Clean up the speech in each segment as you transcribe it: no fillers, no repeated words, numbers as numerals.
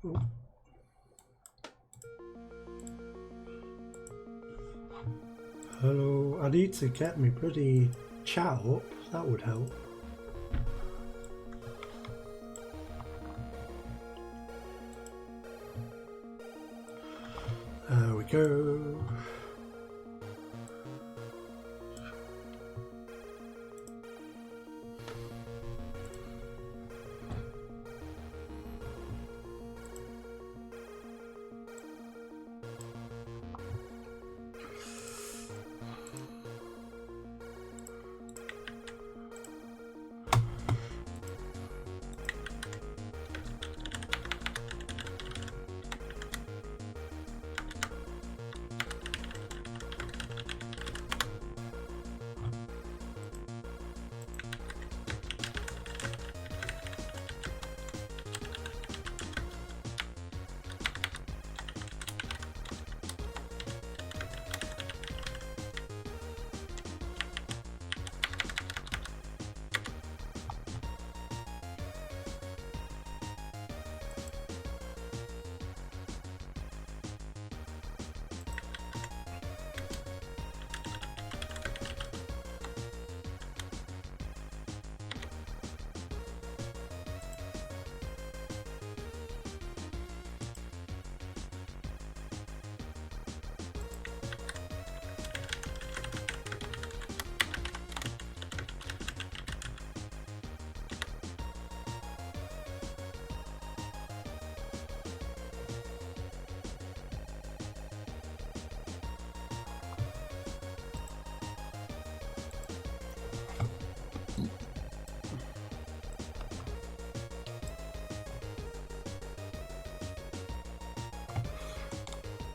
Oh. Hello, I need to get me bloody chat up, that would help. There we go.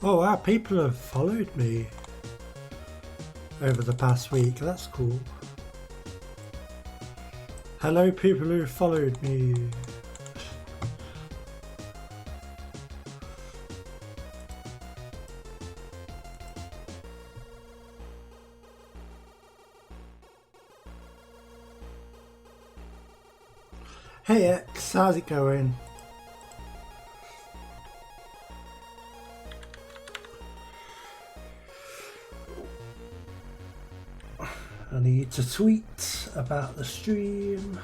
Oh wow, people have followed me over the past week, that's cool. Hello people who followed me. Hey X, how's it going? I need to tweet about the stream.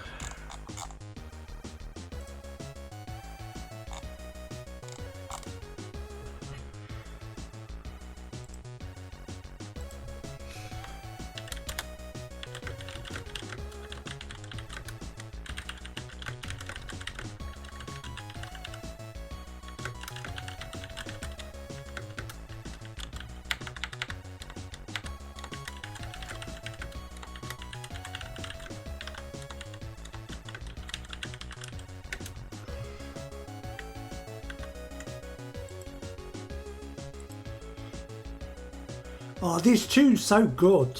Oh, this tune's so good.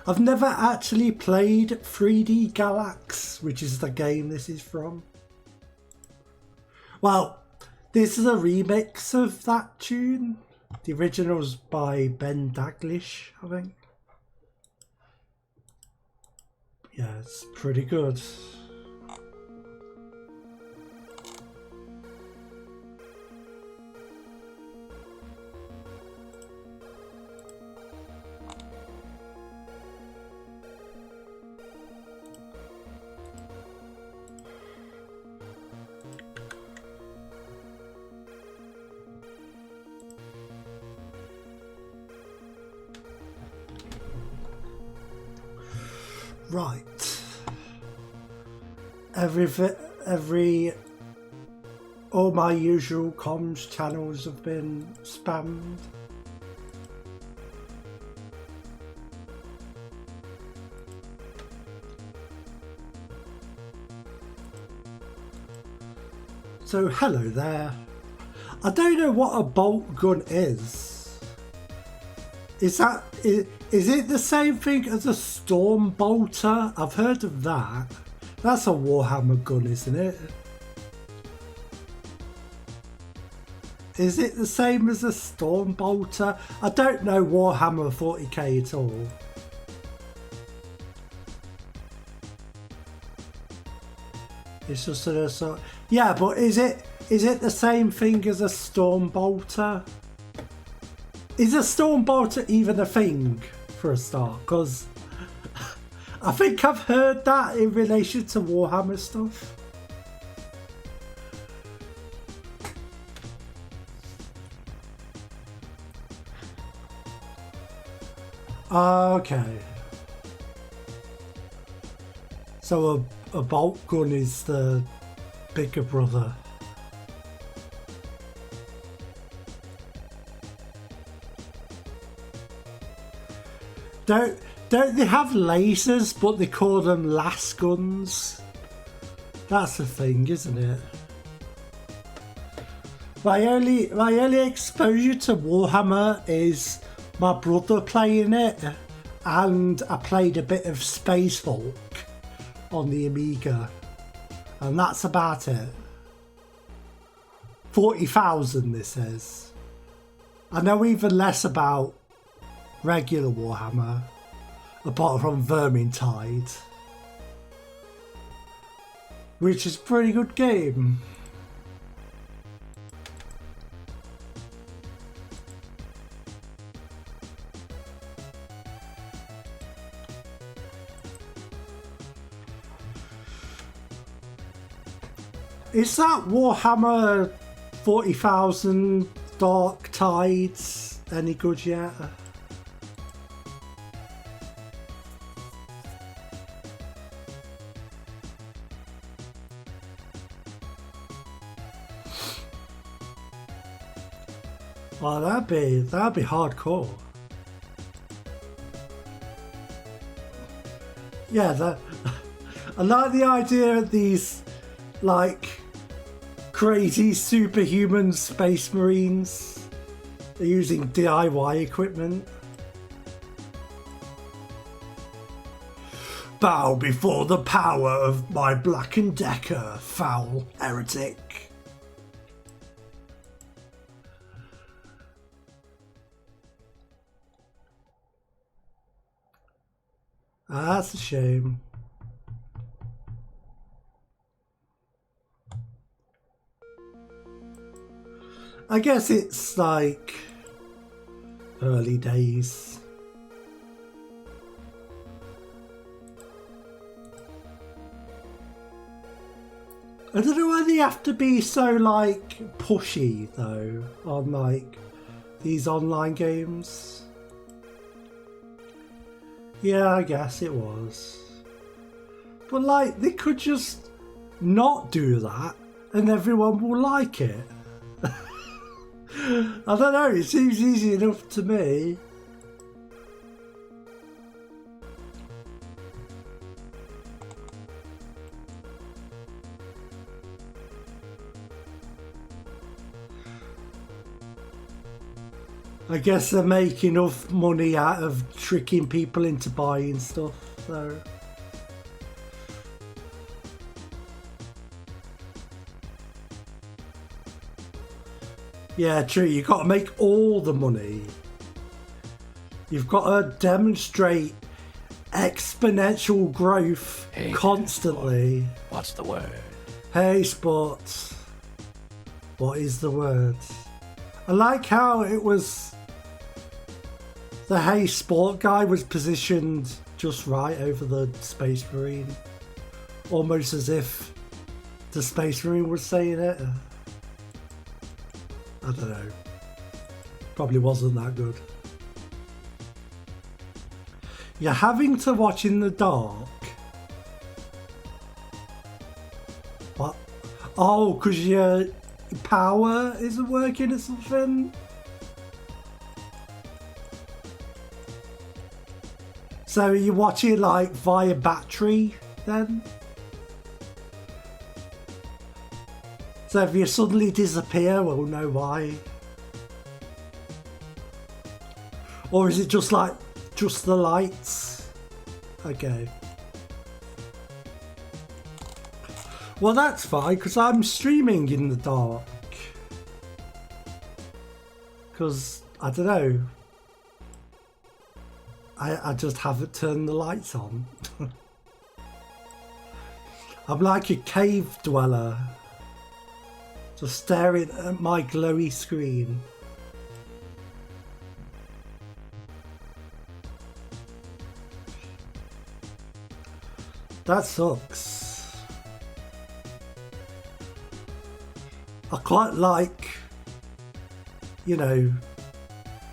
I've never actually played 3D Galax, which is the game this is from. Well, this is a remix of that tune. The original's by Ben Daglish, I think. Yeah, it's pretty good. Right. All my usual comms channels have been spammed. So hello there. I don't know what a bolt gun is. Is it the same thing as a storm bolter? I've heard of that. That's a Warhammer gun, isn't it? Is it the same as a storm bolter? I don't know Warhammer 40K at all. It's just a sort. Yeah, but is it the same thing as a storm bolter? Is a storm bolter even a thing for a start? Because I think I've heard that in relation to Warhammer stuff. Okay. So a Boltgun is the bigger brother. Don't they have lasers, but they call them las guns? That's the thing, isn't it? My only exposure to Warhammer is my brother playing it, and I played a bit of Space Hulk on the Amiga, and that's about it. 40,000 this says. I know even less about regular Warhammer, apart from Vermintide, which is a pretty good game. Is that Warhammer 40,000 Dark Tides any good yet? Well, that'd be hardcore. Yeah, I like the idea of these like crazy superhuman space marines. They're using DIY equipment. Bow before the power of my Black and Decker, foul heretic. That's a shame. I guess it's like early days. I don't know why they have to be so like pushy though on like these online games. Yeah, I guess it was. But like they could just not do that and everyone will like it. I don't know, it seems easy enough to me. I guess they make enough money out of tricking people into buying stuff, so. Yeah, true, you've got to make all the money. You've got to demonstrate exponential growth constantly. What's the word? Hey, sports. What is the word? I like how it was. The Hey Sport guy was positioned just right over the Space Marine. Almost as if the Space Marine was saying it. I don't know. Probably wasn't that good. You're having to watch in the dark. What? Oh, because your power isn't working or something? So you're watching like via battery then? So if you suddenly disappear, we'll know why. Or is it just like, just the lights? Okay. Well, that's fine, because I'm streaming in the dark. Because, I don't know, I just haven't turned the lights on. I'm like a cave dweller, just staring at my glowy screen. That sucks. I quite like, you know,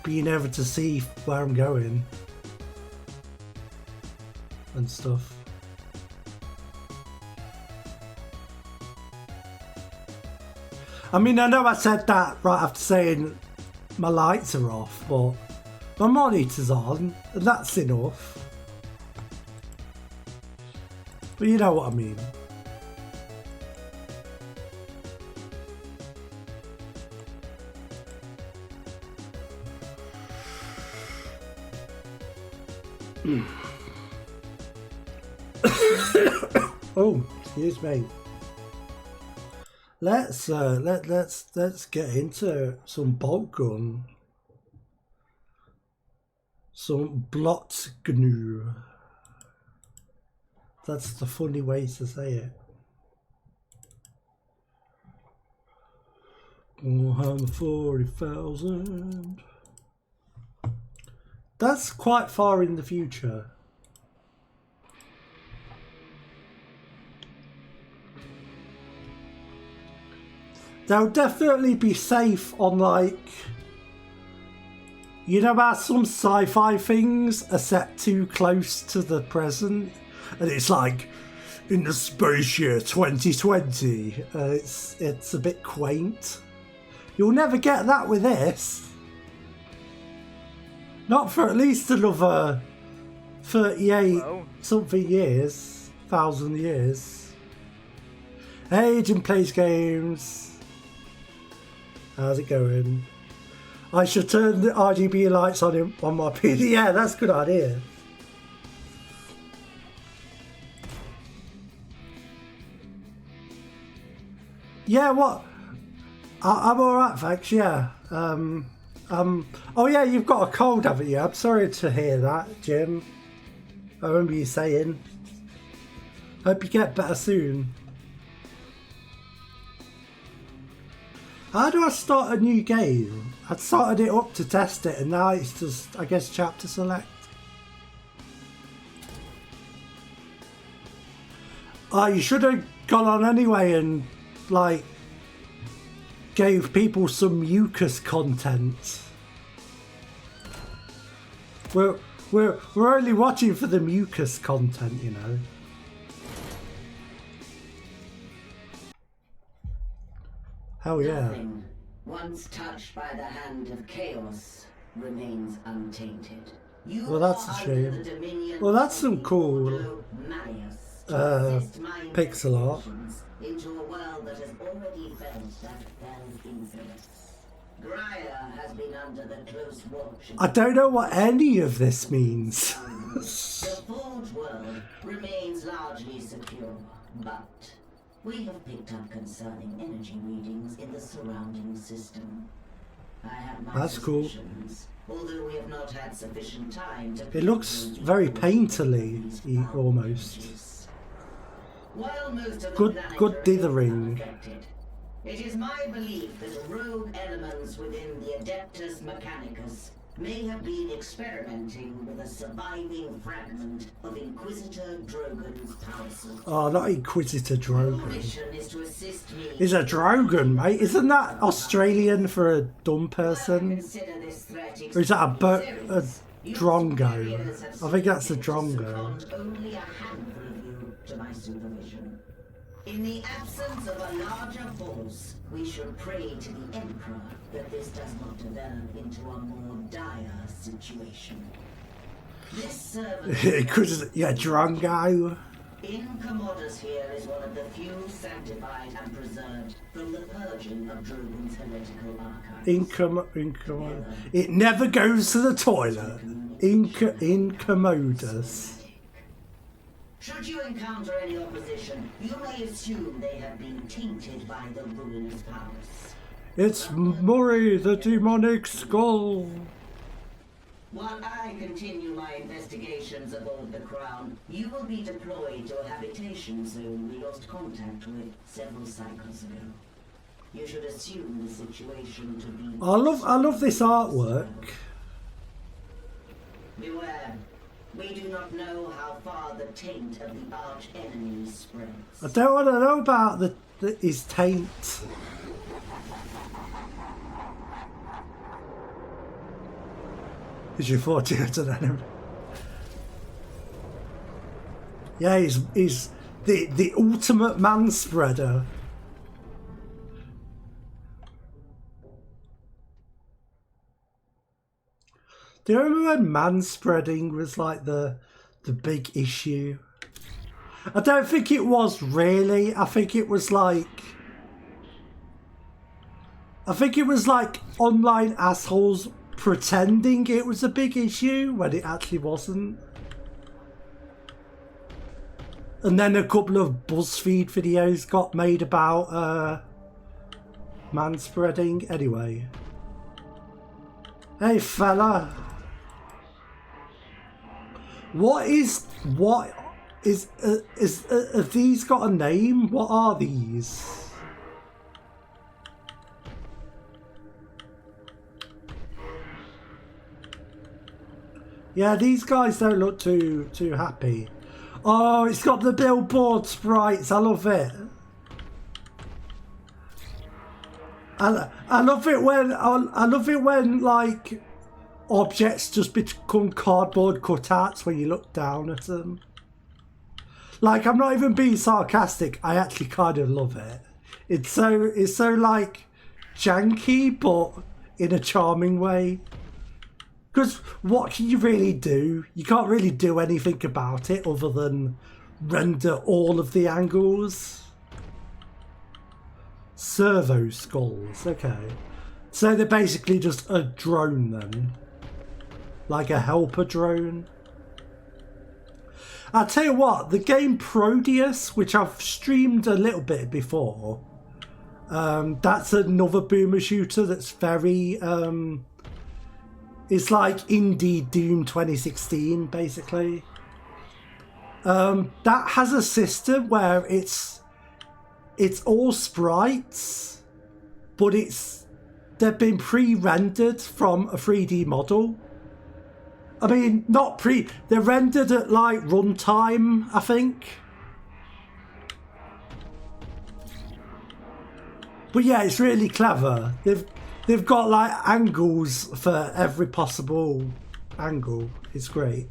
being able to see where I'm going and stuff. I mean, I know I said that right after saying my lights are off, but my monitor's on, and that's enough. But you know what I mean. Oh, excuse me. Let's get into some Boltgun, some Boltgun. That's the funny way to say it. Warhammer 40,000. That's quite far in the future. They'll definitely be safe on, like, you know how some sci-fi things are set too close to the present, and it's like in the space year 2020. It's a bit quaint. You'll never get that with this. Not for at least another 38 something years, 1,000 years. Hey, Jim plays games. How's it going? I should turn the RGB lights on my PC. Yeah, that's a good idea. Yeah, what? I'm alright, thanks, yeah. Oh yeah, you've got a cold, haven't you? I'm sorry to hear that, Jim. I remember you saying. Hope you get better soon. How do I start a new game? I'd started it up to test it and now it's just, I guess, chapter select. Oh, you should have gone on anyway and, like, gave people some mucus content. We're only watching for the mucus content, you know. Hell yeah. Nothing, once touched by the hand of chaos, remains untainted. You well, that's a shame. Well, that's some cool pixel art. Into a world that has already felt that fell's influence. Gaia has been under the close watch. I don't know what any of this means. The Forge world remains largely secure, but we have picked up concerning energy readings in the surrounding system. I have my suspicions, although we have not had sufficient time to. It looks very painterly, almost. While most of good dithering. It is my belief that rogue elements within the Adeptus Mechanicus may have been experimenting with a surviving fragment of Inquisitor Drogon's power source. Oh, not Inquisitor Drogon. Mission is to assist me. Is a Drogon, mate? Isn't that Australian for a dumb person? Or is that a Drongo? I think that's a Drongo. Only a handful of you to my supervision. In the absence of a larger force, we should pray to the Emperor that this does not develop into a more dire situation. This servant... yeah, Drongo. Incommodus here is one of the few sanctified and preserved from the purging of Drogon's heretical archives. It never goes to the toilet. Incommodus. Should you encounter any opposition, you may assume they have been tainted by the ruinous powers. It's Murray, the demonic skull. While I continue my investigations aboard the Crown, you will be deployed to a habitation zone we lost contact with several cycles ago. You should assume the situation to be... I love this artwork. Beware. We do not know how far the taint of the arch enemy spreads. I don't want to know about his taint. Is you fortunate an enemy? Yeah, he's the ultimate man spreader. Do you remember when man spreading was like the big issue? I don't think it was really. I think it was like online assholes pretending it was a big issue when it actually wasn't. And then a couple of BuzzFeed videos got made about manspreading. Anyway. Hey fella. Have these got a name? What are these? Yeah, these guys don't look too happy. Oh, it's got the billboard sprites. I love it. I love it when like objects just become cardboard cutouts when you look down at them. Like, I'm not even being sarcastic. I actually kind of love it. It's so like janky, but in a charming way. Because what can you really do? You can't really do anything about it other than render all of the angles. Servo skulls, okay. So they're basically just a drone then. Like a helper drone. I'll tell you what, the game Proteus, which I've streamed a little bit before, that's another boomer shooter that's very... it's like indie Doom 2016, basically. That has a system where it's all sprites, but they've been pre-rendered from a 3D model. I mean, they're rendered at like runtime, I think. But yeah, it's really clever. They've got like angles for every possible angle. It's great.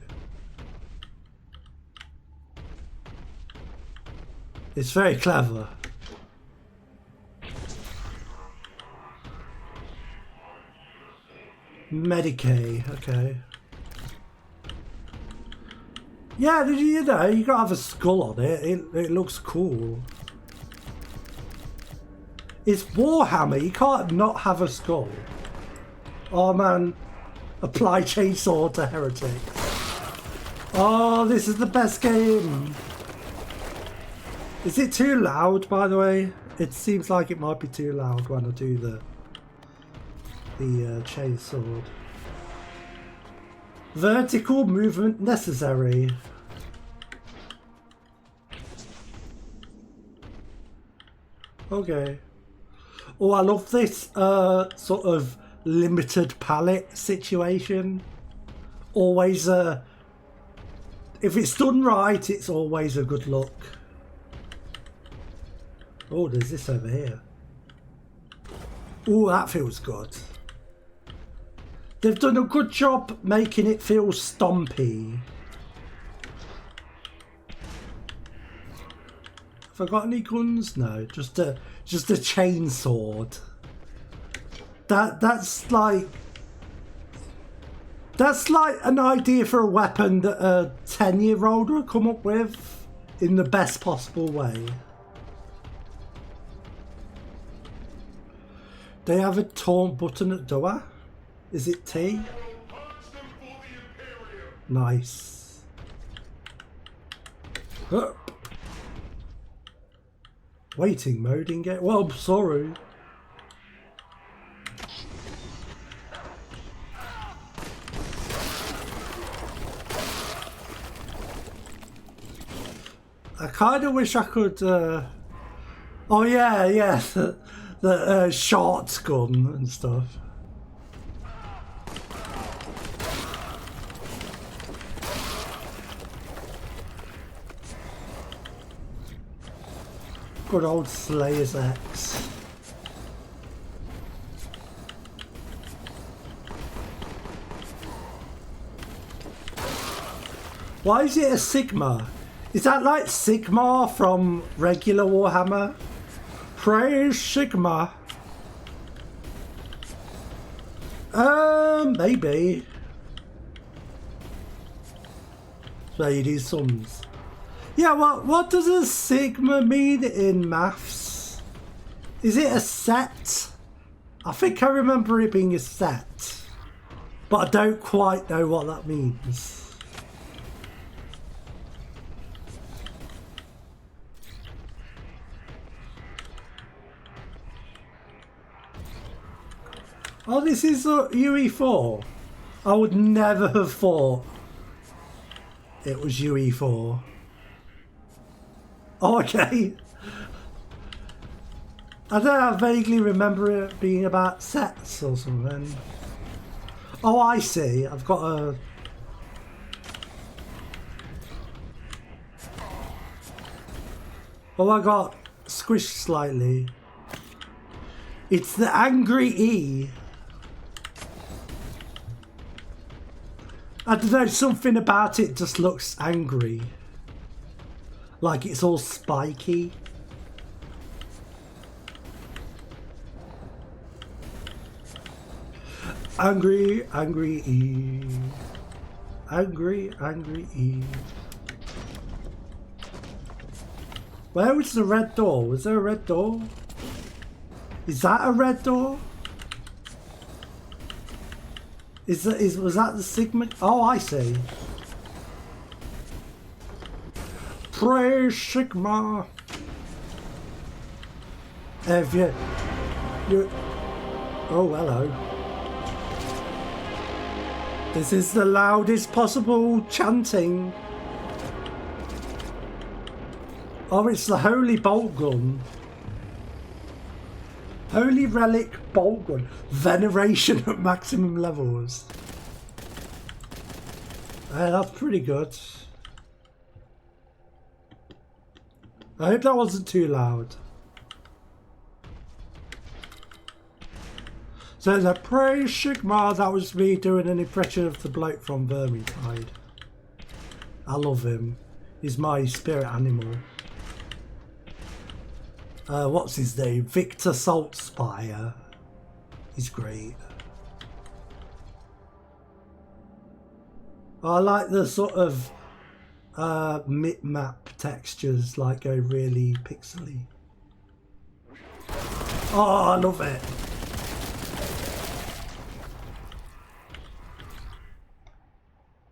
It's very clever. Medicaid, okay. Yeah, you know, you gotta have a skull on it. It looks cool. It's Warhammer, you can't not have a skull. Oh man, apply chainsaw to heretics. Oh, this is the best game. Is it too loud, by the way? It seems like it might be too loud when I do the chainsword. Vertical movement necessary. Okay. Oh, I love this sort of limited palette situation. Always if it's done right, it's always a good look. Oh, there's this over here. Oh, that feels good. They've done a good job making it feel stompy. Have I got any guns? No, just a chainsword. That's like an idea for a weapon that a 10-year-old would come up with in the best possible way. They have a taunt button at door. Is it T? Nice. Up. Waiting mode in game. Well, I'm sorry. I kind of wish I could. Oh yeah, yeah, the shotgun and stuff. Good old Slayer's X. Why is it a Sigma? Is that like Sigma from regular Warhammer? Praise Sigma. Maybe. Ladies' sums. Yeah, what does a Sigma mean in maths? Is it a set? I think I remember it being a set. But I don't quite know what that means. Oh, this is UE4. I would never have thought it was UE4. Oh, okay. I don't know, I vaguely remember it being about sets or something. Oh, I see. I've got a... Oh, I got squished slightly. It's the Angry E. I don't know, something about it just looks angry. Like it's all spiky. Angry, angry E. Angry, angry E. Where was the red door? Was there a red door? Is that a red door? Was that the Sigma? Oh, I see. Praise Sigma. Have you? Oh, hello. This is the loudest possible chanting. Oh, it's the Holy Boltgun. Holy Relic Boltgun. Veneration at maximum levels. That's pretty good. I hope that wasn't too loud. So the Praise Sigma, that was me doing an impression of the bloke from Vermintide. I love him. He's my spirit animal. What's his name? Victor Saltspire. He's great. I like the sort of map textures, like go really pixely. Oh, I love it.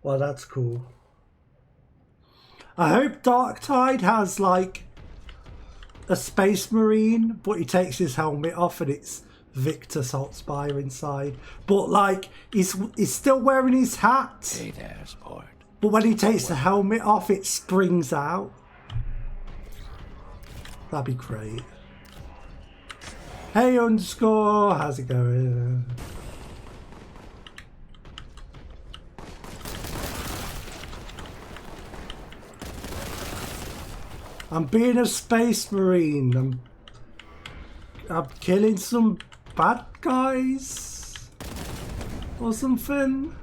Well, that's cool. I hope Darktide has like a Space Marine, but he takes his helmet off and it's Victor Saltspire inside. But like he's still wearing his hat. Hey there, sport. But when he takes the helmet off, it springs out. That'd be great. Hey underscore, how's it going? I'm being a Space Marine. I'm killing some bad guys or something.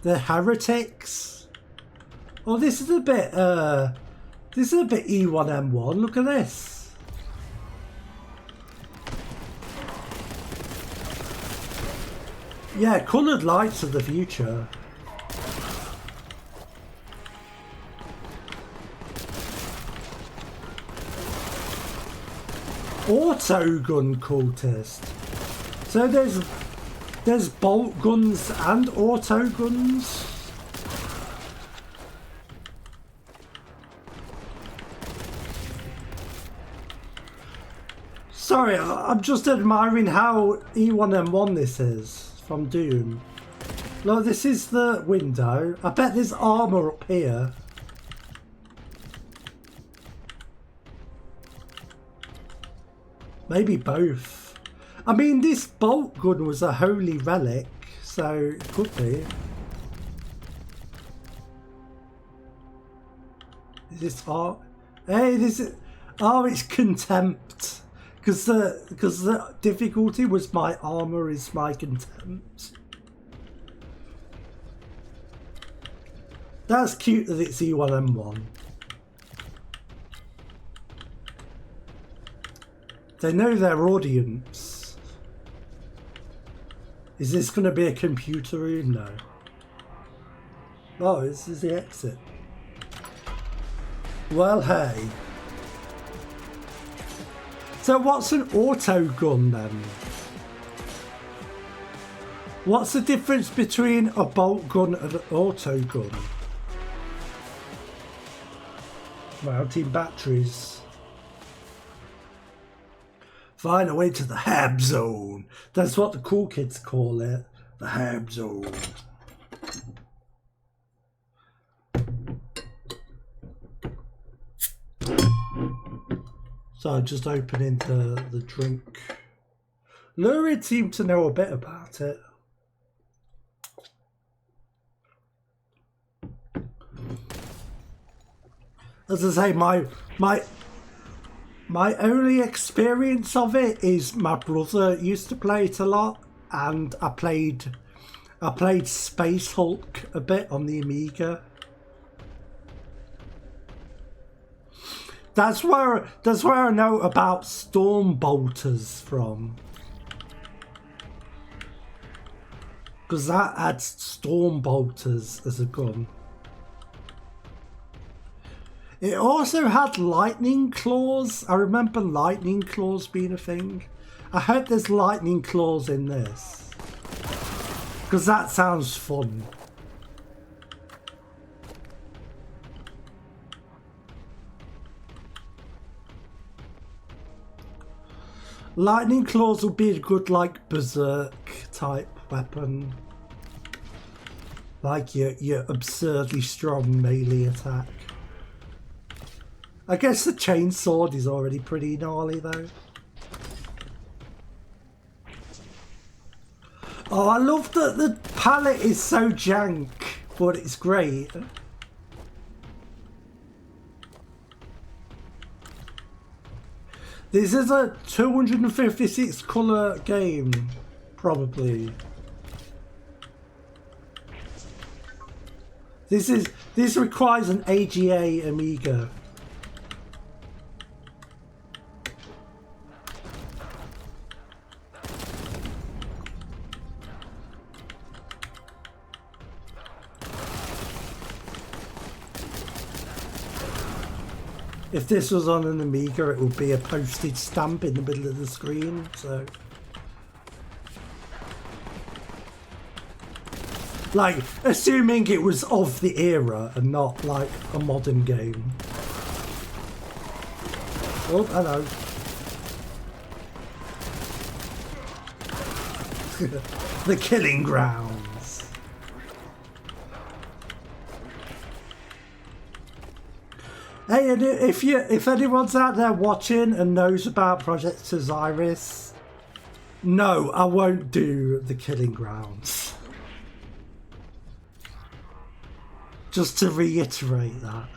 The heretics. Oh, this is a bit E1M1. Look at this. Yeah, coloured lights of the future. Autogun cultist. So there's bolt guns and auto guns. Sorry, I'm just admiring how E1M1 this is from Doom. Look, this is the window. I bet there's armour up here. Maybe both. I mean, this Boltgun was a holy relic, so it could be. Is this art? Hey, this is... Oh, it's contempt. Because the difficulty was my armour is my contempt. That's cute that it's E1M1. They know their audience. Is this going to be a computer room? No. Oh, this is the exit. Well, hey. So what's an auto gun then? What's the difference between a bolt gun and an auto gun? Mounting batteries. Find a way to the Hab Zone. That's what the cool kids call it. The Hab Zone. So I'm just opening the drink. Lurid seemed to know a bit about it. As I say, my only experience of it is my brother used to play it a lot, and I played Space Hulk a bit on the Amiga. That's where I know about Storm Bolters from, because that had Storm Bolters as a gun. It also had lightning claws. I remember lightning claws being a thing. I hope there's lightning claws in this, because that sounds fun. Lightning claws would be a good, like, berserk type weapon. Like your absurdly strong melee attack. I guess the chainsword is already pretty gnarly though. Oh, I love that the palette is so jank, but it's great. This is a 256 colour game, probably. This requires an AGA Amiga. If this was on an Amiga, it would be a postage stamp in the middle of the screen, so... Like, assuming it was of the era and not, like, a modern game. Oh, hello. The Killing Grounds. Hey, and if anyone's out there watching and knows about Project Osiris, no, I won't do the Killing Grounds. Just to reiterate that.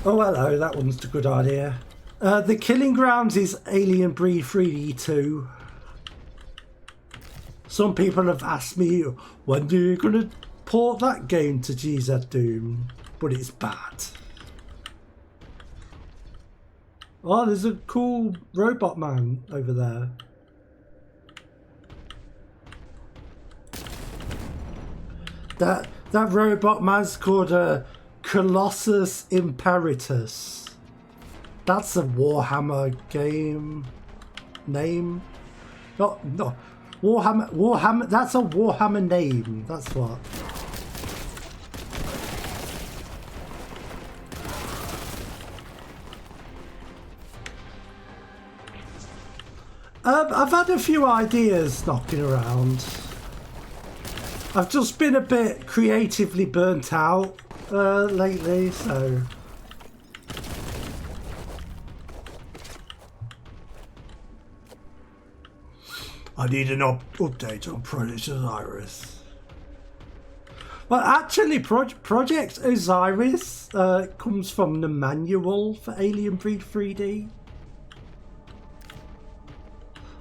Oh, hello, that one's a good idea. The Killing Grounds is Alien Breed 3D2. Some people have asked me, when are you going to port that game to GZ Doom? But it's bad. Oh, there's a cool robot man over there. That robot man's called a Colossus Imperatus. That's a Warhammer game name. No. Warhammer, that's a Warhammer name, that's what. I've had a few ideas knocking around. I've just been a bit creatively burnt out lately, so... I need an update on Project Osiris. Well, actually, Project Osiris comes from the manual for Alien Breed 3D.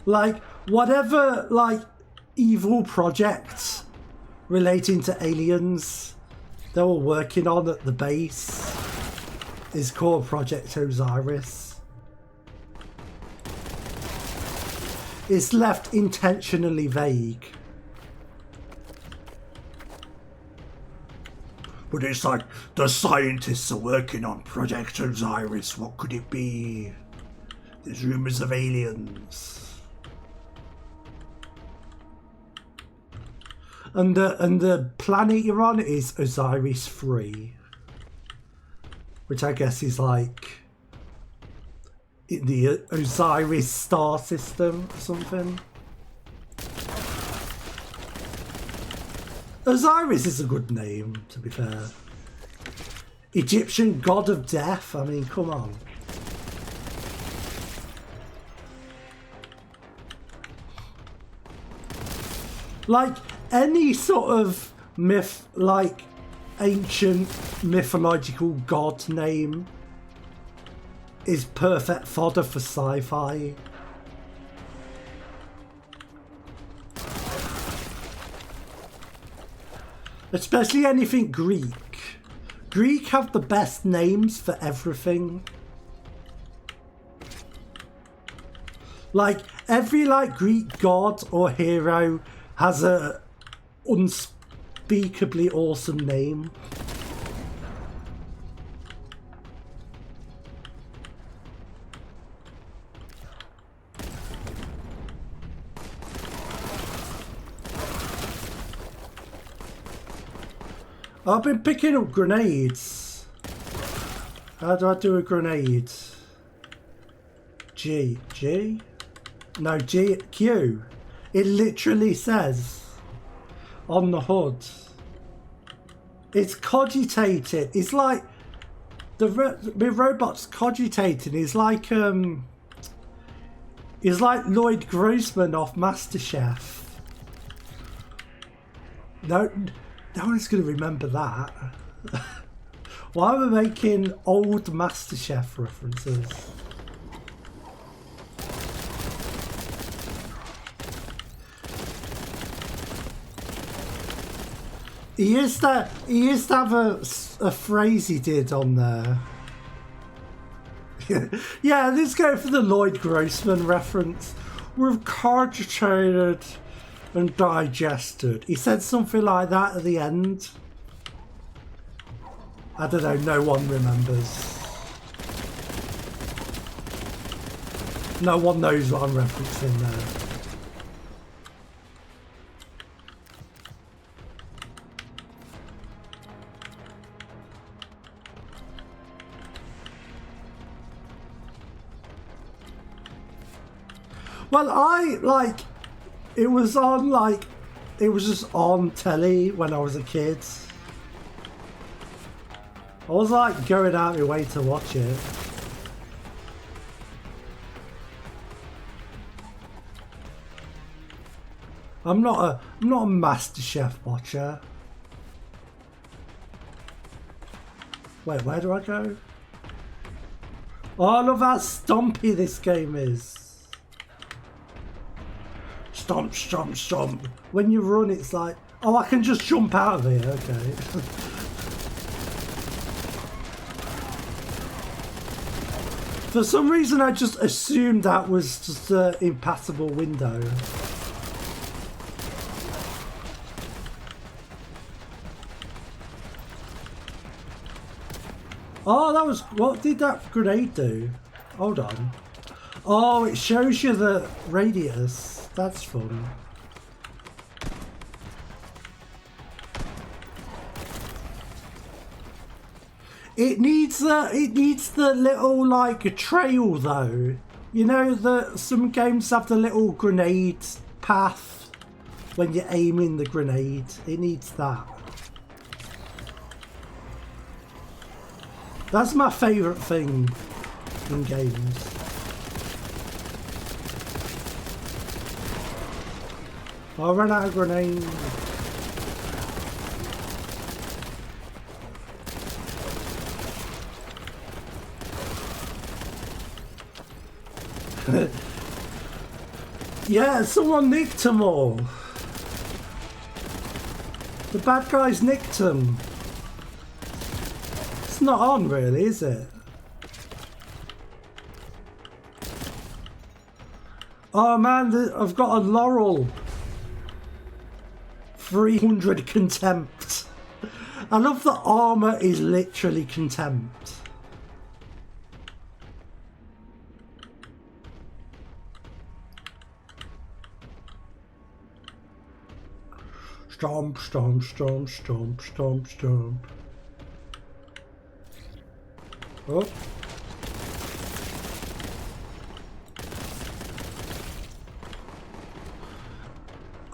Like, whatever, like, evil projects relating to aliens they were working on at the base is called Project Osiris. It's left intentionally vague. But it's like, the scientists are working on Project Osiris. What could it be? There's rumours of aliens. And the planet you're on is Osiris 3. Which I guess is like in the Osiris star system or something. Osiris is a good name, to be fair. Egyptian god of death, I mean, come on. Like, any sort of myth, like ancient mythological god name is perfect fodder for sci-fi. Especially anything Greek. Greek have the best names for everything. Like, every like Greek god or hero has a unspeakably awesome name. I've been picking up grenades. How do I do a grenade? G? No, G, Q. It literally says on the hood. It's cogitating. It's like the robot's cogitating. It's like Lloyd Grossman off MasterChef. No one's going to remember that. Why are we making old MasterChef references? He used to have a phrase he did on there. Yeah, let's go for the Lloyd Grossman reference. We've cogitated and digested. He said something like that at the end. I don't know, no one remembers. No one knows what I'm referencing there. Well, it was just on telly when I was a kid. I was like going out my way to watch it. I'm not a MasterChef watcher. Wait, where do I go? Oh, I love how stompy this game is. Stomp, stomp, stomp. When you run, it's like, oh, I can just jump out of here. Okay. For some reason, I just assumed that was just an impassable window. Oh, that was... What did that grenade do? Hold on. Oh, it shows you the radius. That's fun. It needs the little like trail though. You know that some games have the little grenade path when you're aiming the grenade. It needs that. That's my favourite thing in games. I ran out of grenades. Yeah, someone nicked them all. The bad guys nicked them. It's not on really, is it? Oh man, I've got a laurel. 300 contempt. I love that armor is literally contempt. Stomp, stomp, stomp, stomp, stomp, stomp. Oh.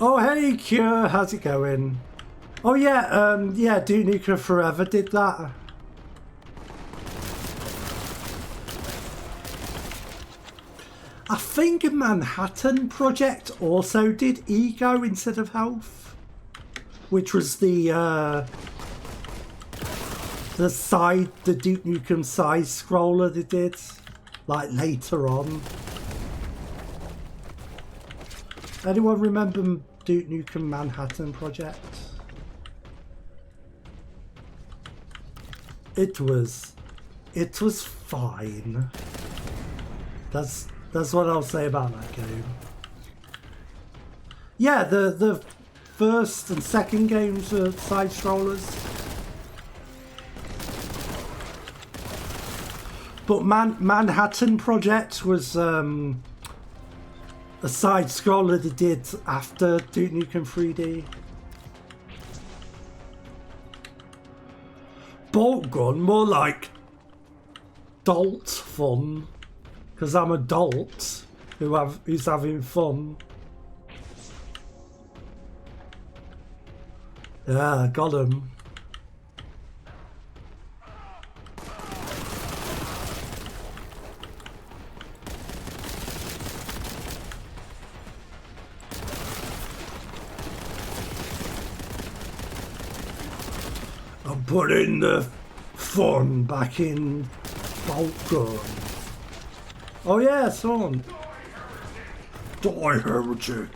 Oh hey Cure, how's it going? Oh yeah, yeah, Duke Nukem Forever did that. I think Manhattan Project also did Ego instead of Health, which was the Duke Nukem side scroller they did, like later on. Anyone remember Duke Nukem Manhattan Project? It was fine. That's what I'll say about that game. Yeah, the first and second games are side scrollers. But Manhattan Project was a side scroller they did after Duke Nukem 3D. Boltgun, more like dolt fun, because I'm a dolt who's having fun. Yeah, got him. I'm putting the fun back in Boltgun. Oh yeah, son. Die, heretic.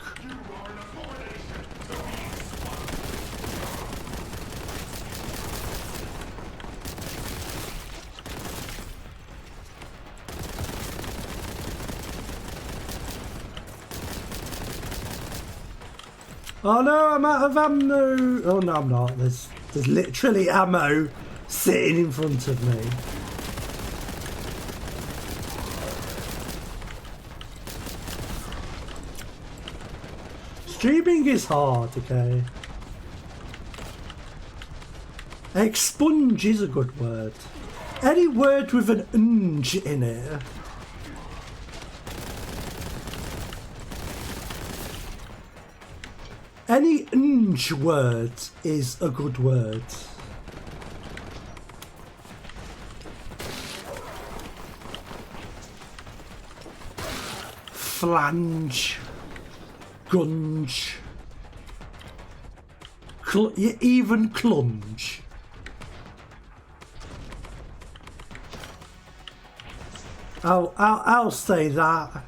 Oh no, I'm out of ammo. Oh no, I'm not. There's literally ammo sitting in front of me. Streaming is hard, okay? Expunge is a good word. Any word with an unge in it. Any unge word is a good word. Flange. Gunge. Even clunge. I'll say that.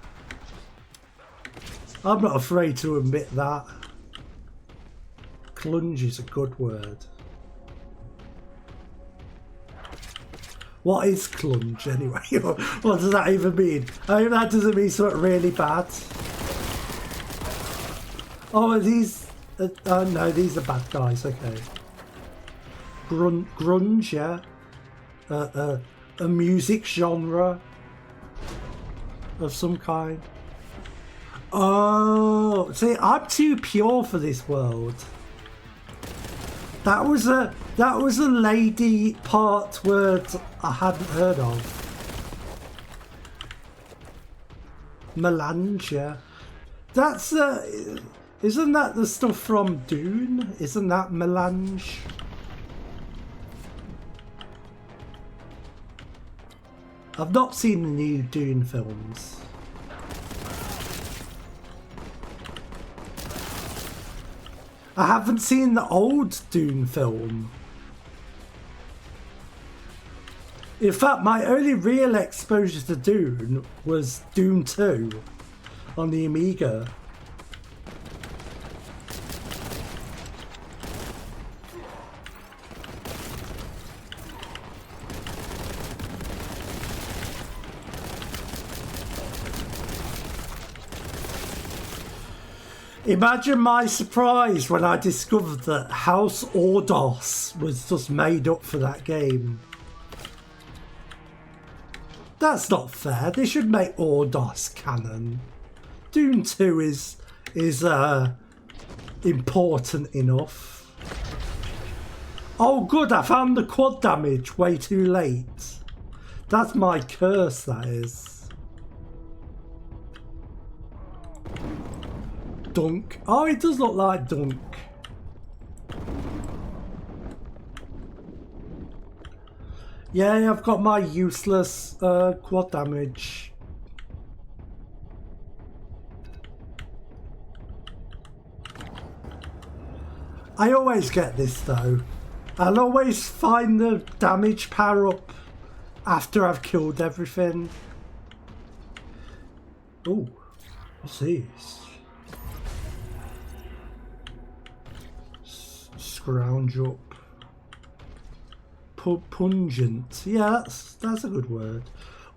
I'm not afraid to admit that. Clunge is a good word. What is clunge anyway? What does that even mean? I mean, that doesn't mean something really bad. Oh, are these... no, these are bad guys, okay. Grunge, yeah. A music genre of some kind. Oh, see, I'm too pure for this world. That was a lady part word I hadn't heard of. Melange, yeah. That's isn't that the stuff from Dune? Isn't that melange? I've not seen the new Dune films. I haven't seen the old Dune film. In fact, my only real exposure to Dune was Dune 2 on the Amiga. Imagine my surprise when I discovered that House Ordos was just made up for that game. That's not fair. They should make Ordos canon. Dune 2 is important enough. Oh good, I found the quad damage way too late. That's my curse, that is. Dunk. Oh, it does look like Dunk. Yeah, I've got my useless quad damage. I always get this though. I'll always find the damage power up after I've killed everything. Oh, what's this? Scrounge up. Pungent. Yeah, that's a good word.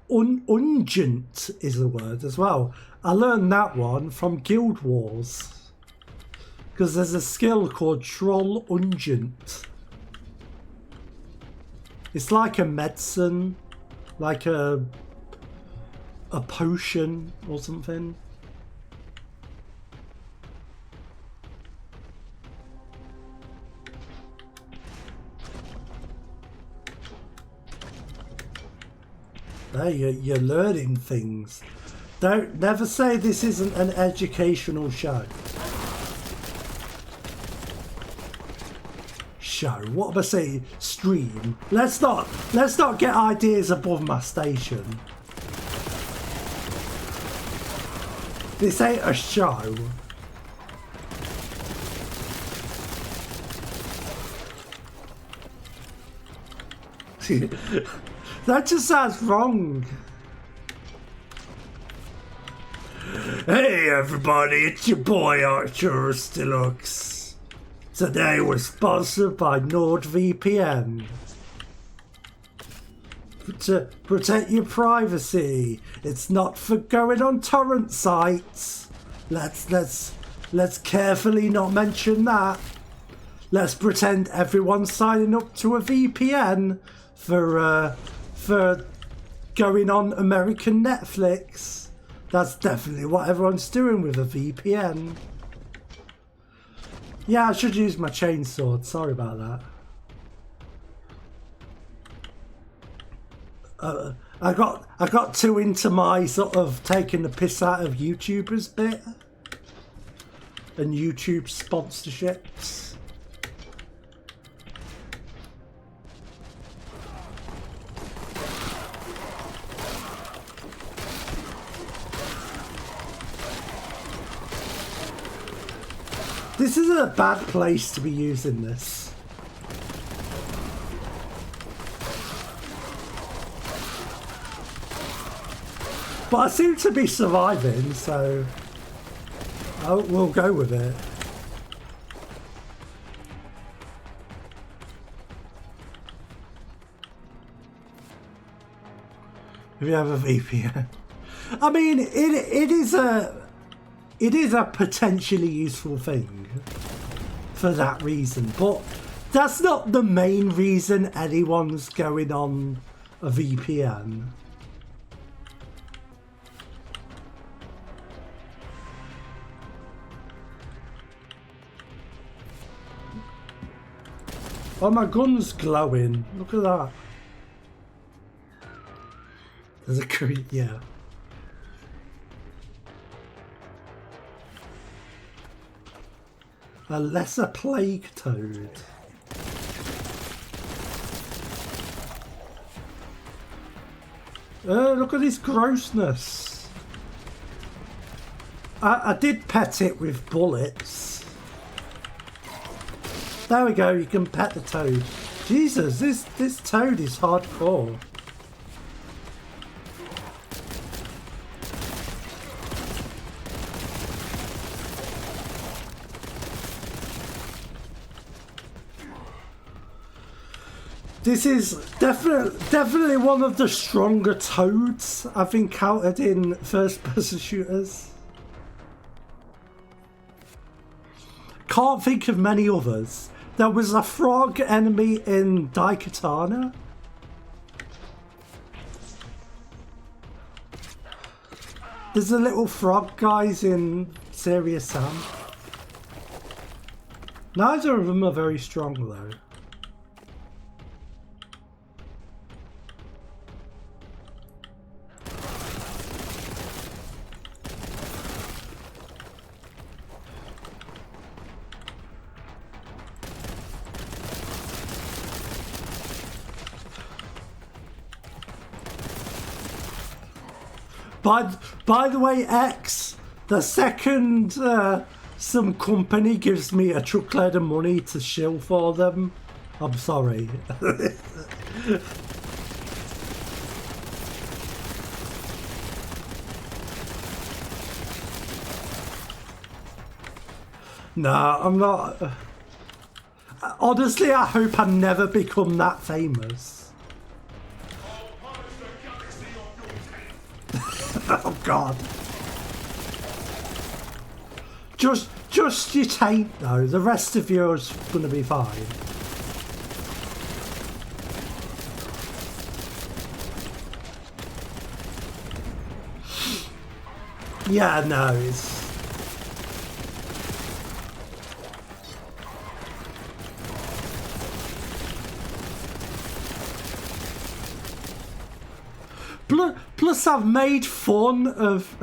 Ungent is the word as well. I learned that one from Guild Wars. Because there's a skill called Troll Ungent. It's like a medicine. Like a potion or something. Hey, you're learning things. Never say this isn't an educational show. What am I saying? Stream. Let's not get ideas above my station. This ain't a show. That just sounds wrong. Hey everybody, it's your boy Arcturus Deluxe. Today we're sponsored by NordVPN. To protect your privacy. It's not for going on torrent sites. Let's carefully not mention that. Let's pretend everyone's signing up to a VPN for going on American Netflix. That's definitely what everyone's doing with a VPN. Yeah, I should use my chainsword. Sorry about that. I got too into my sort of taking the piss out of YouTubers bit and YouTube sponsorships. This is a bad place to be using this. But I seem to be surviving, so we'll go with it. If you have a VPN. I mean, it is a potentially useful thing for that reason, but that's not the main reason anyone's going on a VPN. Oh, my gun's glowing. Look at that. There's a creep, yeah. A lesser plague toad. Look at this grossness. I did pet it with bullets. There we go, you can pet the toad. Jesus, this toad is hardcore. This is definitely one of the stronger toads I've encountered in first-person shooters. Can't think of many others. There was a frog enemy in Daikatana. There's a little frog guys in Serious Sam. Neither of them are very strong though. By the way, X, the second some company gives me a truckload of money to shill for them, I'm sorry. No, I'm not. Honestly, I hope I never become that famous. Oh God. Just your taint though, the rest of yours gonna be fine. Yeah, no, it's... Plus I've made fun of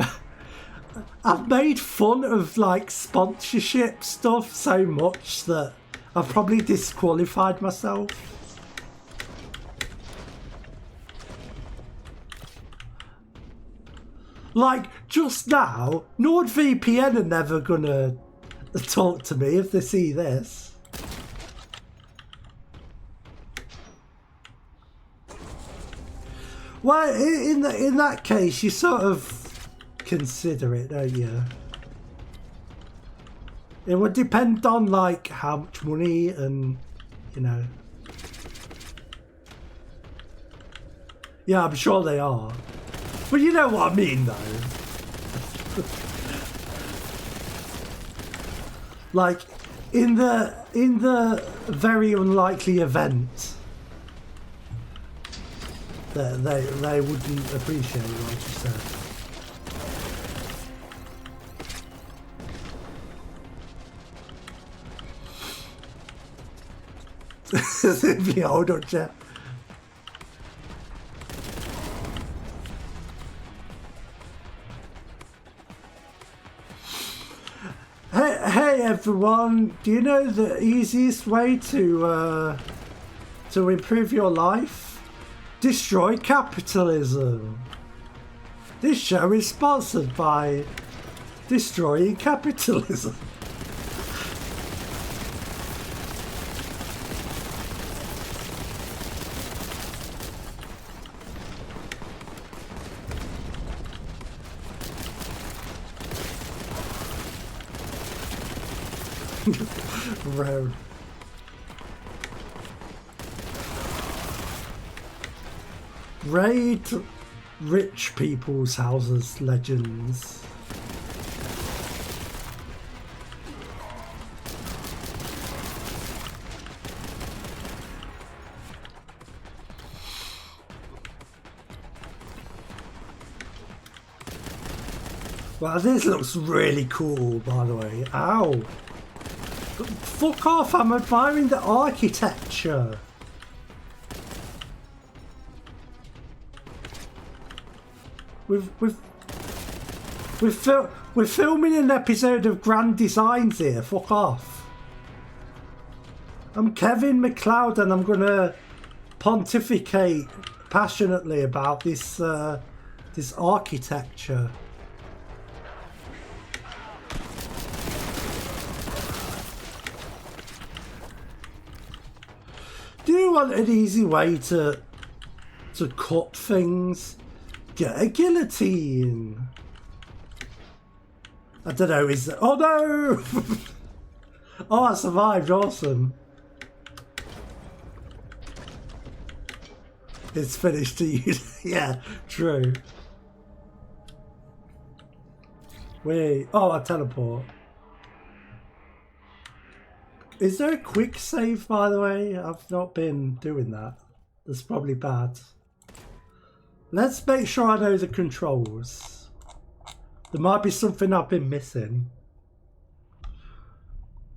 like sponsorship stuff so much that I've probably disqualified myself. Like just now, NordVPN are never gonna talk to me if they see this. Well, in that case, you sort of consider it, don't you? It would depend on like how much money and, you know. Yeah, I'm sure they are. But you know what I mean, though. Like, in the very unlikely event that they wouldn't appreciate what you said. Simply hold on, Jeff. Hey everyone, do you know the easiest way to improve your life? Destroy capitalism. This show is sponsored by Destroying Capitalism. Road. Raid rich people's houses legends. Wow, this looks really cool, by the way. Ow! Fuck off, I'm admiring the architecture. We're filming an episode of Grand Designs here, fuck off. I'm Kevin McLeod and I'm gonna pontificate passionately about this this architecture. Do you want an easy way to cut things? Get a guillotine. I don't know, is that... Oh no! Oh, I survived, awesome. It's finished to you. Yeah, true. Wait, oh, I teleport. Is there a quick save, by the way? I've not been doing that. That's probably bad. Let's make sure I know the controls. There might be something I've been missing.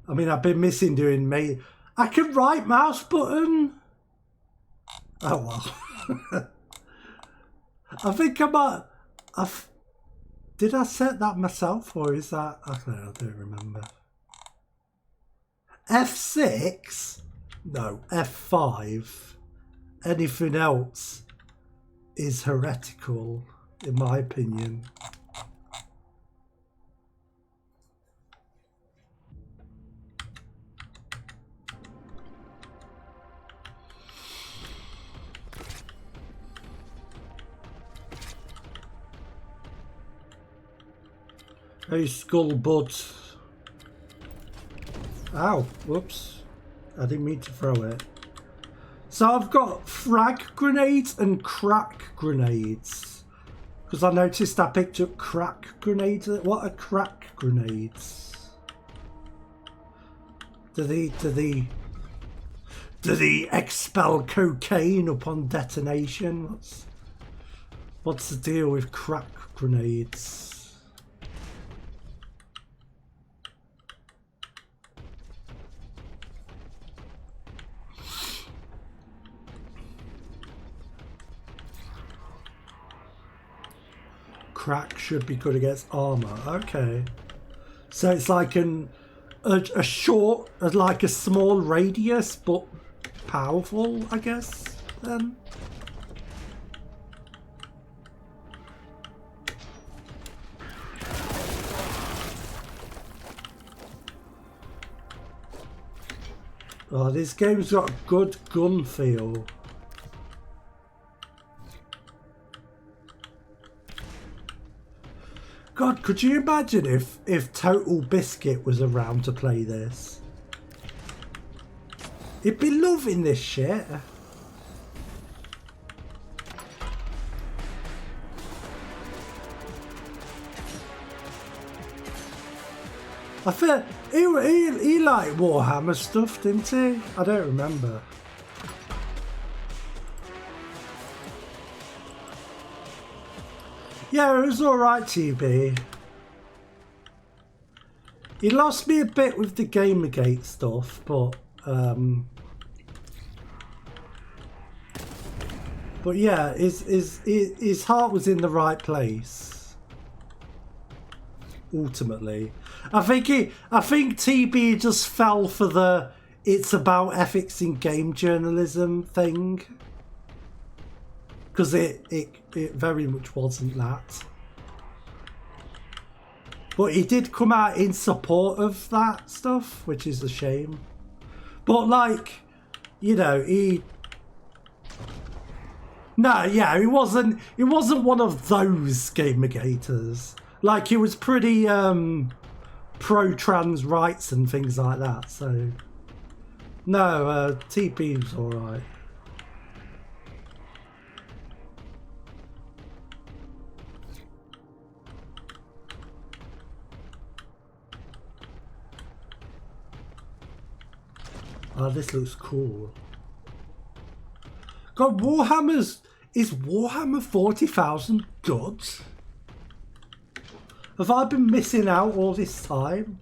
I mean, I've been missing doing me. I can right mouse button. Oh well. I think I might. Did I set that myself, or is that? I don't remember. F6? No, F5. Anything else is heretical, in my opinion. Hey, skullboi. Ow, whoops. I didn't mean to throw it. So I've got frag grenades and crack grenades. Because I noticed I picked up crack grenades. What are crack grenades? Do they expel cocaine upon detonation? What's the deal with crack grenades? Crack should be good against armor. Okay, so it's like a short, like a small radius, but powerful, I guess. Then. Oh, this game's got a good gun feel. God, could you imagine if Total Biscuit was around to play this? He'd be loving this shit. I feel he liked Warhammer stuff, didn't he? I don't remember. Yeah, it was alright, TB. He lost me a bit with the Gamergate stuff, but yeah, his heart was in the right place. Ultimately, I think TB just fell for the "it's about ethics in game journalism" thing. Because it very much wasn't that. But he did come out in support of that stuff, which is a shame. But like, you know, he wasn't one of those Gamergators. Like, he was pretty pro-trans rights and things like that, so no, TP was alright. Oh, this looks cool. God, is Warhammer 40,000 good? Have I been missing out all this time?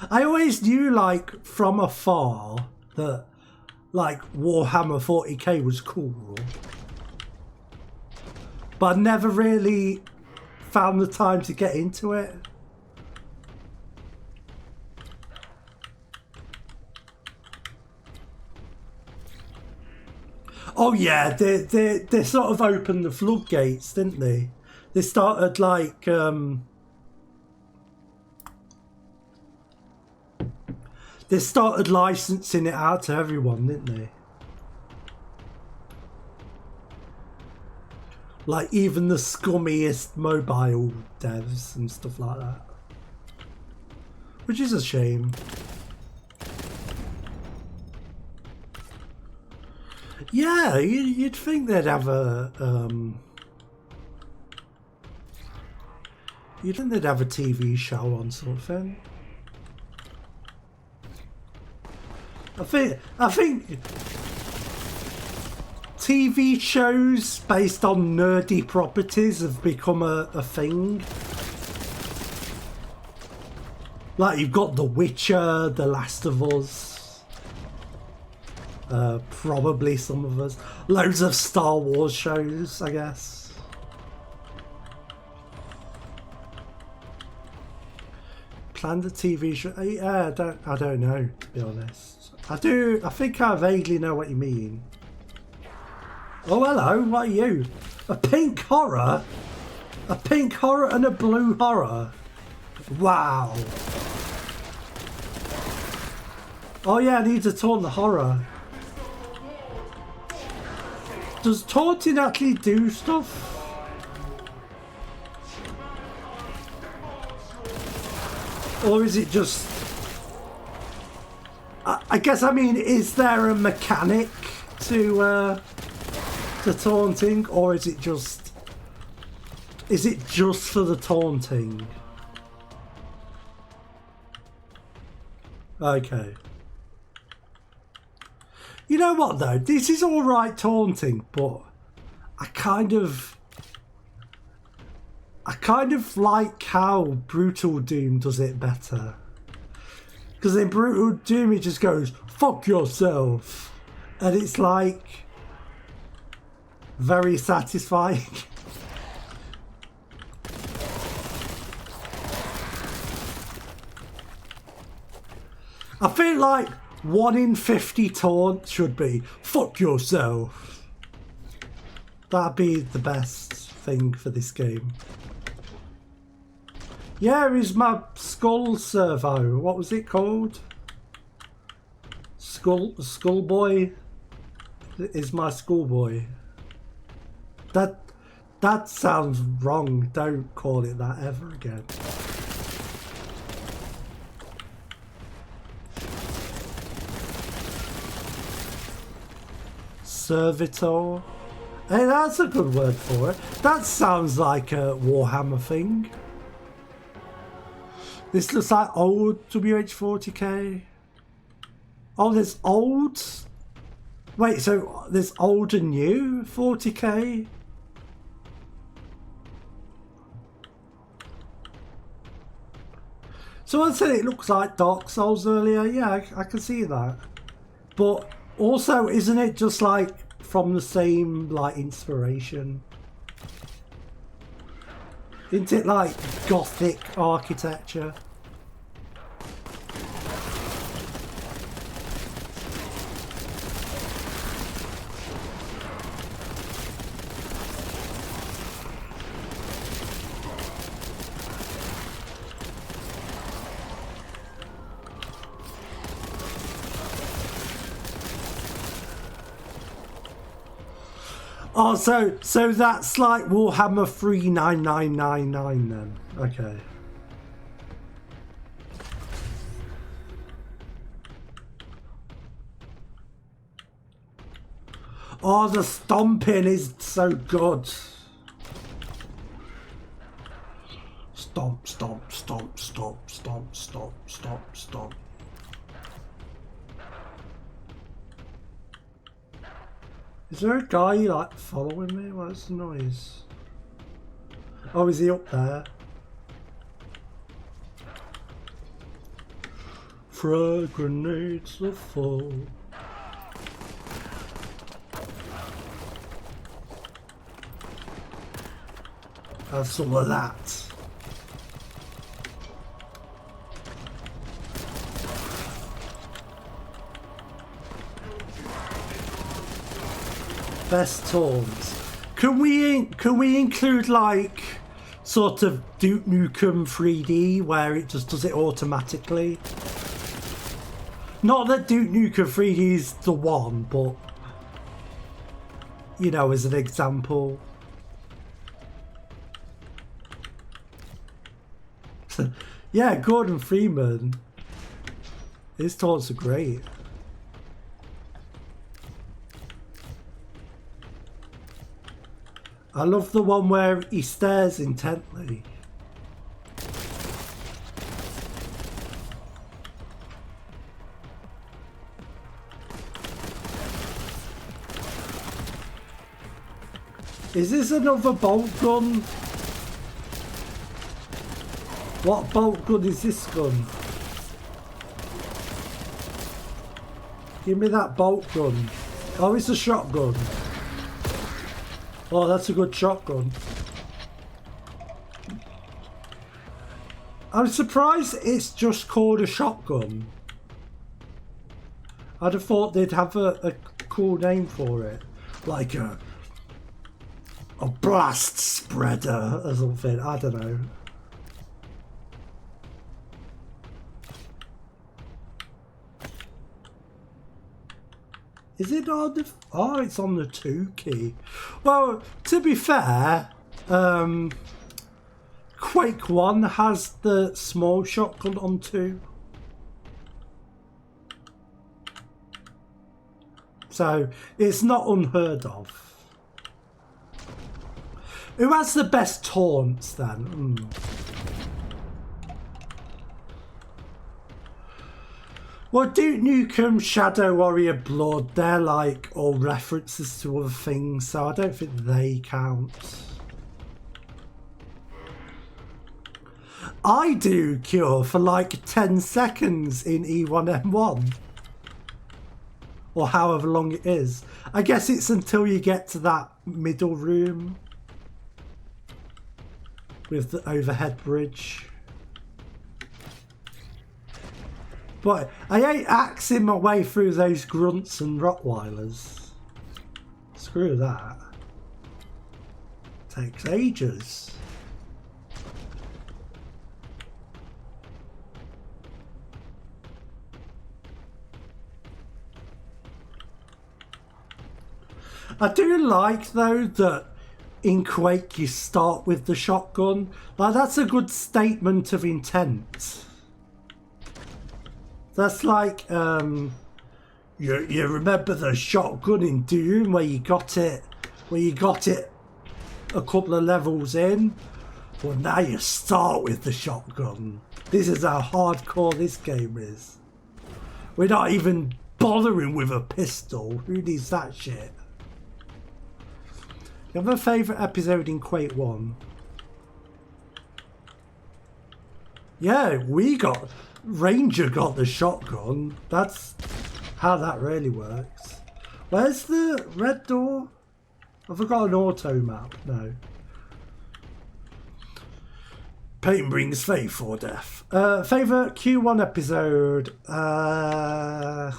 I always knew, like, from afar that, like, Warhammer 40K was cool. But I never really found the time to get into it. Oh yeah, they sort of opened the floodgates, didn't they? They started like they started licensing it out to everyone, didn't they? Like even the scummiest mobile devs and stuff like that. Which is a shame. Yeah, you'd think they'd have a you'd think they'd have a TV show on something. I think TV shows based on nerdy properties have become a thing. Like you've got The Witcher, The Last of Us. Probably some of us. Loads of Star Wars shows, I guess. Planned a TV show? Yeah, I don't know, to be honest. I think I vaguely know what you mean. Oh, hello, what are you? A pink horror? A pink horror and a blue horror? Wow. Oh yeah, I need to taunt the horror. Does taunting actually do stuff? Or is it just... I guess, I mean, is there a mechanic to taunting? Or is it just... Is it just for the taunting? Okay. You know what though, this is alright taunting, but I kind of like how Brutal Doom does it better. Because in Brutal Doom it just goes, fuck yourself. And it's like very satisfying. I feel like 1 in 50 taunts should be, fuck yourself. That'd be the best thing for this game. Yeah, here's my skull servo. What was it called? Skullboi is my skullboi. That sounds wrong. Don't call it that ever again. Servitor. Hey, that's a good word for it. That sounds like a Warhammer thing. This looks like old WH40K. Oh, there's old? Wait, so there's old and new 40K? Someone said it looks like Dark Souls earlier. Yeah, I can see that. But also, isn't it just like from the same like inspiration? Isn't it like Gothic architecture? Oh, so that's like Warhammer 39999 then. Okay. Oh, the stomping is so good. Stomp, stomp, stomp, stomp, stomp, stomp, stomp, stomp. Is there a guy like following me? What's the noise? Oh, is he up there? Frag grenades are full. Have some of that. Best taunts. Can we include like sort of Duke Nukem 3D where it just does it automatically? Not that Duke Nukem 3D is the one, but you know, as an example. Yeah, Gordon Freeman. His taunts are great. I love the one where he stares intently. Is this another bolt gun? What bolt gun is this gun? Give me that bolt gun. Oh, it's a shotgun. Oh, that's a good shotgun. I'm surprised it's just called a shotgun. I'd have thought they'd have a cool name for it. Like a blast spreader or something. I don't know. Is it on the... Oh, it's on the 2 key. Well, to be fair, Quake 1 has the small shotgun on 2. So, it's not unheard of. Who has the best taunts then? Well, Duke Nukem, Shadow Warrior, Blood, they're like all references to other things, so I don't think they count. I do Cure for like 10 seconds in E1M1. Or however long it is. I guess it's until you get to that middle room with the overhead bridge. But I ain't axing my way through those grunts and Rottweilers. Screw that. Takes ages. I do like though that in Quake you start with the shotgun. Like that's a good statement of intent. That's like, you remember the shotgun in Doom where you got it a couple of levels in? Well, now you start with the shotgun. This is how hardcore this game is. We're not even bothering with a pistol. Who needs that shit? You have a favourite episode in Quake 1? Yeah, Ranger got the shotgun. That's how that really works. Where's the red door? Have I got an auto map? No. Pain brings faith or death. Favourite Q1 episode? I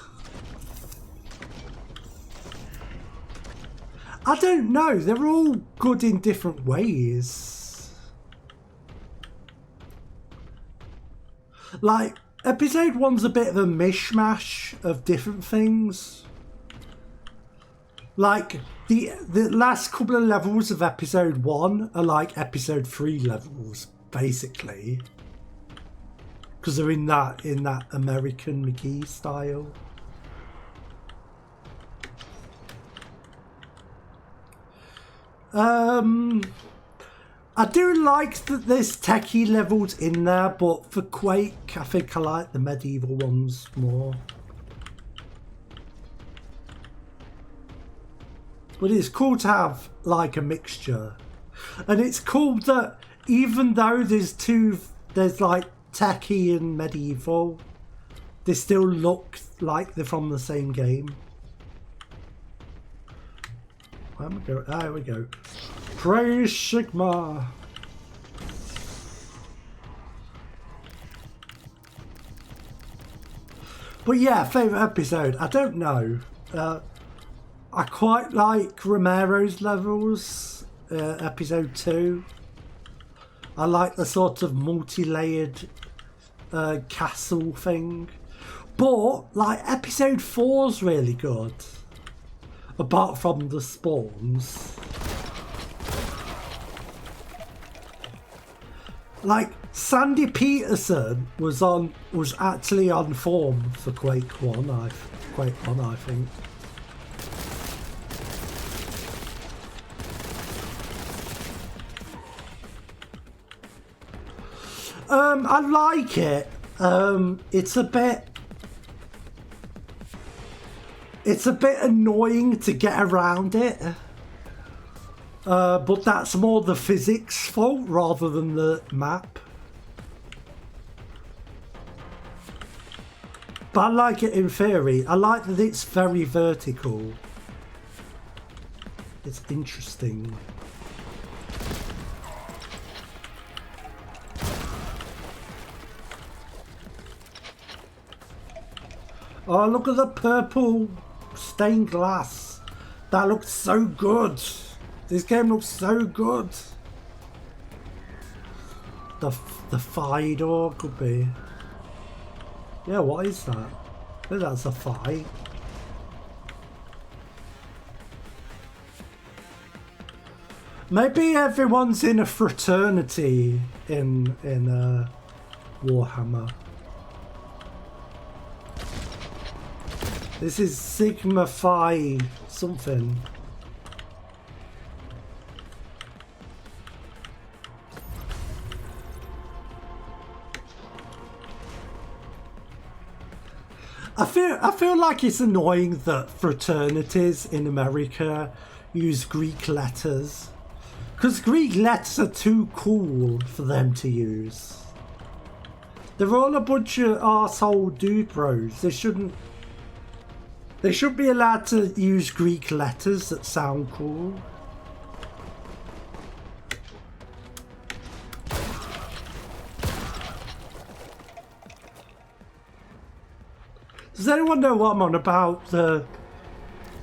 don't know. They're all good in different ways. Like, episode 1's a bit of a mishmash of different things. Like, the last couple of levels of episode 1 are like episode 3 levels, basically. Because they're in that American McGee style. I do like that there's techie levels in there, but for Quake, I think I like the medieval ones more. But it's cool to have like a mixture. And it's cool that even though there's like techie and medieval, they still look like they're from the same game. Where am I going? There we go. Praise Sigma. But yeah, favourite episode. I don't know. I quite like Romero's levels, episode 2. I like the sort of multi-layered castle thing. But, like, episode 4's really good. Apart from the spawns. Like, Sandy Peterson was actually on form for Quake 1, I think. I like it. It's a bit annoying to get around it. But that's more the physics fault rather than the map. But I like it in theory. I like that it's very vertical. It's interesting. Oh, look at the purple stained glass. That looks so good. This game looks so good. The Fidor could be. Yeah, what is that? Oh, that's a fight. Maybe everyone's in a fraternity in Warhammer. This is Sigma Phi something. I feel like it's annoying that fraternities in America use Greek letters. Because Greek letters are too cool for them to use. They're all a bunch of arsehole dude bros. They shouldn't be allowed to use Greek letters that sound cool. Does anyone know what I'm on about? The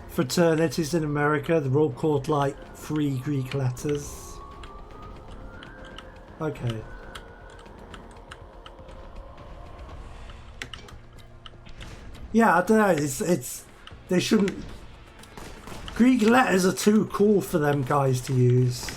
fraternities in America, they're all called like 3 Greek letters. Okay. Yeah, I don't know, it's they shouldn't. Greek letters are too cool for them guys to use.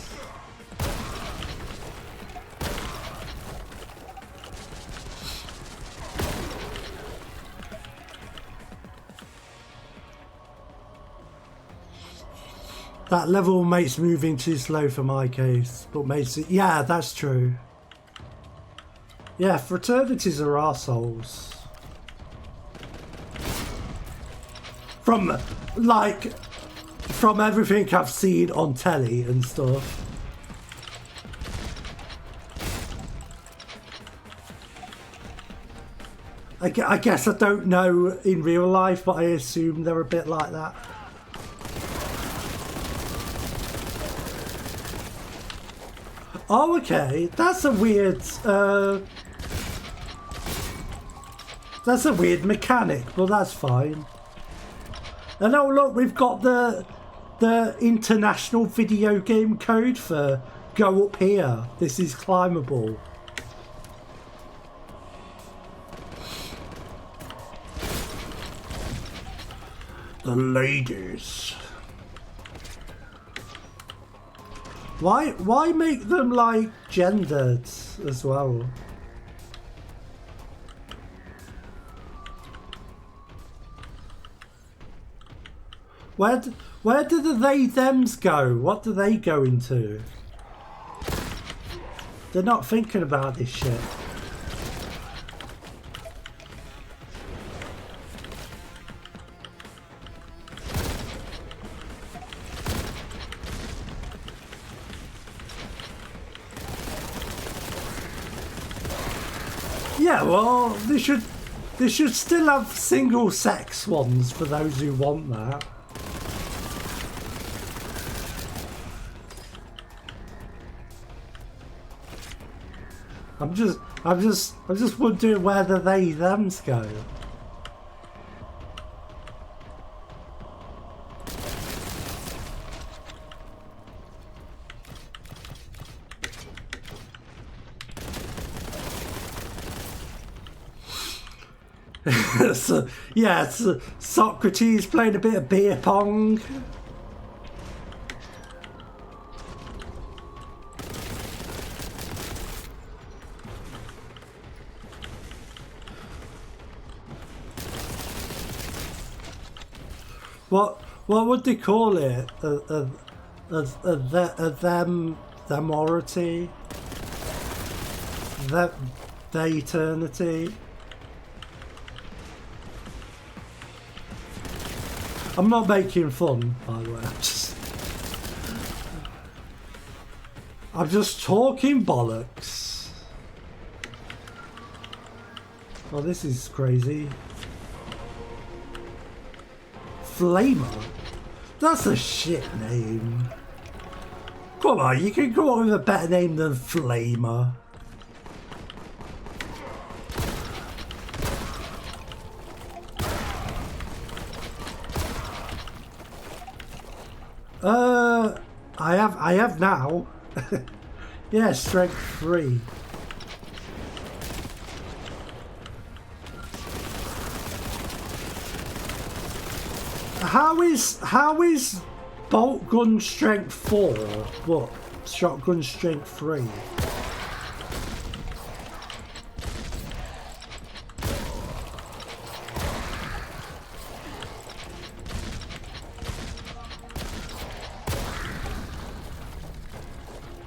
That level makes moving too slow for my case, but makes it... Yeah, that's true. Yeah, fraternities are arseholes. From everything I've seen on telly and stuff. I guess I don't know in real life, but I assume they're a bit like that. Oh, okay. That's a weird mechanic, but that's fine. And oh look, we've got the international video game code for go up here. This is climbable. The ladies. Why make them like gendered as well? Where do the they thems go? What do they go into? They're not thinking about this shit. Yeah, well, they should still have single sex ones for those who want that. I'm just wondering where the they thems go. So, yeah, so Socrates playing a bit of beer pong. What would they call it? A themority? The eternity? I'm not making fun, by the way. I'm just talking bollocks. Oh, this is crazy. Flamer? That's a shit name. Come on, you can come up with a better name than Flamer. I have now. Yeah, strength 3. How is Boltgun strength 4? What? Shotgun strength 3?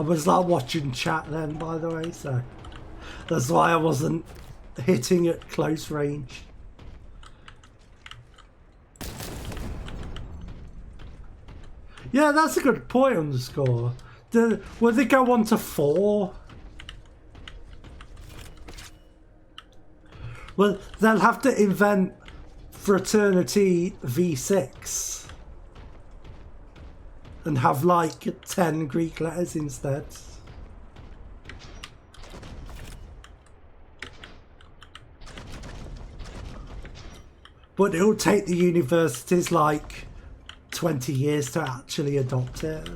I was like watching chat then, by the way, so that's why I wasn't hitting at close range. Yeah, that's a good point, underscore. Will they go on to 4? Well, they'll have to invent Fraternity V6 and have like 10 Greek letters instead. But it'll take the universities like 20 years to actually adopt it.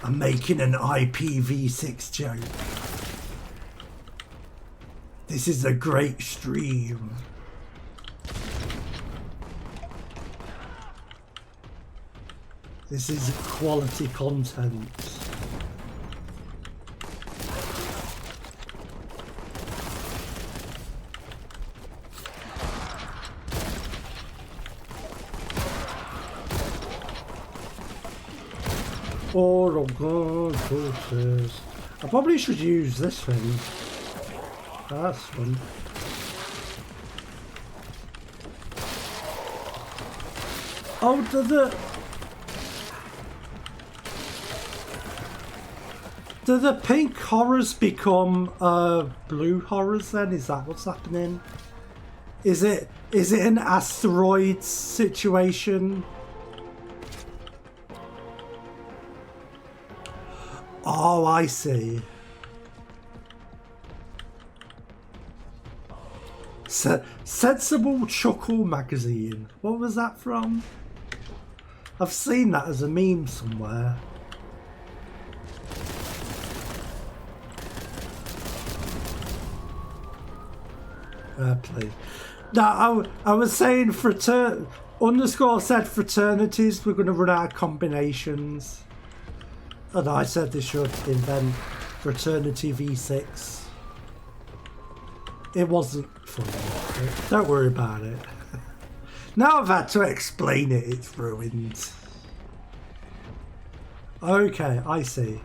I'm making an IPv6 joke. This is a great stream. This is quality content. Oh god, focus. I probably should use this thing. That's fun. Oh, do the pink horrors become blue horrors then? Is that what's happening? Is it an asteroid situation? Oh, I see. Sensible Chuckle magazine. What was that from? I've seen that as a meme somewhere. Please. No, I was saying underscore said fraternities were going to run out of combinations. And I said they should invent Fraternity V6. It wasn't funny. Don't worry about it. Now I've had to explain it, it's ruined. Okay, I see.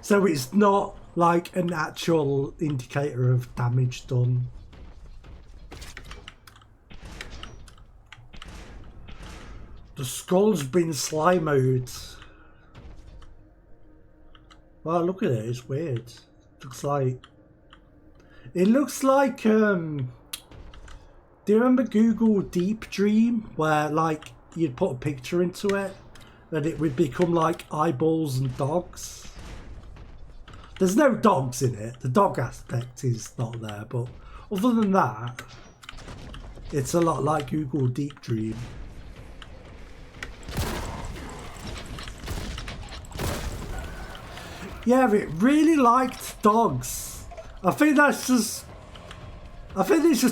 So it's not like an actual indicator of damage done. The skull's been slime-mode. Well, look at it, it's weird. It looks like do you remember Google Deep Dream, where like you'd put a picture into it and it would become like eyeballs and dogs? There's no dogs in it. The dog aspect is not there, but other than that, It's a lot like Google Deep Dream. Yeah, it really liked dogs. I think there's just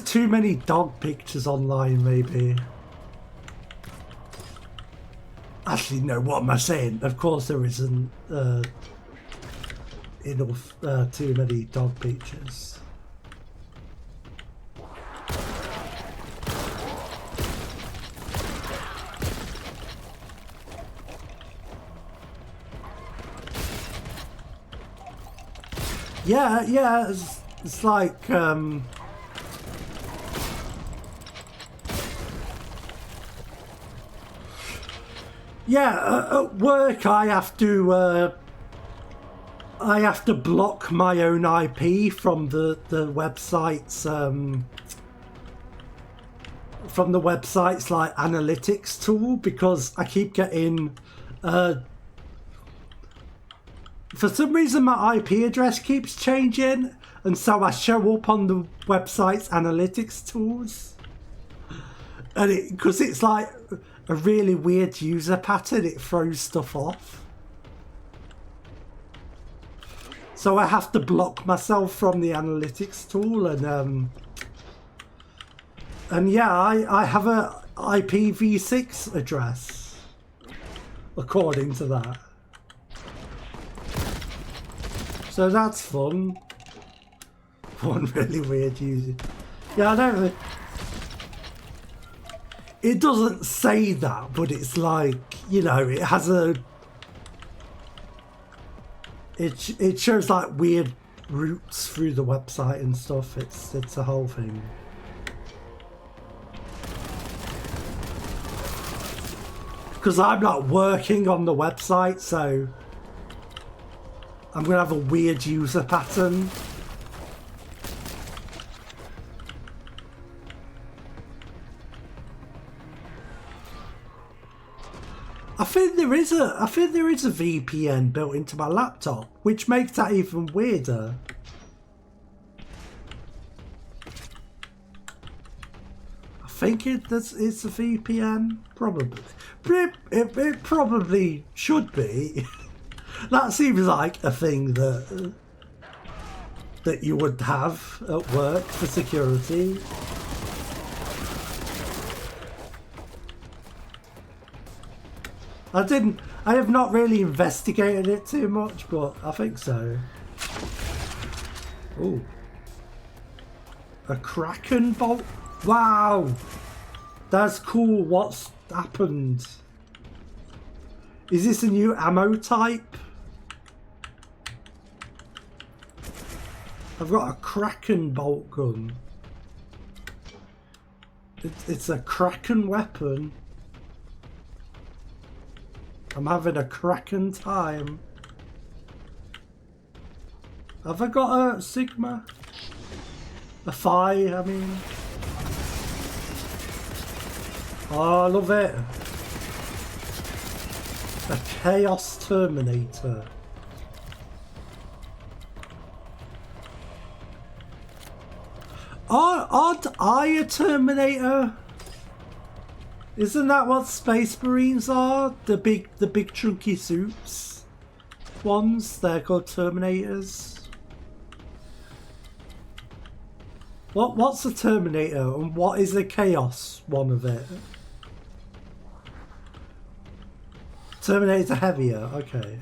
too many dog pictures online, maybe. Actually, no, what am I saying? Of course there isn't enough, too many dog pictures. Yeah, it's like, yeah, at work I have to block my own IP from the website's like analytics tool, because I keep getting for some reason my IP address keeps changing, and so I show up on the website's analytics tools, and because it's like a really weird user pattern, it throws stuff off. So I have to block myself from the analytics tool, and yeah, I have a IPv6 address according to that. So that's fun. One really weird user. Yeah, I don't. It doesn't say that, but it's like, you know, it has a. It shows like weird routes through the website and stuff. It's a whole thing. Because I'm not working on the website, so I'm going to have a weird user pattern. I think there is a VPN built into my laptop, which makes that even weirder. I think it's a VPN, probably. It probably should be. That seems like a thing that you would have at work for security. I have not really investigated it too much, but I think so. Ooh. A Kraken bolt? Wow! That's cool. What's happened? Is this a new ammo type? I've got a Kraken bolt gun. It's a Kraken weapon. I'm having a Kraken time. Have I got a Sigma? A Phi, I mean. Oh, I love it. A Chaos Terminator. Aren't I a Terminator? Isn't that what Space Marines are? The big chunky suits ones? They're called Terminators. What's a Terminator and what is the Chaos one of it? Terminator's heavier, okay.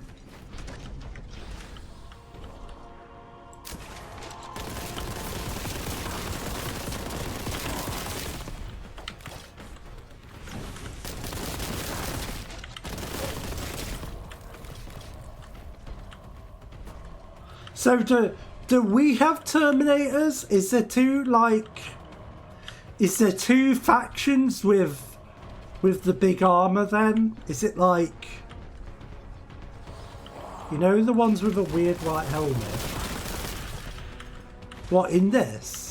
So do we have Terminators? Is there two factions with the big armor then? Is it like, you know, the ones with a weird white helmet? What, in this?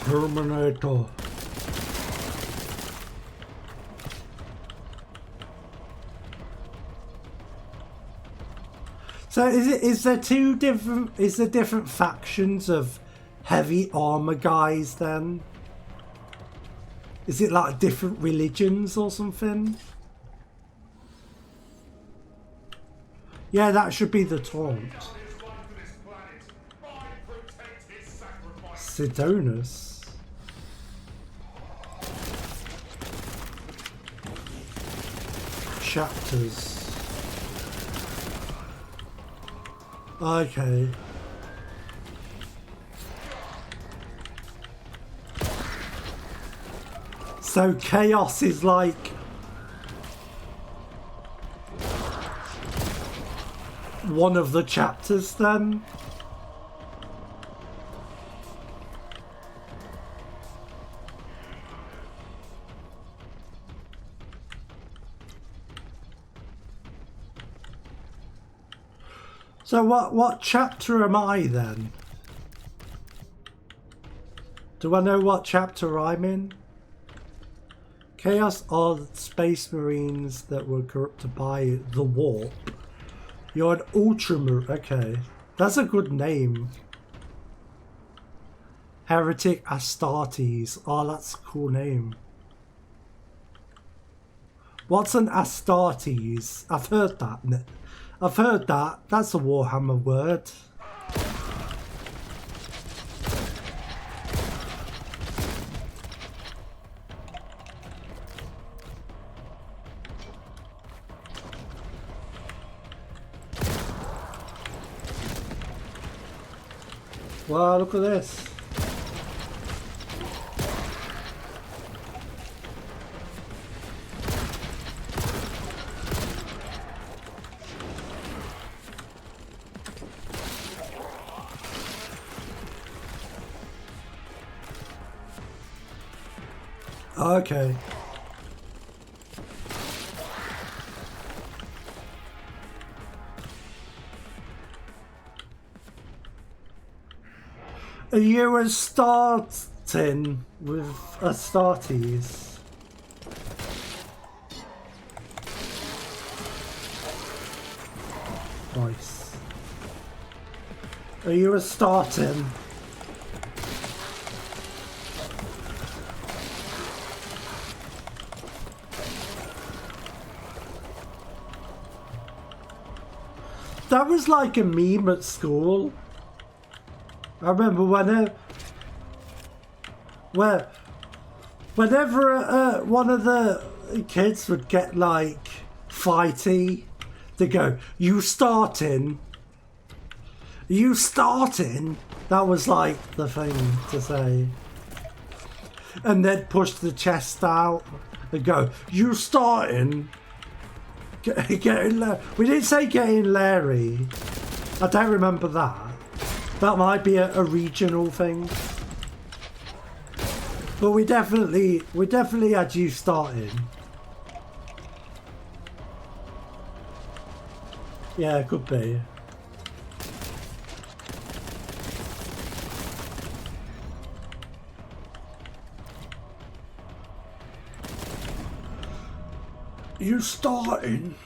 Terminator. So is there different factions of heavy armor guys then? Is it like different religions or something? Yeah, that should be the taunt. Sidonus. Chapters. Okay. So chaos is like one of the chapters then? So what chapter am I then? Do I know what chapter I'm in? Chaos are the space marines that were corrupted by the warp. You're an ultramar. Okay, that's a good name. Heretic Astartes. Oh, that's a cool name. What's an Astartes? I've heard that. I've heard that. That's a Warhammer word. Wow, look at this. Okay. Are you starting with Astartes? Nice. Are you starting? That was like a meme at school. I remember whenever one of the kids would get like fighty, they go, "You starting? You starting?" That was like the thing to say. And they'd push the chest out and go, "You starting?" We didn't say getting Larry. I don't remember that. That might be a regional thing. But we definitely had you starting. Yeah, it could be. You starting?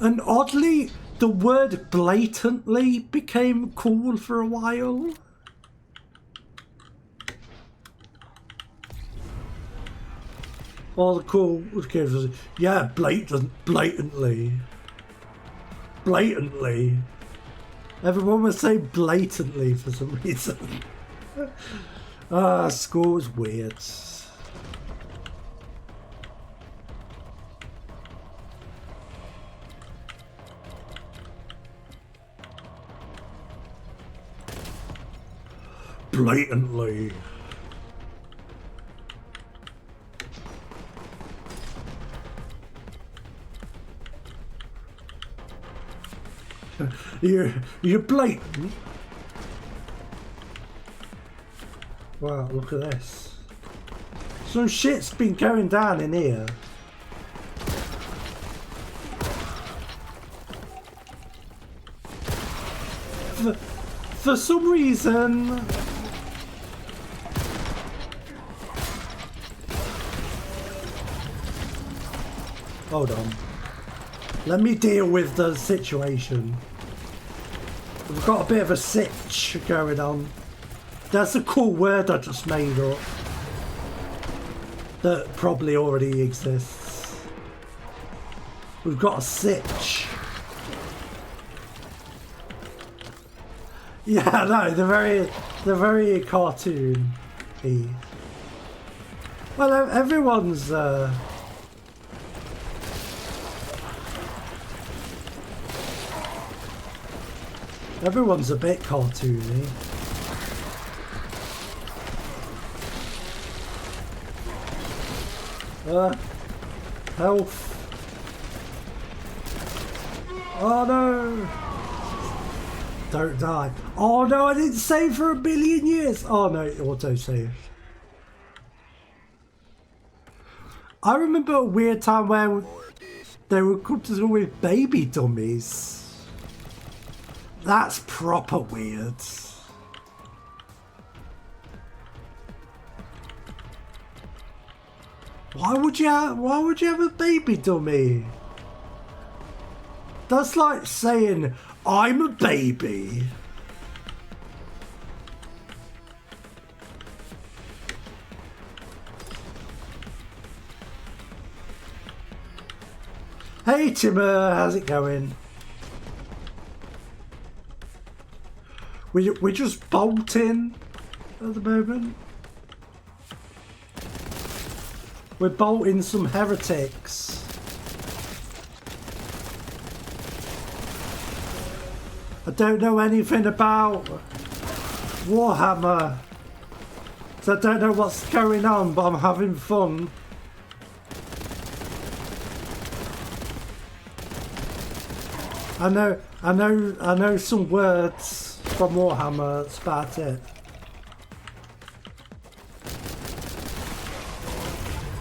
And oddly, the word blatantly became cool for a while. All the cool kids was, yeah, blatantly. Blatantly. Everyone was saying blatantly for some reason. School was weird. Blatantly. You're blatant. Wow, look at this. Some shit's been going down in here. For some reason, Hold on. Let me deal with the situation. We've got a bit of a sitch going on. That's a cool word I just made up. That probably already exists. We've got a sitch. Yeah, no, they're very cartoon-y. Well, everyone's everyone's a bit cartoony. Health. Oh no! Don't die. Oh no, I didn't save for a billion years. Oh no, it auto-saved. I remember a weird time where they were comfortable with baby dummies. That's proper weird. Why would you have a baby dummy? That's like saying, I'm a baby. Hey Timmer, how's it going? We're just bolting at the moment. We're bolting some heretics. I don't know anything about Warhammer, so I don't know what's going on, but I'm having fun. I know some words from Warhammer, that's about it.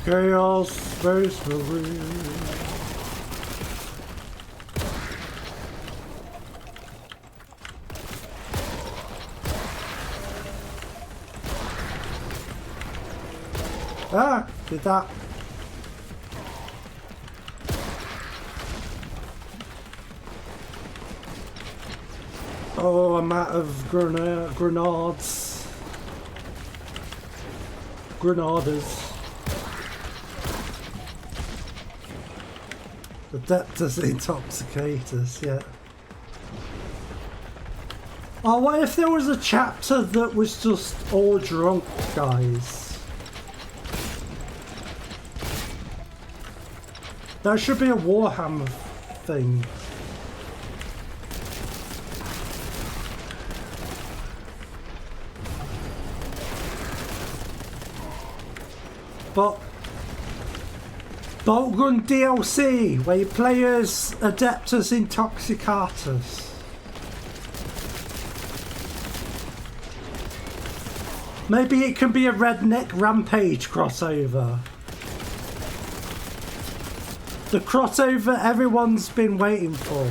Chaos Space Marine. Ah, did that. Oh, I'm out of grenades. Grenadas. Adeptus Intoxicators, yeah. Oh, what if there was a chapter that was just all drunk guys? That should be a Warhammer thing. But Boltgun DLC, where you play as Adeptus Intoxicatus. Maybe it can be a Redneck Rampage crossover. The crossover everyone's been waiting for.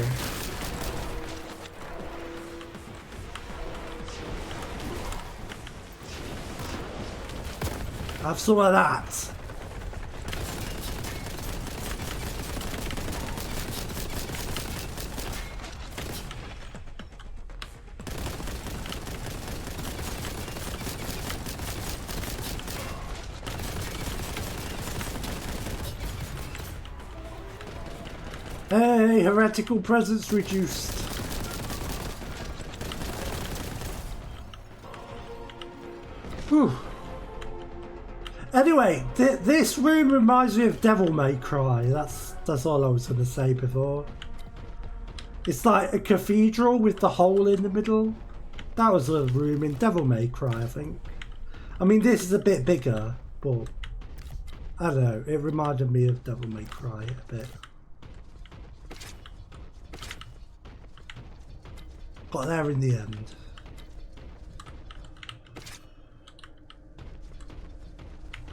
Have some of that. Hey, heretical presence reduced. Whew. Anyway, this room reminds me of Devil May Cry. That's all I was going to say before. It's like a cathedral with the hole in the middle. That was a room in Devil May Cry, I think. I mean, this is a bit bigger, but I don't know. It reminded me of Devil May Cry a bit. Got there in the end.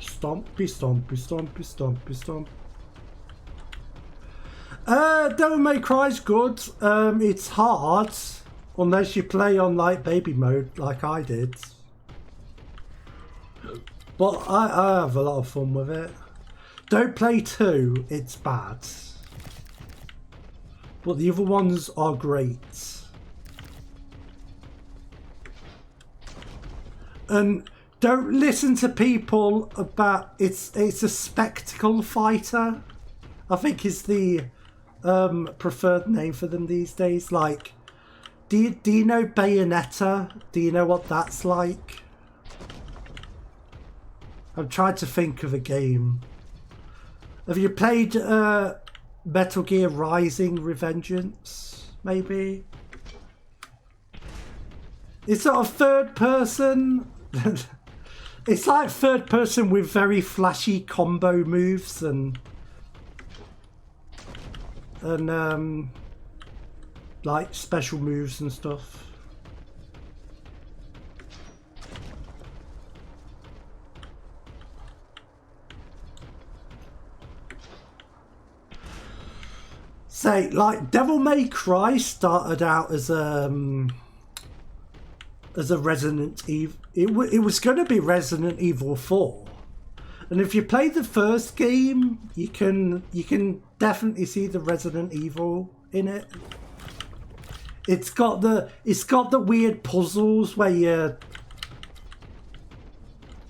Stompy, stompy, stompy, stompy, stomp. Devil May Cry's good. It's hard unless you play on like baby mode like I did. But I have a lot of fun with it. Don't play 2, it's bad. But the other ones are great. And don't listen to people about it's a spectacle fighter, I think is the preferred name for them these days. Like, do you know Bayonetta? Do you know what that's like? I'm trying to think of a game. Have you played Metal Gear Rising Revengeance, maybe? It's sort of third person. It's like third person with very flashy combo moves and like special moves and stuff. Say, like, Devil May Cry started out as a Resident Evil. It was going to be Resident Evil 4, and if you play the first game, you can definitely see the Resident Evil in it. It's got the weird puzzles where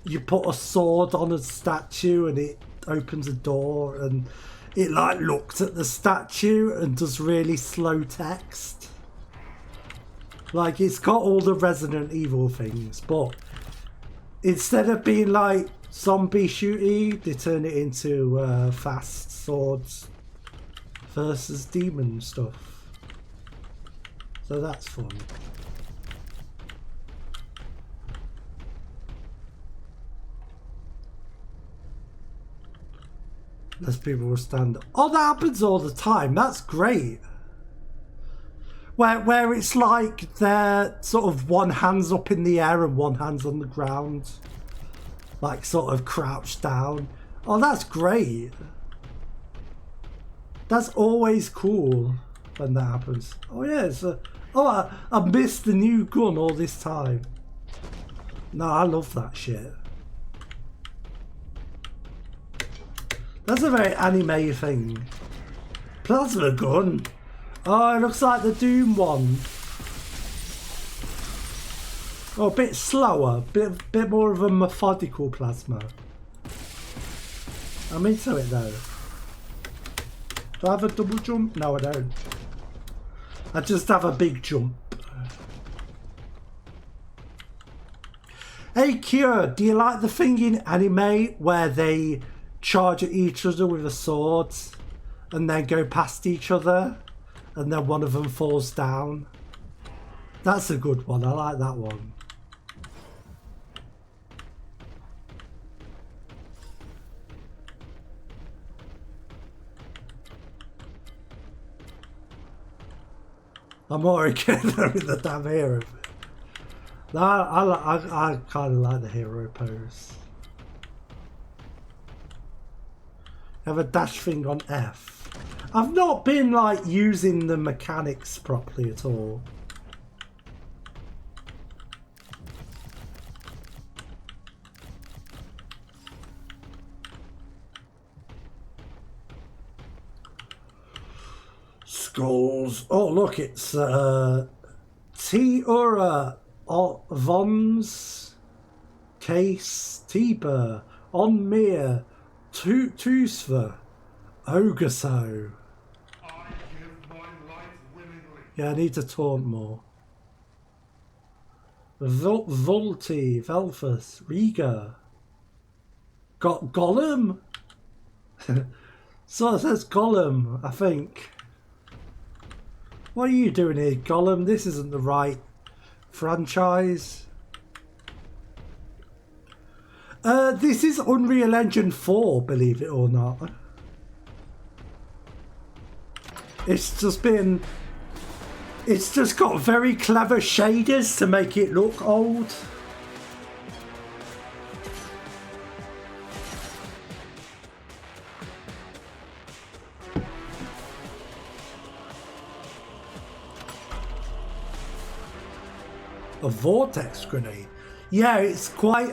you put a sword on a statue and it opens a door, and it like looks at the statue and does really slow text. Like, it's got all the Resident Evil things, but instead of being like zombie shooty, they turn it into fast swords versus demon stuff. So that's fun. Less people will stand up. Oh, that happens all the time. That's great. Where it's like they're sort of one hand's up in the air and one hand's on the ground. Like sort of crouched down. Oh, that's great. That's always cool when that happens. Oh yeah, it's oh, I missed the new gun all this time. No, I love that shit. That's a very anime thing. Plasma gun. Oh, it looks like the Doom one. Oh, a bit slower, bit more of a methodical plasma. I'm into it though. Do I have a double jump? No, I don't. I just have a big jump. Hey Cure, do you like the thing in anime where they charge at each other with a sword and then go past each other and then one of them falls down? That's a good one. I like that one. I'm already getting with the damn hero. No, I kind of like the hero pose. Have a dash thing on F. I've not been like using the mechanics properly at all. Skulls. Oh look, it's T-Ura Vons Case Tiber On Mir Tusva Ogaso. I give my life willingly. Yeah, I need to taunt more. Volti, Velfus, Riga. Got Gollum? So it says Gollum, I think. What are you doing here, Gollum? This isn't the right franchise. This is Unreal Engine 4, believe it or not. It's just got very clever shaders to make it look old. A vortex grenade. Yeah, it's quite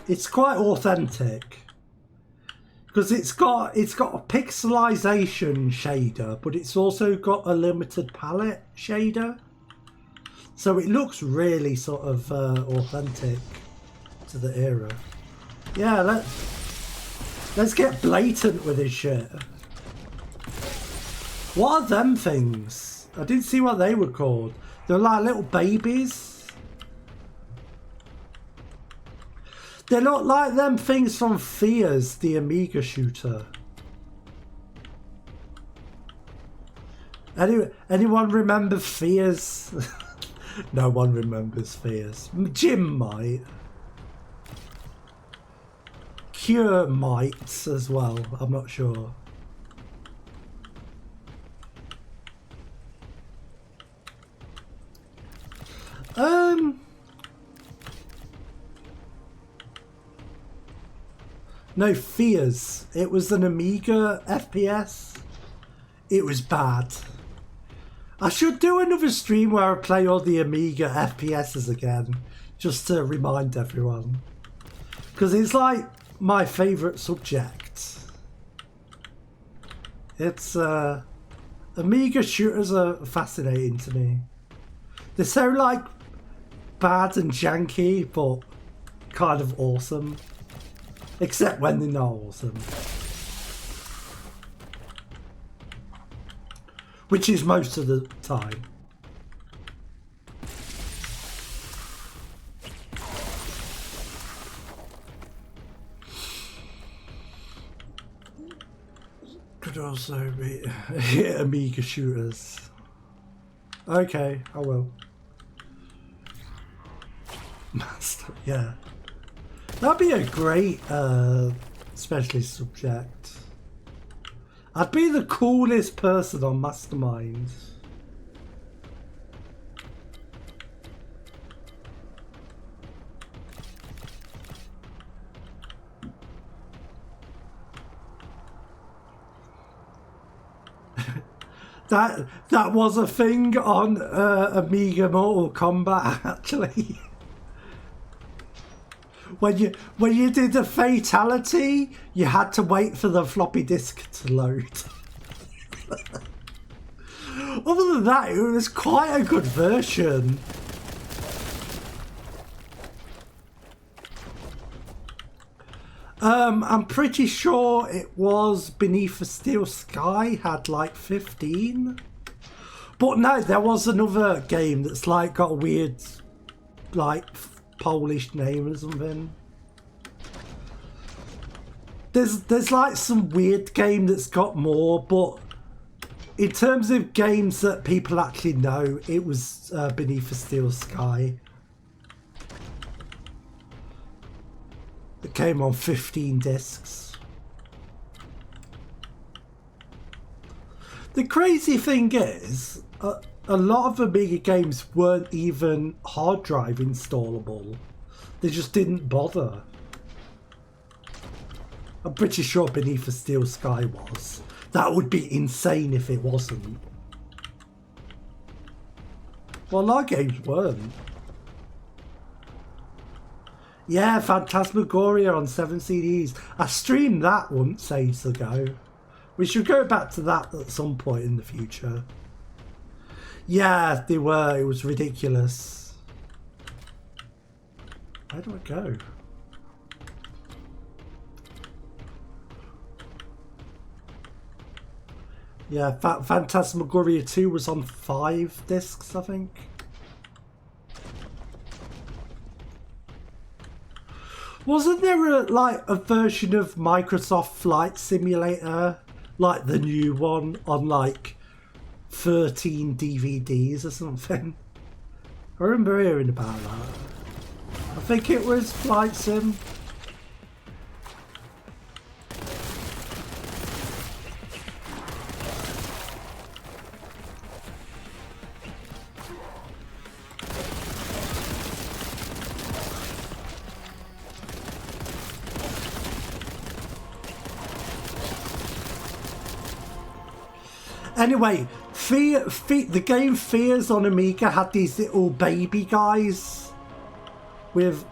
authentic. Because it's got a pixelization shader, but it's also got a limited palette shader. So it looks really sort of authentic to the era. Yeah, let's get blatant with this shit. What are them things? I didn't see what they were called. They're like little babies. They look like them things from Fears, the Amiga shooter. Anyone remember Fears? No one remembers Fears. Jim might. Cure might as well. I'm not sure. No, Fears. It was an Amiga FPS. It was bad. I should do another stream where I play all the Amiga FPSs again, just to remind everyone. Because it's like my favourite subject. It's, Amiga shooters are fascinating to me. They're so like bad and janky, but kind of awesome. Except when they're not awesome. Which is most of the time. Could also be Amiga shooters. Okay, I will. Master, yeah. That'd be a great specialist subject. I'd be the coolest person on Mastermind. That was a thing on Amiga Mortal Kombat, actually. When you did a fatality, you had to wait for the floppy disk to load. Other than that, it was quite a good version. I'm pretty sure it was Beneath a Steel Sky had like 15. But no, there was another game that's like got a weird like Polish name or something. There's like some weird game that's got more, but in terms of games that people actually know, it was Beneath a Steel Sky. It came on 15 discs. The crazy thing is, a lot of Amiga games weren't even hard drive installable. They just didn't bother. I'm pretty sure Beneath a Steel Sky was. That would be insane if it wasn't. Well, a lot of games weren't. Yeah, Phantasmagoria on 7 CDs. I streamed that once ages ago. We should go back to that at some point in the future. Yeah, they were. It was ridiculous. Where do I go? Yeah, Phantasmagoria 2 was on 5 discs, I think. Wasn't there a version of Microsoft Flight Simulator, like the new one, on like 13 DVDs or something? I remember hearing about that. I think it was Flight Sim. Anyway, the game Fears on Amiga had these little baby guys with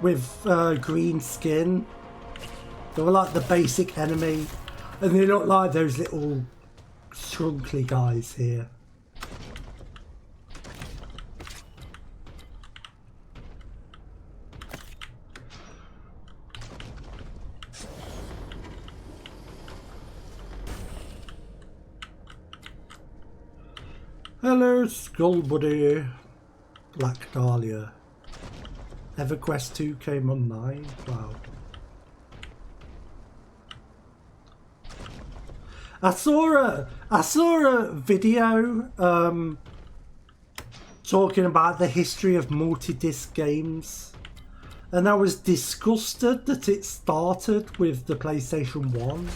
green skin. They were like the basic enemy. And they look like those little strunkly guys here. Hello, skullboi. Black Dahlia. EverQuest 2 came online. Wow. I saw a video talking about the history of multi-disc games, and I was disgusted that it started with the PlayStation 1.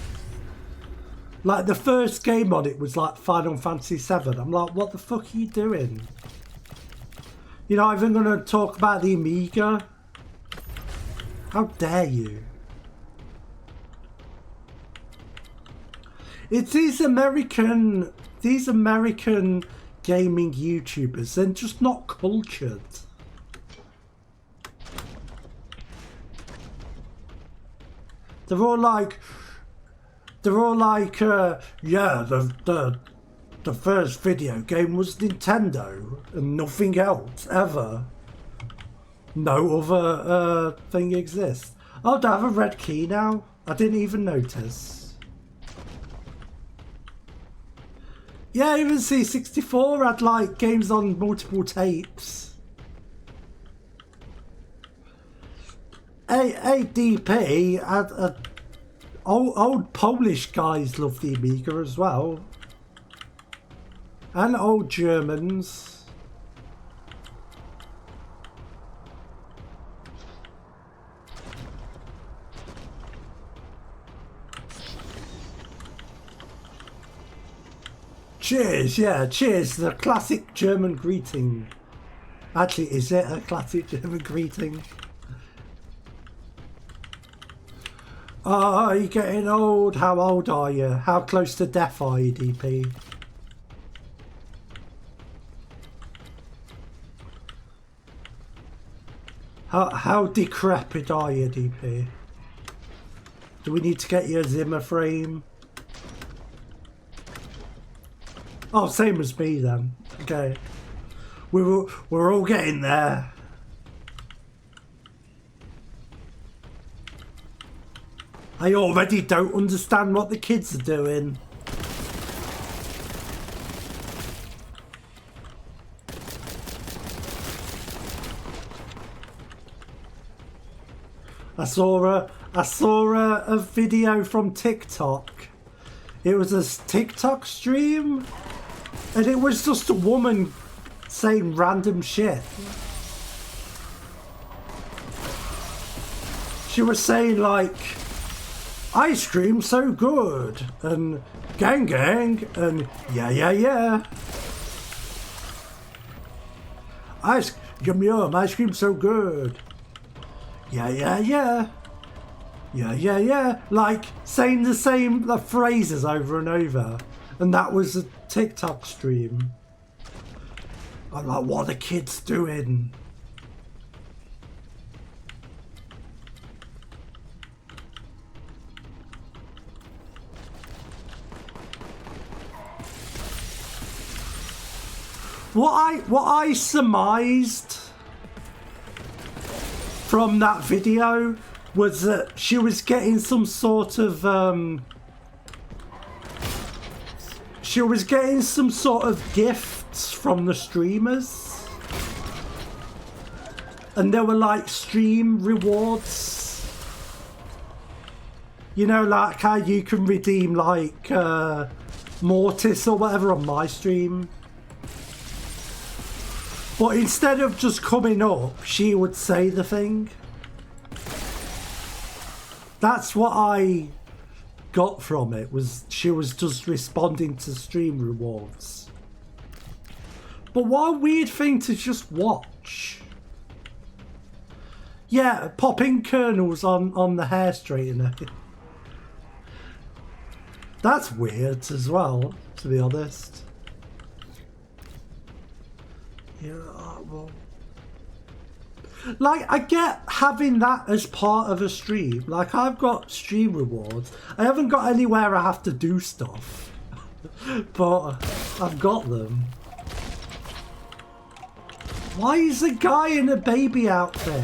Like, the first game on it was like Final Fantasy VII. I'm like, what the fuck are you doing? You're not even going to talk about the Amiga? How dare you? It's these American gaming YouTubers. They're just not cultured. They're all like, yeah, the first video game was Nintendo and nothing else ever. No other thing exists. Oh, do I have a red key now? I didn't even notice. Yeah, even C64 had like games on multiple tapes. ADP had old Polish guys love the Amiga as well. And old Germans. Cheers, yeah, cheers, the classic German greeting. Actually, is it a classic German greeting? Oh, are you getting old? How old are you? How close to death are you, DP? How decrepit are you, DP? Do we need to get you a Zimmer frame? Oh, same as me then. Okay. We're all getting there. I already don't understand what the kids are doing. I saw a video from TikTok. It was a TikTok stream, and it was just a woman saying random shit. She was saying like, ice cream so good, and gang gang, and yeah yeah yeah. Yum yum, ice cream so good. Yeah yeah yeah. Yeah yeah yeah. Like saying the same phrases over and over. And that was a TikTok stream. I'm like, what are the kids doing? What I surmised from that video was that she was getting some sort of gifts from the streamers, and there were like stream rewards. You know, like how you can redeem like Mortis or whatever on my stream. But instead of just coming up, she would say the thing. That's what I got from it, was she was just responding to stream rewards. But what a weird thing to just watch. Yeah, popping kernels on the hair straightener. That's weird as well, to be honest. Yeah, well, Like, I get having that as part of a stream. Like, I've got stream rewards. I haven't got anywhere I have to do stuff. But I've got them. Why is a guy in a baby outfit?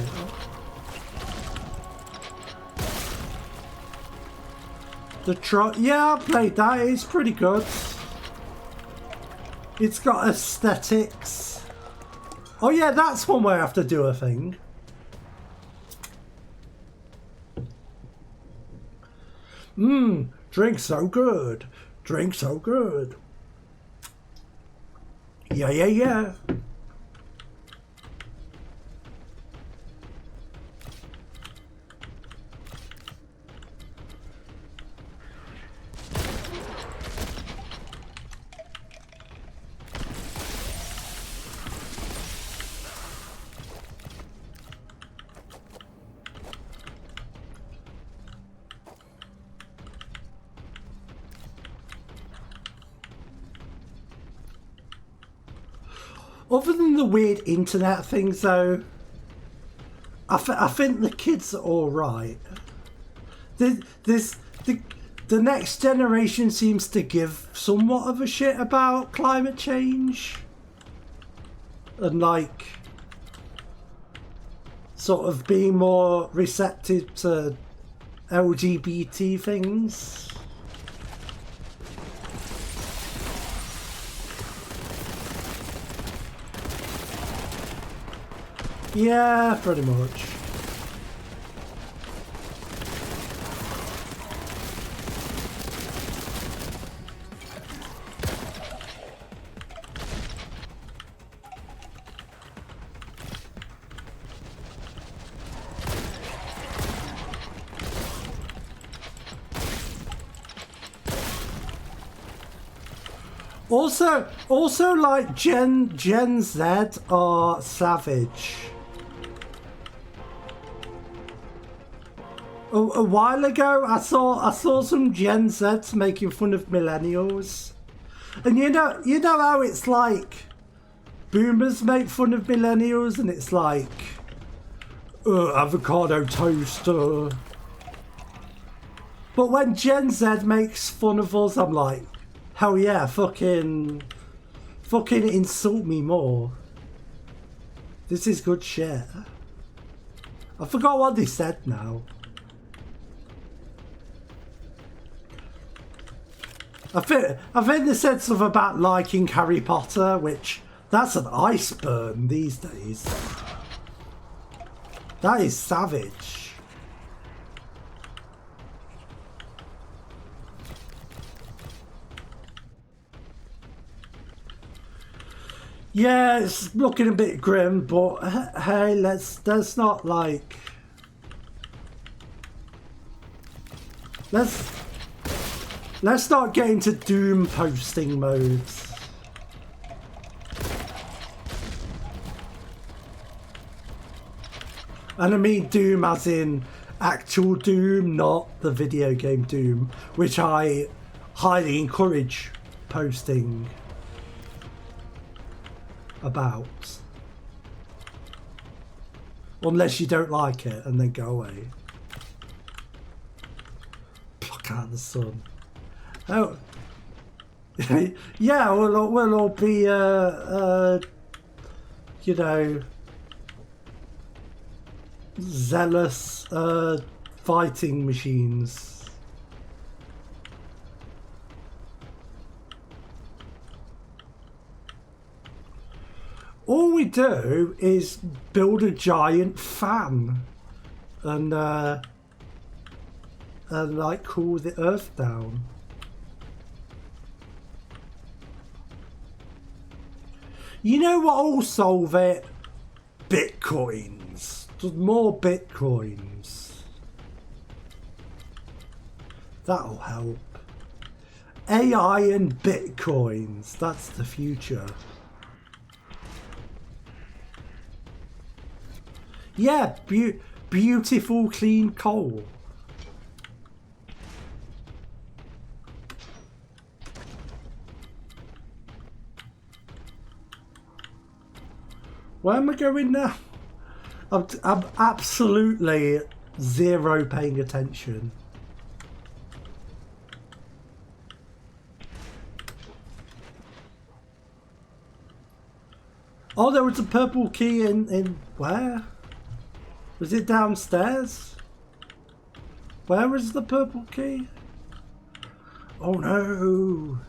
Yeah, I played that. It's pretty good. It's got aesthetics. Oh yeah, that's one where I have to do a thing. Drink so good. Drink so good. Yeah, yeah, yeah. Other than the weird internet things, though, I think the kids are all right. The next generation seems to give somewhat of a shit about climate change and like sort of being more receptive to LGBT things. Yeah, pretty much. Also, like Gen Z are savage. A while ago, I saw some Gen Zs making fun of millennials, and you know how it's like, boomers make fun of millennials, and it's like, avocado toaster. But when Gen Z makes fun of us, I'm like, hell yeah, fucking insult me more. This is good shit. I forgot what they said now. I think they said something about liking Harry Potter, which that's an ice burn these days. That is savage. Yeah, it's looking a bit grim, but hey, let's not like let's not get into doom posting modes. And I mean doom as in actual doom, not the video game doom, which I highly encourage posting about. Unless you don't like it and then go away. Pluck out the sun. Oh, yeah, we'll all be, you know, zealous fighting machines. All we do is build a giant fan and like cool the earth down. You know what will solve it? Bitcoins. Just more bitcoins. That'll help. AI and bitcoins. That's the future. Yeah, beautiful clean coal. Where am I going now? I'm absolutely zero paying attention. Oh, there was a purple key in where? Was it downstairs? Where was the purple key? Oh no!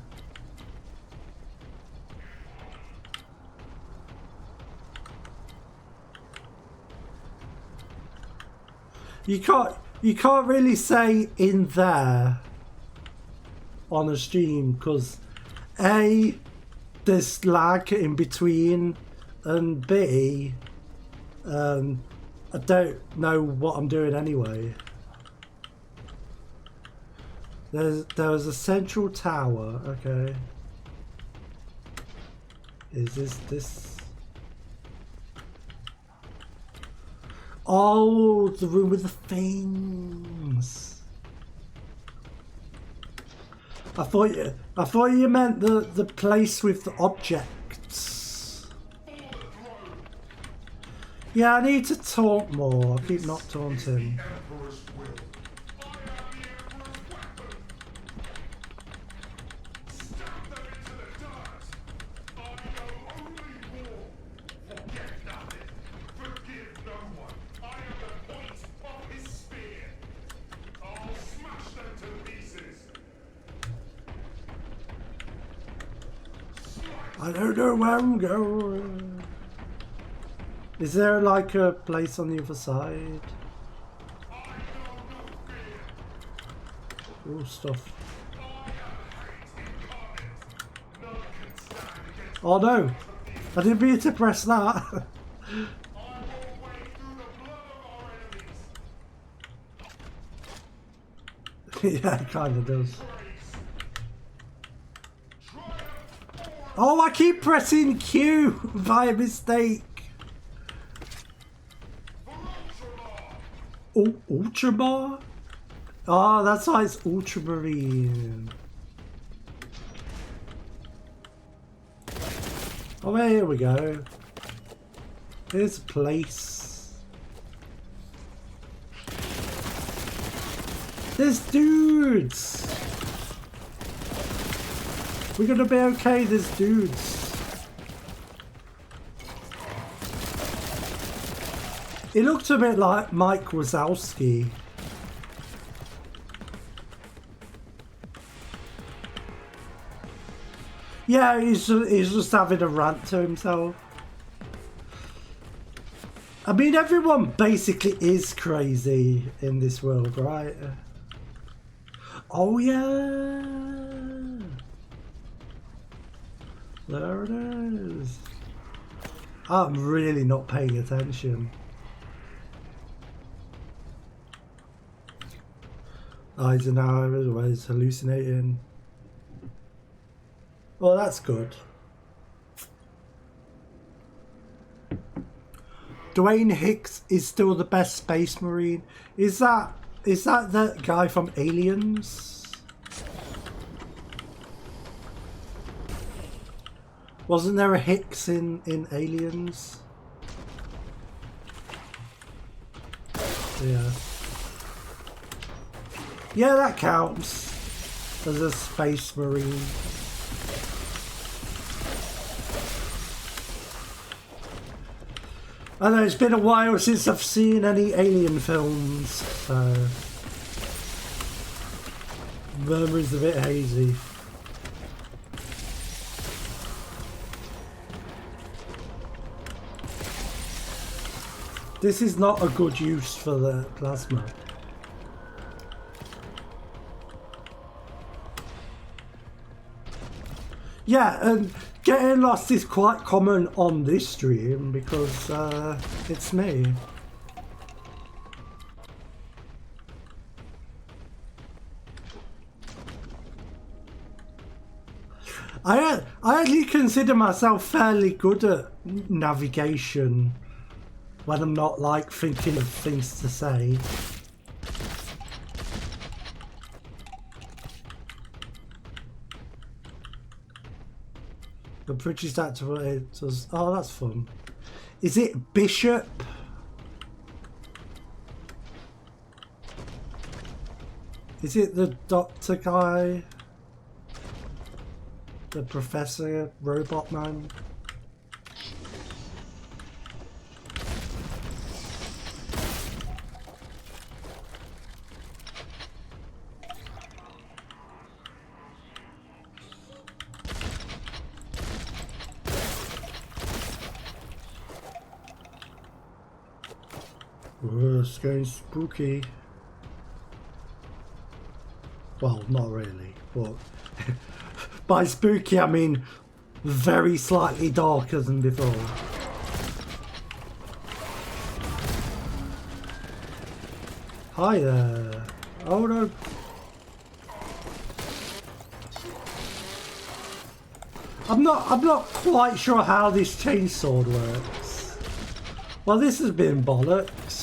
You can't really say in there on a stream because A, there's lag in between, and B, I don't know what I'm doing anyway. There was a central tower, okay. Is this? Oh, the room with the things. I thought you meant the place with the objects. Yeah, I need to taunt more. I keep not taunting. I don't know where I'm going. Is there like a place on the other side? Oh, stuff. Oh no! I didn't mean to press that. Yeah, it kind of does. Oh, I keep pressing Q by mistake. Oh, Ultramar? Oh, that's why it's Ultramarine. Oh, here we go. Here's a place. There's dudes. We're gonna be okay, there's dudes. It looked a bit like Mike Wazowski. Yeah, he's just having a rant to himself. I mean, everyone basically is crazy in this world, right? Oh yeah! There it is. I'm really not paying attention. Eisenhower is hallucinating. Well, that's good. Dwayne Hicks is still the best Space Marine. Is that the guy from Aliens? Wasn't there a Hicks in Aliens? Yeah. Yeah, that counts as a Space Marine. I know it's been a while since I've seen any Alien films, so memory's a bit hazy. This is not a good use for the plasma. Yeah, and getting lost is quite common on this stream because it's me. I actually consider myself fairly good at navigation when I'm not like thinking of things to say. The British actor it does. Oh, that's fun. Is it Bishop? Is it the doctor guy? The professor robot man? Oh, it's getting spooky. Well, not really, but by spooky I mean very slightly darker than before. Hi there. Oh no. I'm not quite sure how this chainsword works. Well, this has been bollocks.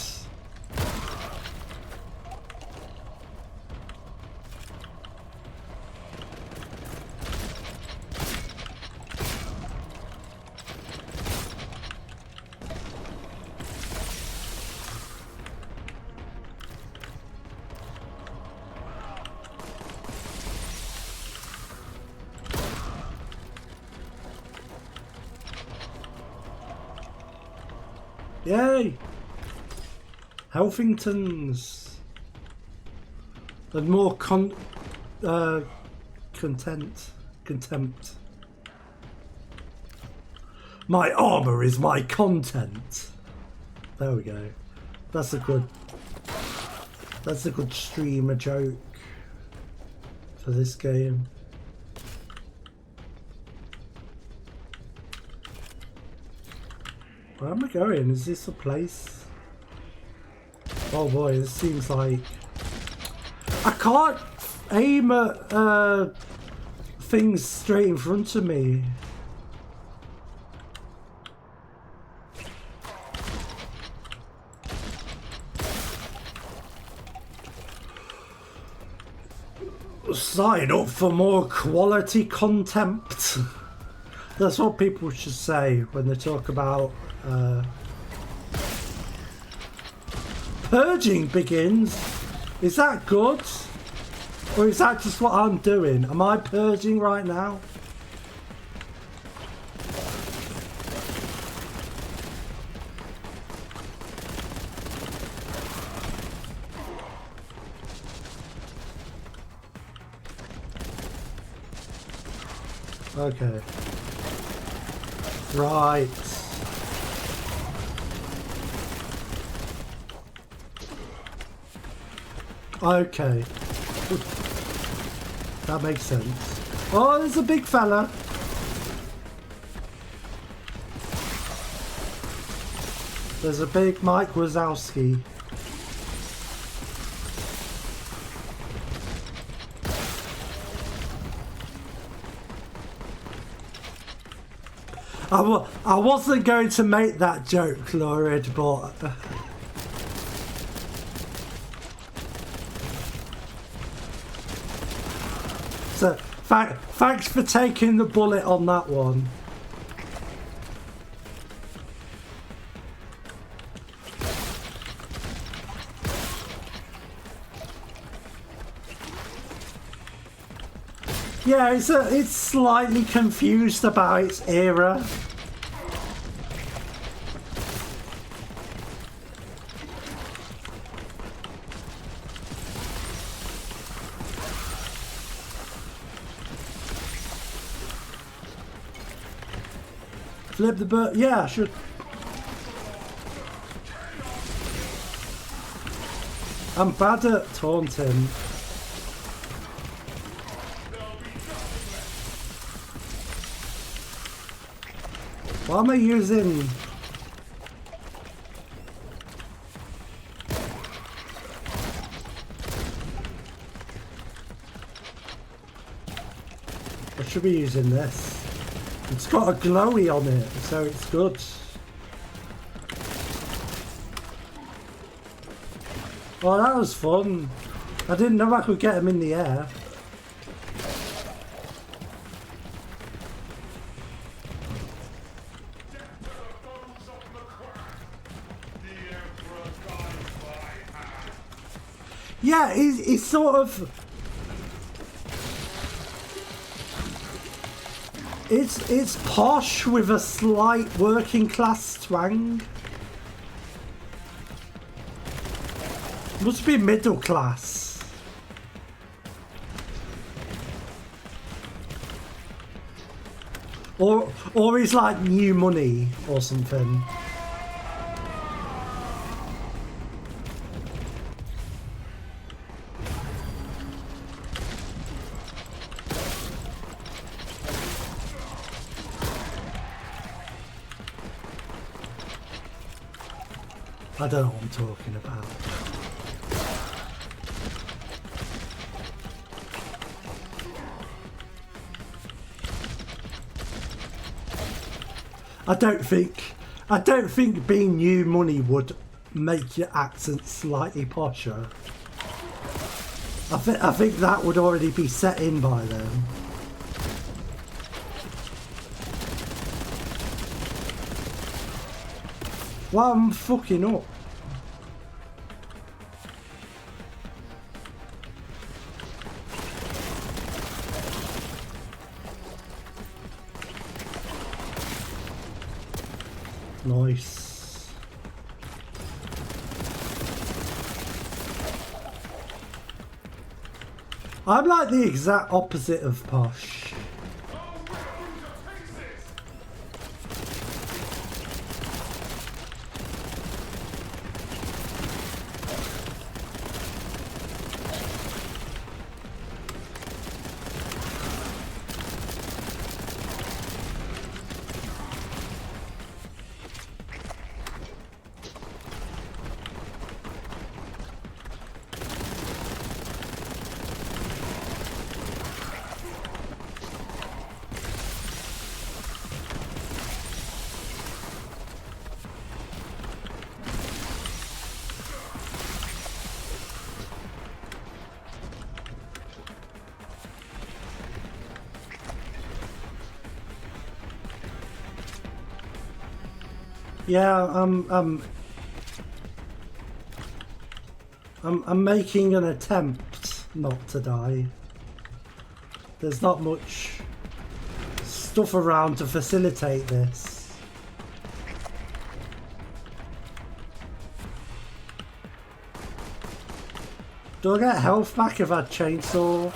Yay! Helfingtons! And more contempt. My armor is my content. There we go. That's a good streamer joke for this game. Where am I going? Is this a place? Oh boy, this seems like... I can't aim at things straight in front of me. Sign up for more quality contempt. That's what people should say when they talk about purging begins. Is that good? Or is that just what I'm doing? Am I purging right now? Okay. Right. Okay. That makes sense. Oh, there's a big fella. There's a big Mike Wazowski. I wasn't going to make that joke, Lauren, but... So, thanks for taking the bullet on that one. Yeah, it's slightly confused about its era. Flip the bird. Yeah, I should. I'm bad at taunting. What am I using? I should be using this. It's got a glowy on it, so it's good. Oh, that was fun. I didn't know I could get them in the air. Yeah, it's sort of... It's posh with a slight working class twang. Must be middle class. Or he's like new money or something. I don't know what I'm talking about. I don't think being new money would make your accent slightly posher. I think that would already be set in by then. Well, I'm fucking up. Nice. I'm like the exact opposite of posh. Yeah, I'm making an attempt not to die. There's not much stuff around to facilitate this. Do I get health back if I chainsaw?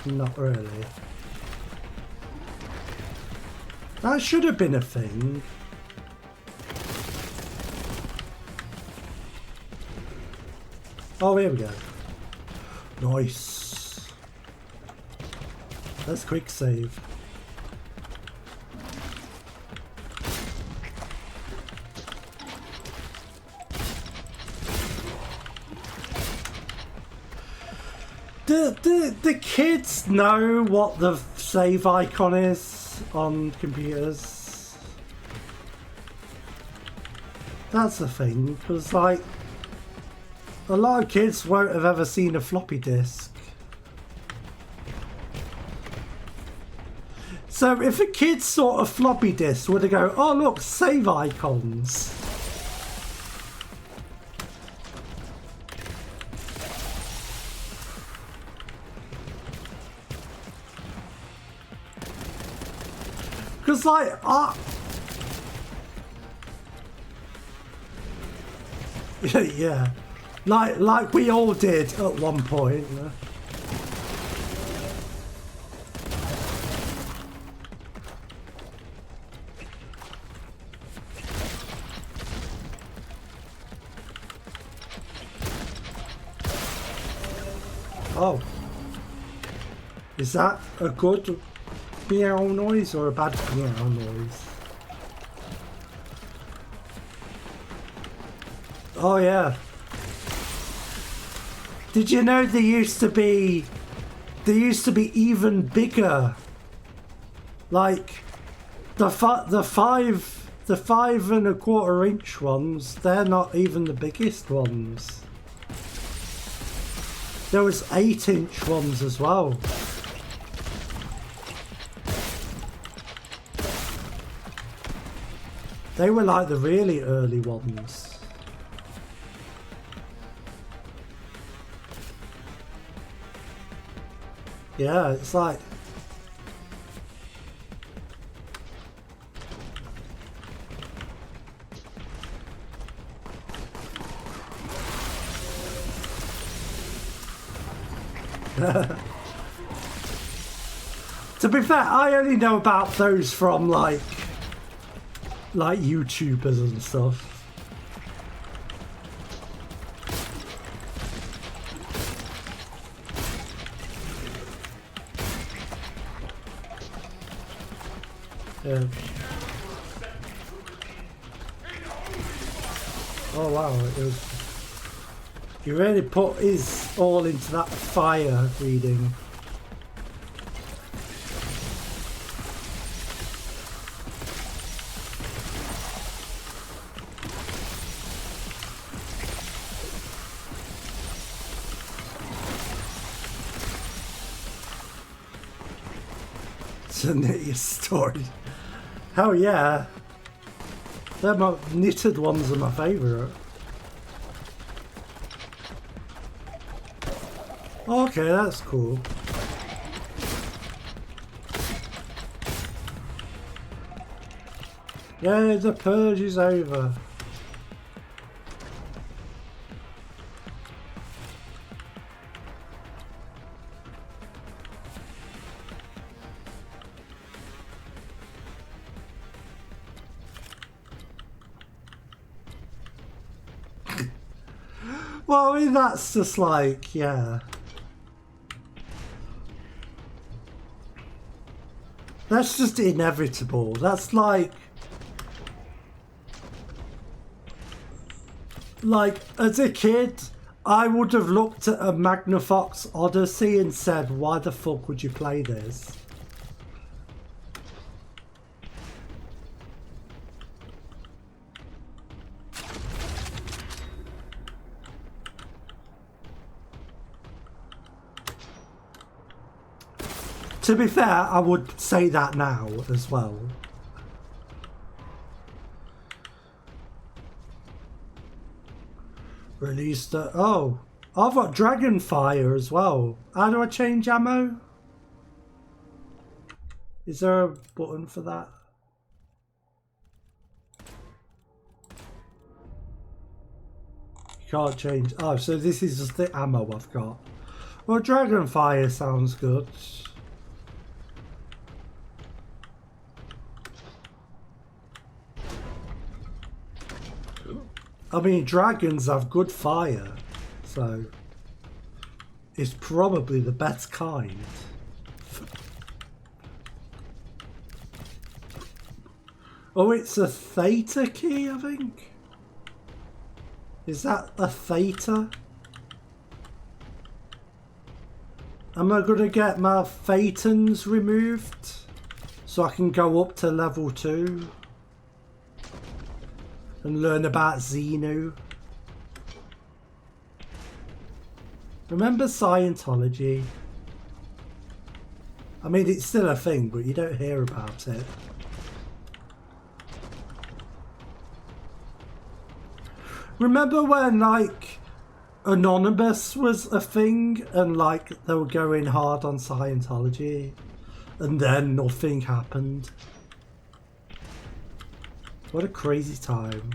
Not really. That should have been a thing. Oh, here we go. Nice. Let's quick save. The kids know what the save icon is on computers. That's the thing, because like a lot of kids won't have ever seen a floppy disk. So if a kid saw a floppy disk, would they go, oh look, save icons? Because like, yeah, like we all did at one point. Oh, is that a good meow noise or a bad meow noise? Oh yeah. Did you know they used to be even bigger? Like the 5¼ inch ones, they're not even the biggest ones. There was 8-inch ones as well. They were like the really early ones. Yeah, it's like... To be fair, I only know about those from like YouTubers and stuff. Yeah. Oh wow, he really put his all into that fire reading. To knit your story. Hell yeah. They're my knitted ones are my favourite. Okay, that's cool. Yeah, the purge is over. Well, I mean, that's just like, yeah. That's just inevitable. That's like as a kid, I would have looked at a Magnafox Odyssey and said, why the fuck would you play this? To be fair, I would say that now as well. Released the... Oh, I've got Dragonfire as well. How do I change ammo? Is there a button for that? You can't change... Oh, so this is just the ammo I've got. Well, Dragonfire sounds good. I mean, dragons have good fire, so it's probably the best kind. Oh, it's a theta key, I think. Is that a theta? Am I gonna get my phaetons removed so I can go up to level 2? And learn about Xenu. Remember Scientology? I mean, it's still a thing, but you don't hear about it. Remember when, like, Anonymous was a thing and, like, they were going hard on Scientology and then nothing happened? What a crazy time.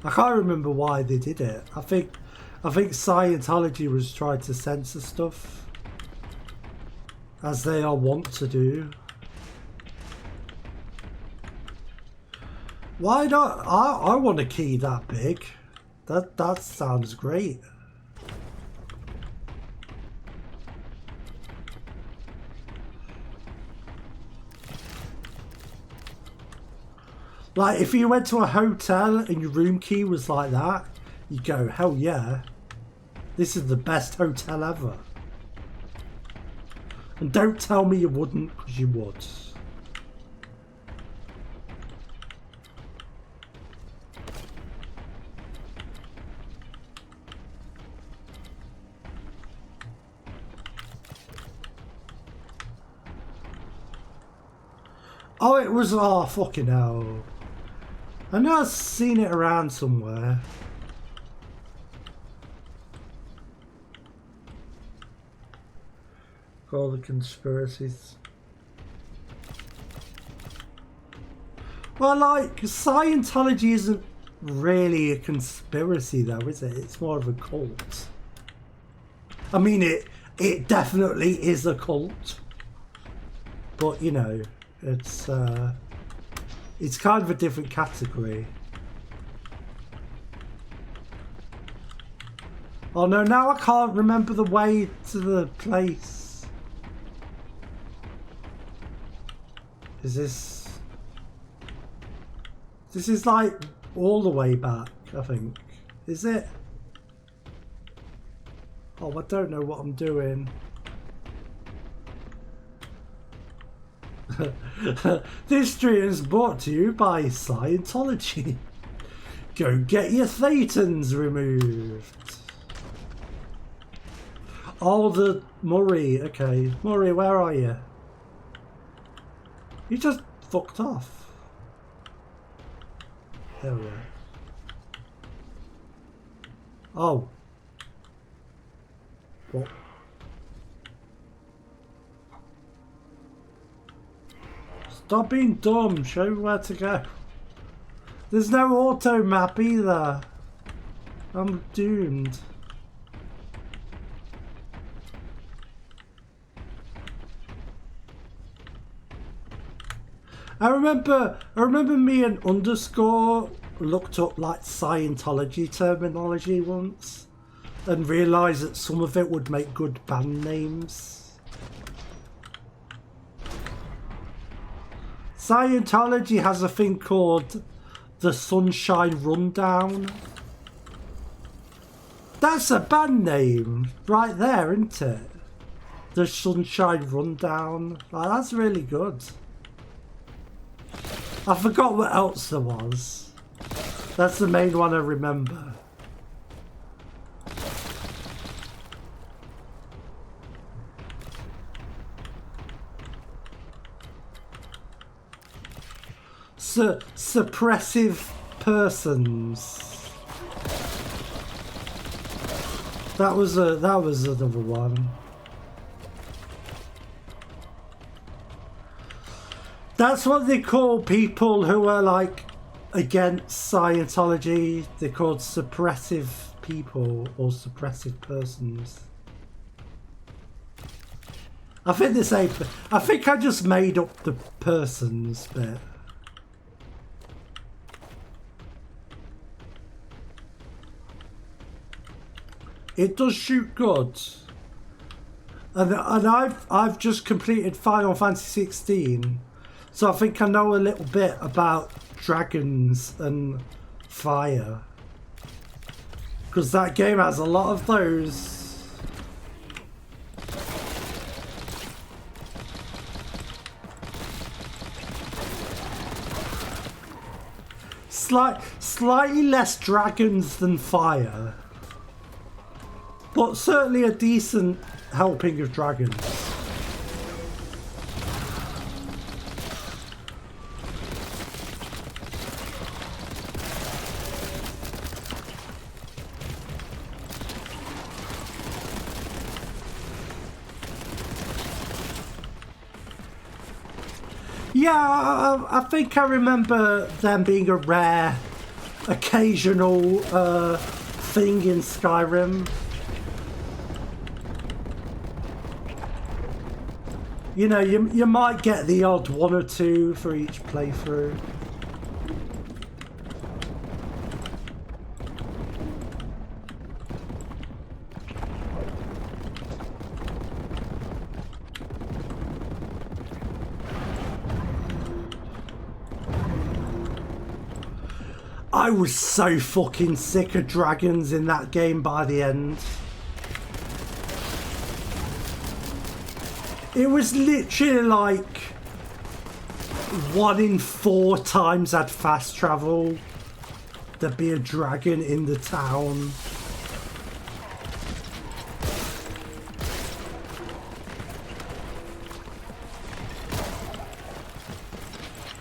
I can't remember why they did it. I think Scientology was trying to censor stuff, as they are wont to do. Why not? I want a key that big. That sounds great. Like, if you went to a hotel and your room key was like that, you go, hell yeah, this is the best hotel ever. And don't tell me you wouldn't, because you would. Oh, it was, oh, fucking hell. I know I've seen it around somewhere. All the conspiracies. Well, like, Scientology isn't really a conspiracy though, is it? It's more of a cult. I mean, it definitely is a cult. But, you know, it's kind of a different category. Oh no, now I can't remember the way to the place. Is this... This is like all the way back, I think. Is it? Oh, I don't know what I'm doing. This stream is brought to you by Scientology. Go get your thetans removed. Oh, the Murray. Okay, Murray, where are you? You just fucked off. There we are. Oh. What? Stop being dumb. Show me where to go. There's no auto map either. I'm doomed. I remember me and Underscore looked up like Scientology terminology once and realised that some of it would make good band names. Scientology has a thing called the Sunshine Rundown. That's a band name right there, isn't it? The Sunshine Rundown. Like, that's really good. I forgot what else there was. That's the main one I remember. Suppressive persons. That was another one. That's what they call people who are like against Scientology. They're called suppressive people or suppressive persons. I think they say. I think I just made up the persons bit. It does shoot good, and I've just completed Final Fantasy 16. So I think I know a little bit about dragons and fire. Because that game has a lot of those. Slightly less dragons than fire. But certainly a decent helping of dragons. Yeah, I think I remember them being a rare, occasional thing in Skyrim. You know, you might get the odd one or two for each playthrough. I was so fucking sick of dragons in that game by the end. It was literally like 1 in 4 times I'd fast travel, there'd be a dragon in the town.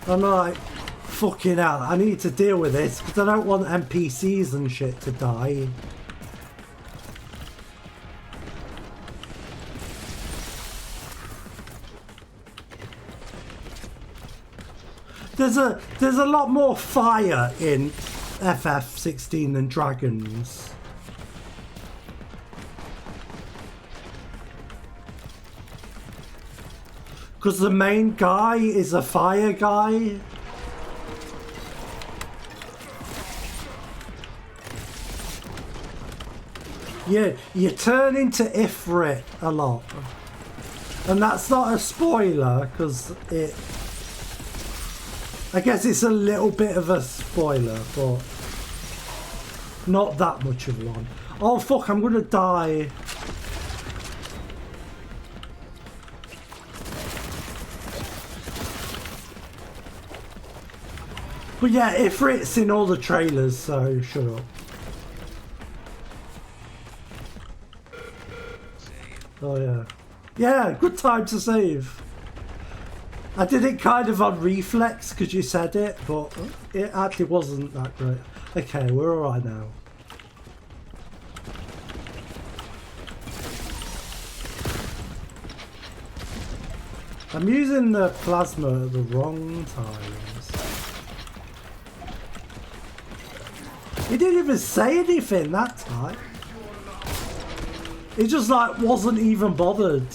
I'm like, fucking hell, I need to deal with this because I don't want NPCs and shit to die. there's a lot more fire in FF16 than dragons. Because the main guy is a fire guy. Yeah, you turn into Ifrit a lot. And that's not a spoiler, because I guess it's a little bit of a spoiler, but not that much of one. Oh fuck, I'm gonna die. But yeah, Ifrit's in all the trailers, so shut up. Oh yeah. Yeah, good time to save. I did it kind of on reflex because you said it, but it actually wasn't that great. Okay, we're alright now. I'm using the plasma at the wrong times. He didn't even say anything that time. He just like wasn't even bothered.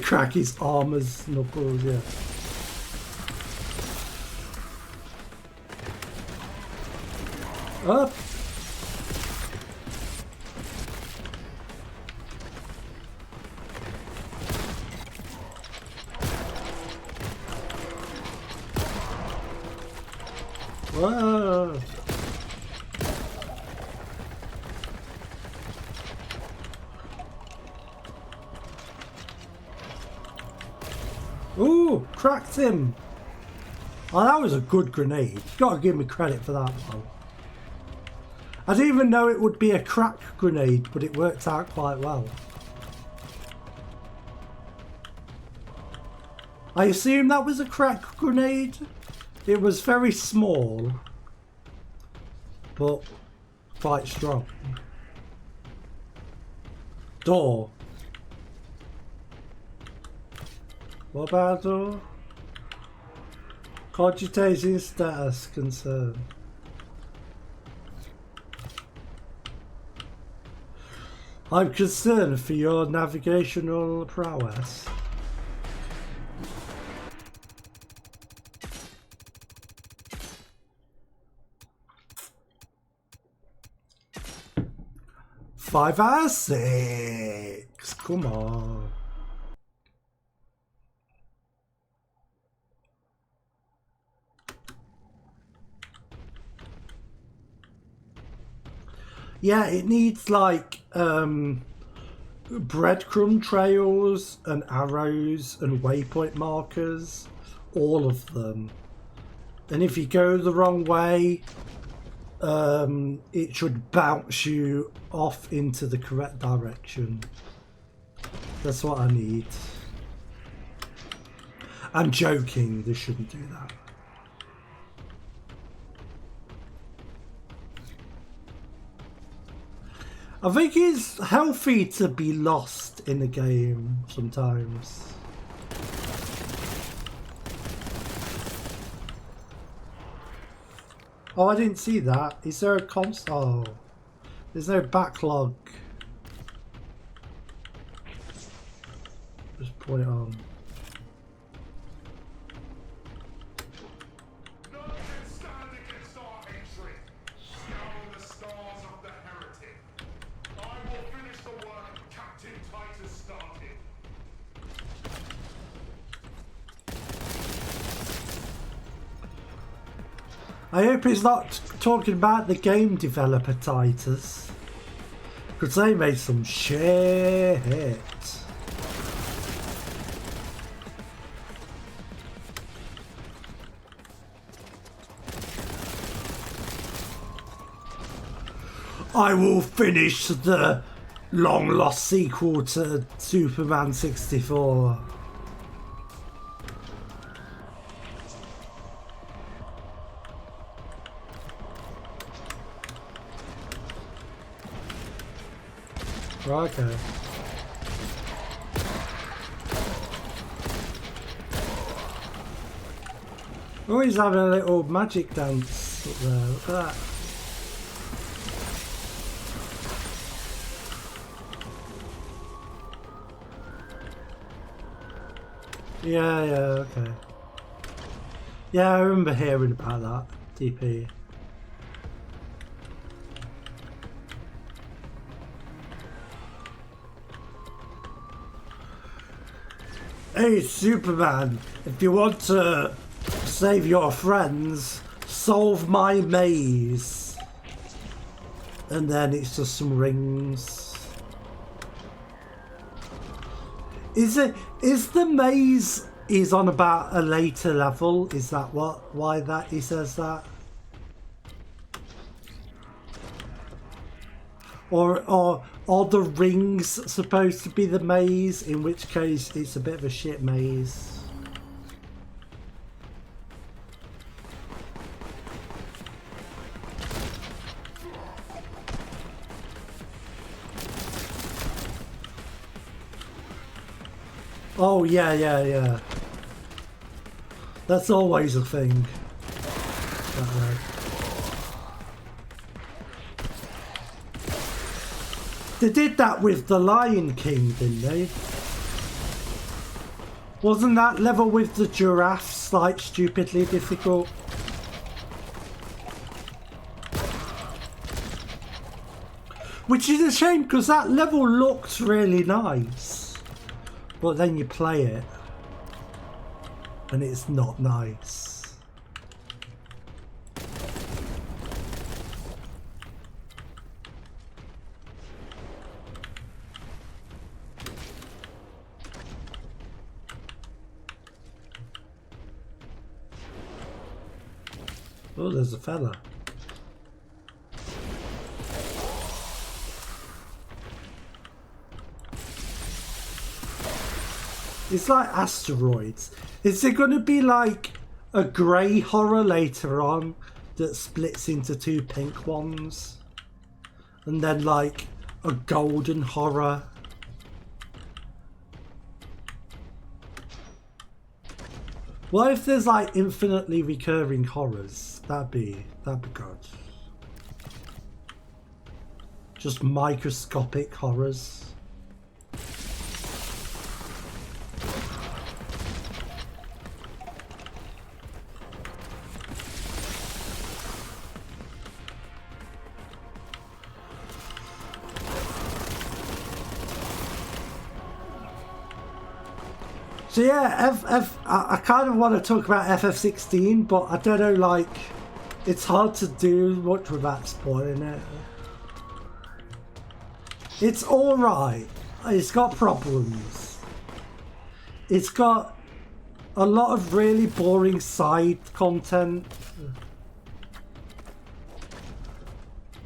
Crack his armor's knuckles, yeah. Up. Whoa. Ooh, cracked him. Oh, that was a good grenade. Gotta give me credit for that one. I didn't even know it would be a crack grenade, but it worked out quite well. I assume that was a crack grenade. It was very small, but quite strong. Door. What about door? Cogitating status concern. I'm concerned for your navigational prowess. Five out of 6. Come on. Yeah, it needs like breadcrumb trails and arrows and waypoint markers, all of them. And if you go the wrong way, it should bounce you off into the correct direction. That's what I need. I'm joking, they shouldn't do that. I think it's healthy to be lost in the game sometimes. Oh, I didn't see that. Is there a console? There's no backlog. Just put it on. I hope he's not talking about the game developer Titus, because they made some shit. I will finish the long lost sequel to Superman 64. Okay. Oh, he's having a little magic dance up there. Look at that. Yeah, okay. Yeah, I remember hearing about that. DP. Hey, Superman, if you want to save your friends, solve my maze. And then it's just some rings. Is the maze is on about a later level? Is that why that he says that? Or are the rings supposed to be the maze, in which case it's a bit of a shit maze? Oh yeah. That's always a thing. They did that with the Lion King, didn't they? Wasn't that level with the giraffes like stupidly difficult? Which is a shame because that level looks really nice. But then you play it and it's not nice. Oh, there's a fella. It's like asteroids. Is there going to be like a grey horror later on that splits into two pink ones? And then like a golden horror? What if there's like infinitely recurring horrors? That'd be good. Just microscopic horrors. So yeah, I kind of want to talk about FF16, but I don't know, like, it's hard to do much without spoiling it. It's alright. It's got problems. It's got a lot of really boring side content.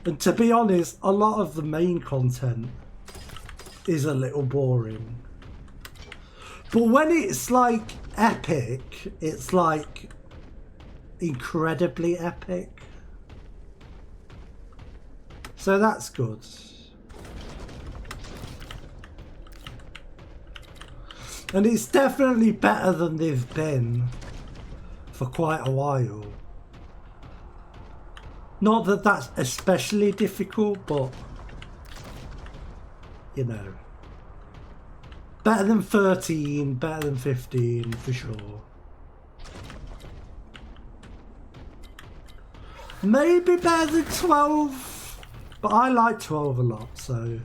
And to be honest, a lot of the main content is a little boring. But when it's like epic, it's like incredibly epic. So that's good. And it's definitely better than they've been for quite a while. Not that that's especially difficult, but you know. Better than 13, better than 15 for sure. Maybe better than 12, but I like 12 a lot, so.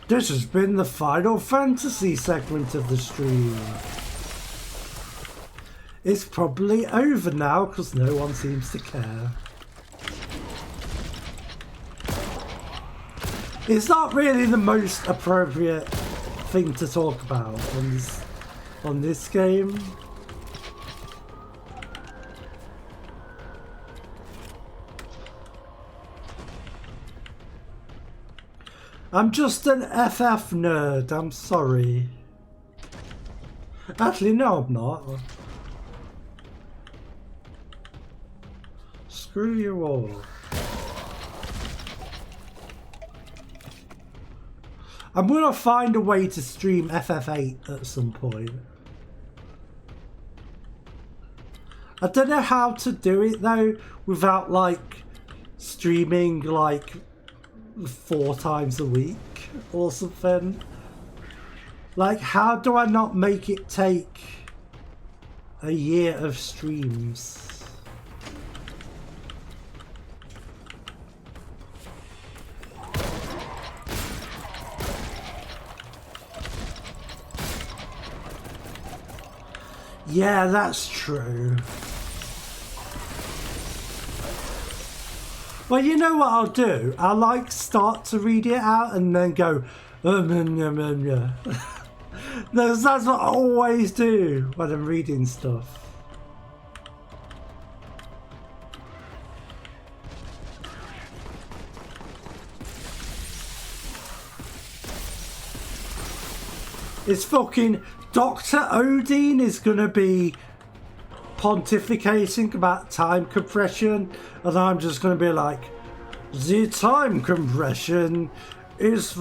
This has been the Final Fantasy segment of the stream. It's probably over now because no one seems to care. It's not really the most appropriate thing to talk about on this game. I'm just an FF nerd, I'm sorry. Actually, no, I'm not. Screw you all. I'm gonna find a way to stream FF8 at some point. I don't know how to do it though without like streaming like 4 times a week or something. Like, how do I not make it take a year of streams? Yeah, that's true. Well, you know what I'll do? I'll like start to read it out and then go, yeah. That's what I always do when I'm reading stuff. It's fucking Dr. Odin is gonna be pontificating about time compression, and I'm just gonna be like, the time compression is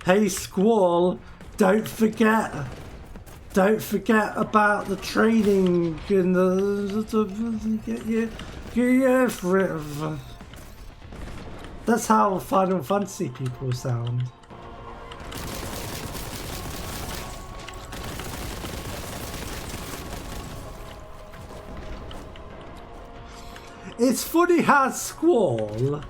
Hey Squall, don't forget about the training and the that's how Final Fantasy people sound. It's funny how Squall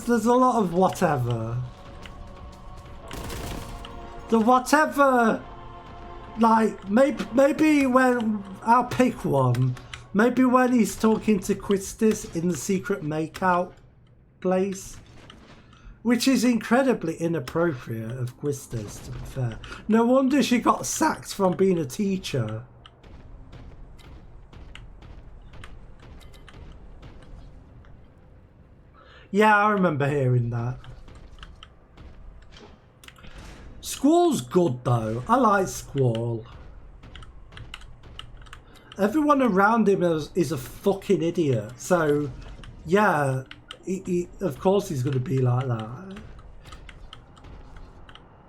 there's a lot of whatever. The whatever, like, maybe when, I'll pick one. Maybe when he's talking to Quistis in the secret makeout place. Which is incredibly inappropriate of Quistis, to be fair. No wonder she got sacked from being a teacher. Yeah, I remember hearing that. Squall's good though. I like Squall. Everyone around him is a fucking idiot. So, yeah, of course he's going to be like that.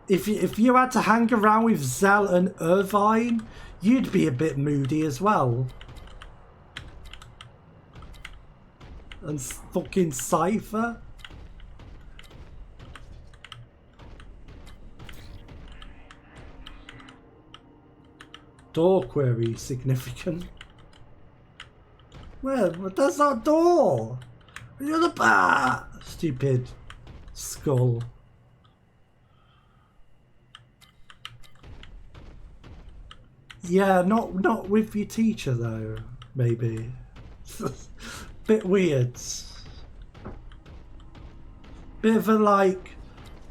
If you had to hang around with Zell and Irvine, you'd be a bit moody as well. And fucking Cypher. Door query significant. Well, that's not door. You're the bat. Stupid skull. Yeah, not with your teacher though. Maybe. Bit weird. Bit of a like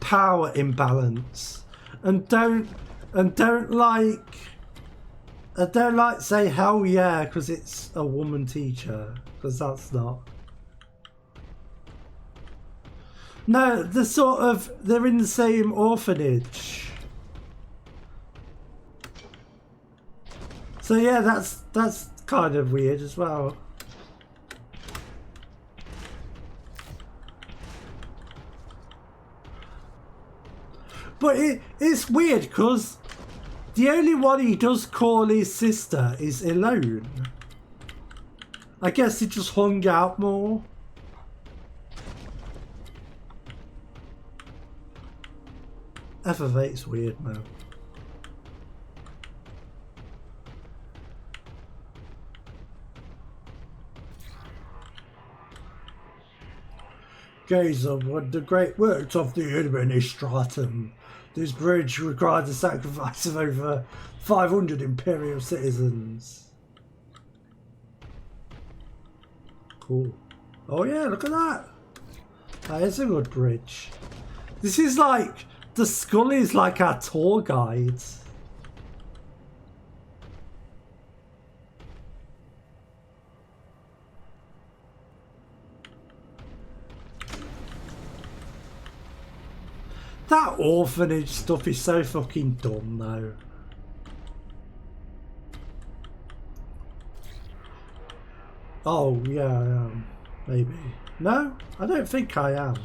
power imbalance. And don't say hell yeah because it's a woman teacher, because that's not. No, they're in the same orphanage. So yeah, that's kind of weird as well. But it's weird because the only one he does call his sister is Elone. I guess he just hung out more. FF8's weird, man. Gaze on the great works of the administratum. This bridge required the sacrifice of over 500 Imperial citizens. Cool. Oh yeah, look at that. That is a good bridge. This is like, the skull is like our tour guide. That orphanage stuff is so fucking dumb though. Oh yeah, I am. Maybe. No, I don't think I am.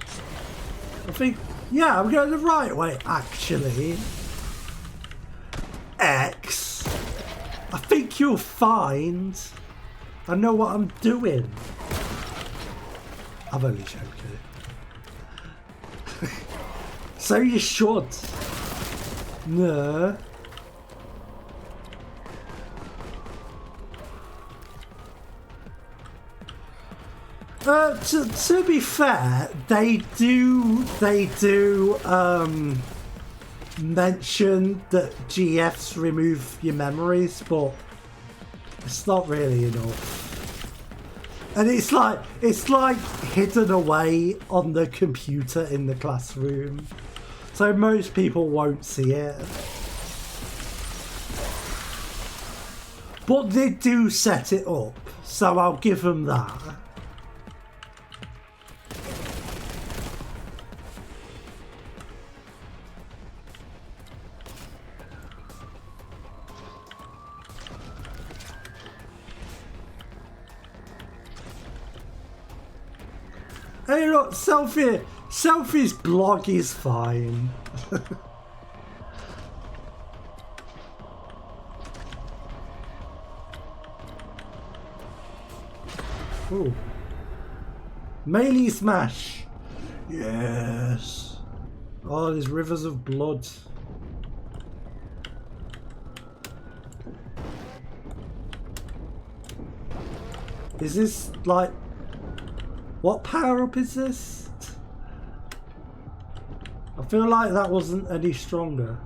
I think, yeah, I'm going the right way actually. X. I think you'll find I know what I'm doing. I'm only joking. So you should. No. To be fair, they do mention that GFs remove your memories, but it's not really enough. And it's like hidden away on the computer in the classroom. So most people won't see it. But they do set it up, so I'll give them that. Hey look, Selfie's blog is fine. Ooh. Melee smash. Yes. Oh, there's rivers of blood. Is this like... What power-up is this? I feel like that wasn't any stronger.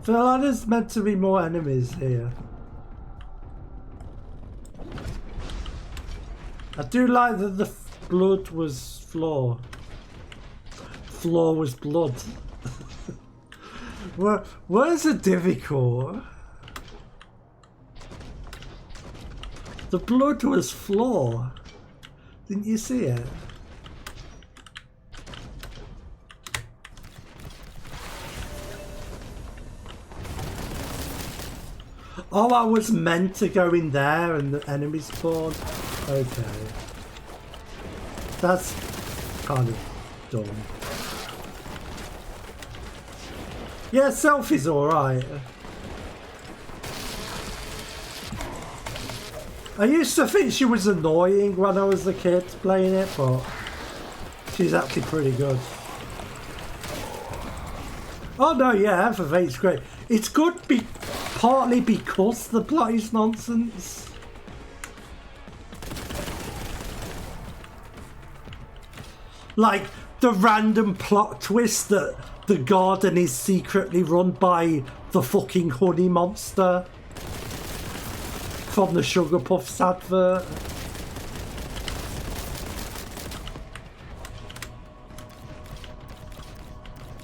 I feel like there's meant to be more enemies here. I do like that the blood was floor. Floor was blood. Where's the divvy core? The blood was floor. Didn't you see it? Oh, I was meant to go in there and the enemy spawned. Okay. That's kind of dumb. Yeah, Selfie's alright. I used to think she was annoying when I was a kid playing it, but she's actually pretty good. Oh no, yeah, HFFZ's great. It's good partly because the plot is nonsense. Like the random plot twist that the garden is secretly run by the fucking honey monster from the Sugar Puffs advert.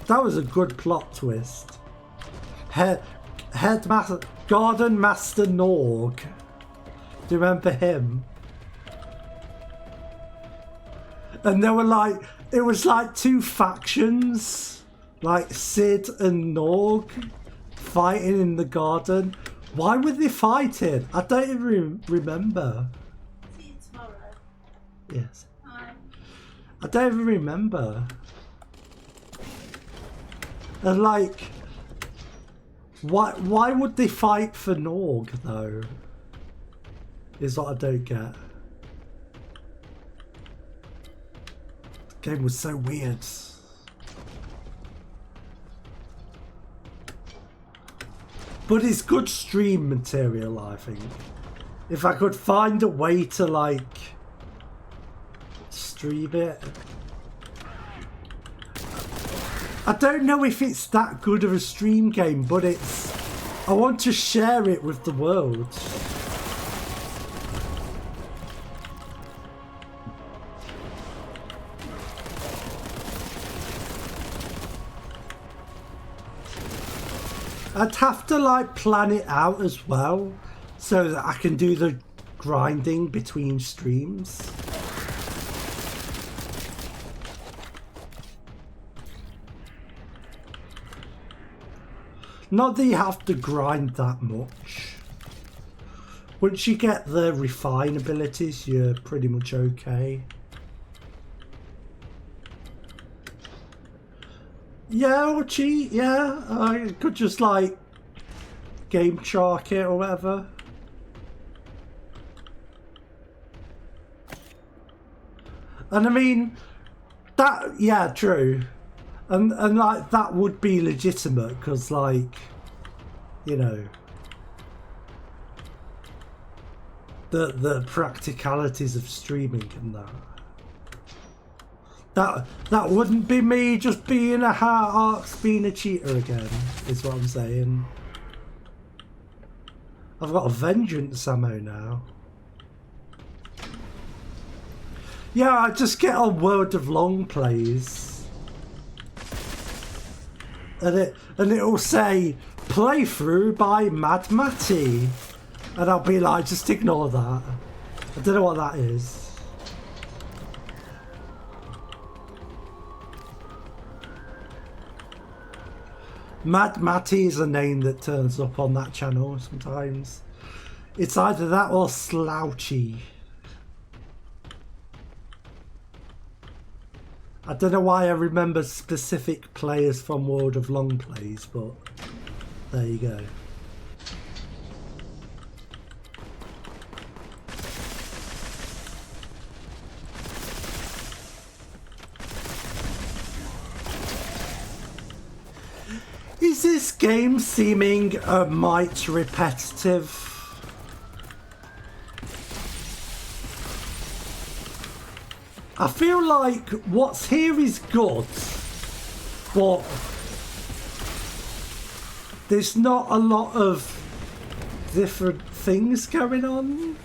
That was a good plot twist. Headmaster, Garden Master Norg. Do you remember him? And there were like, it was like two factions, like Sid and Norg, fighting in the garden. Why were they fighting? I don't even remember. See you tomorrow. Yes. Hi. I don't even remember. And like, why would they fight for Norg though? Is what I don't get. The game was so weird. But it's good stream material, I think. If I could find a way to like stream it. I don't know if it's that good of a stream game, but it's... I want to share it with the world. I'd have to like plan it out as well so that I can do the grinding between streams. Not that you have to grind that much. Once you get the refine abilities, you're pretty much okay. Yeah, or cheat, yeah. I could just like game shark it or whatever. And I mean, that, yeah, true. And like, that would be legitimate, because like, you know, the practicalities of streaming and that wouldn't be me just being a arcs being a cheater again, is what I'm saying. I've got a vengeance ammo now. Yeah, I just get on World of Long plays. And it'll say playthrough by Mad Matty. And I'll be like, just ignore that. I don't know what that is. Mad Matty is a name that turns up on that channel sometimes. It's either that or Slouchy. I don't know why I remember specific players from World of Long plays, but there you go. Is this game seeming a mite repetitive? I feel like what's here is good, but there's not a lot of different things going on.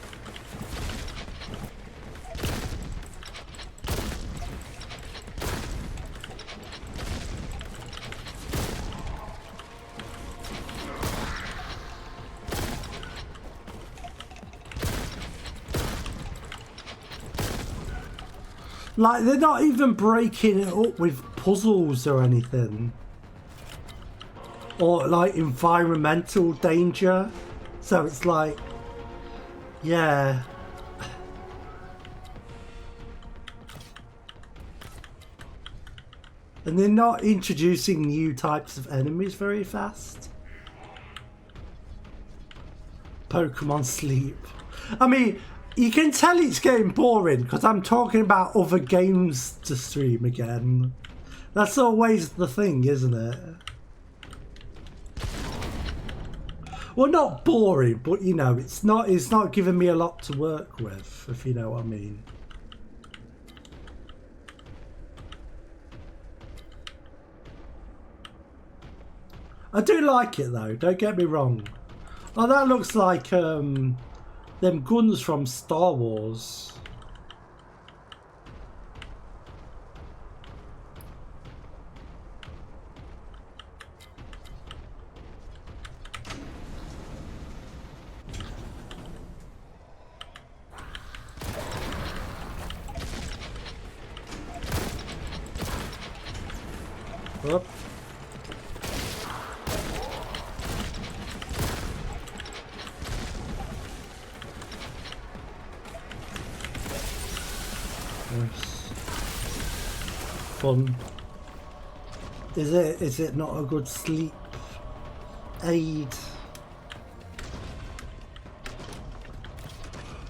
Like, they're not even breaking it up with puzzles or anything. Or, like, environmental danger. So it's like, yeah. And they're not introducing new types of enemies very fast. Pokemon Sleep. I mean, you can tell it's getting boring because I'm talking about other games to stream again. That's always the thing, isn't it? Well, not boring, but you know, it's not giving me a lot to work with, if you know what I mean. I do like it though, don't get me wrong. Oh, that looks like them guns from Star Wars. Up. Fun. Is it not a good sleep aid?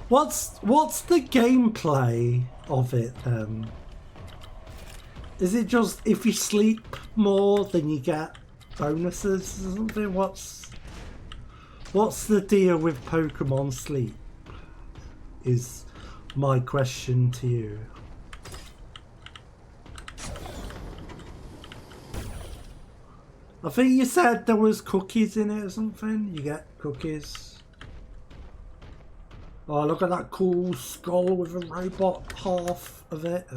What's the gameplay of it then? Is it just if you sleep more then you get bonuses or something? What's the deal with Pokemon Sleep? Is my question to you. I think you said there was cookies in it or something. You get cookies. Oh, look at that cool skull with a robot half of it.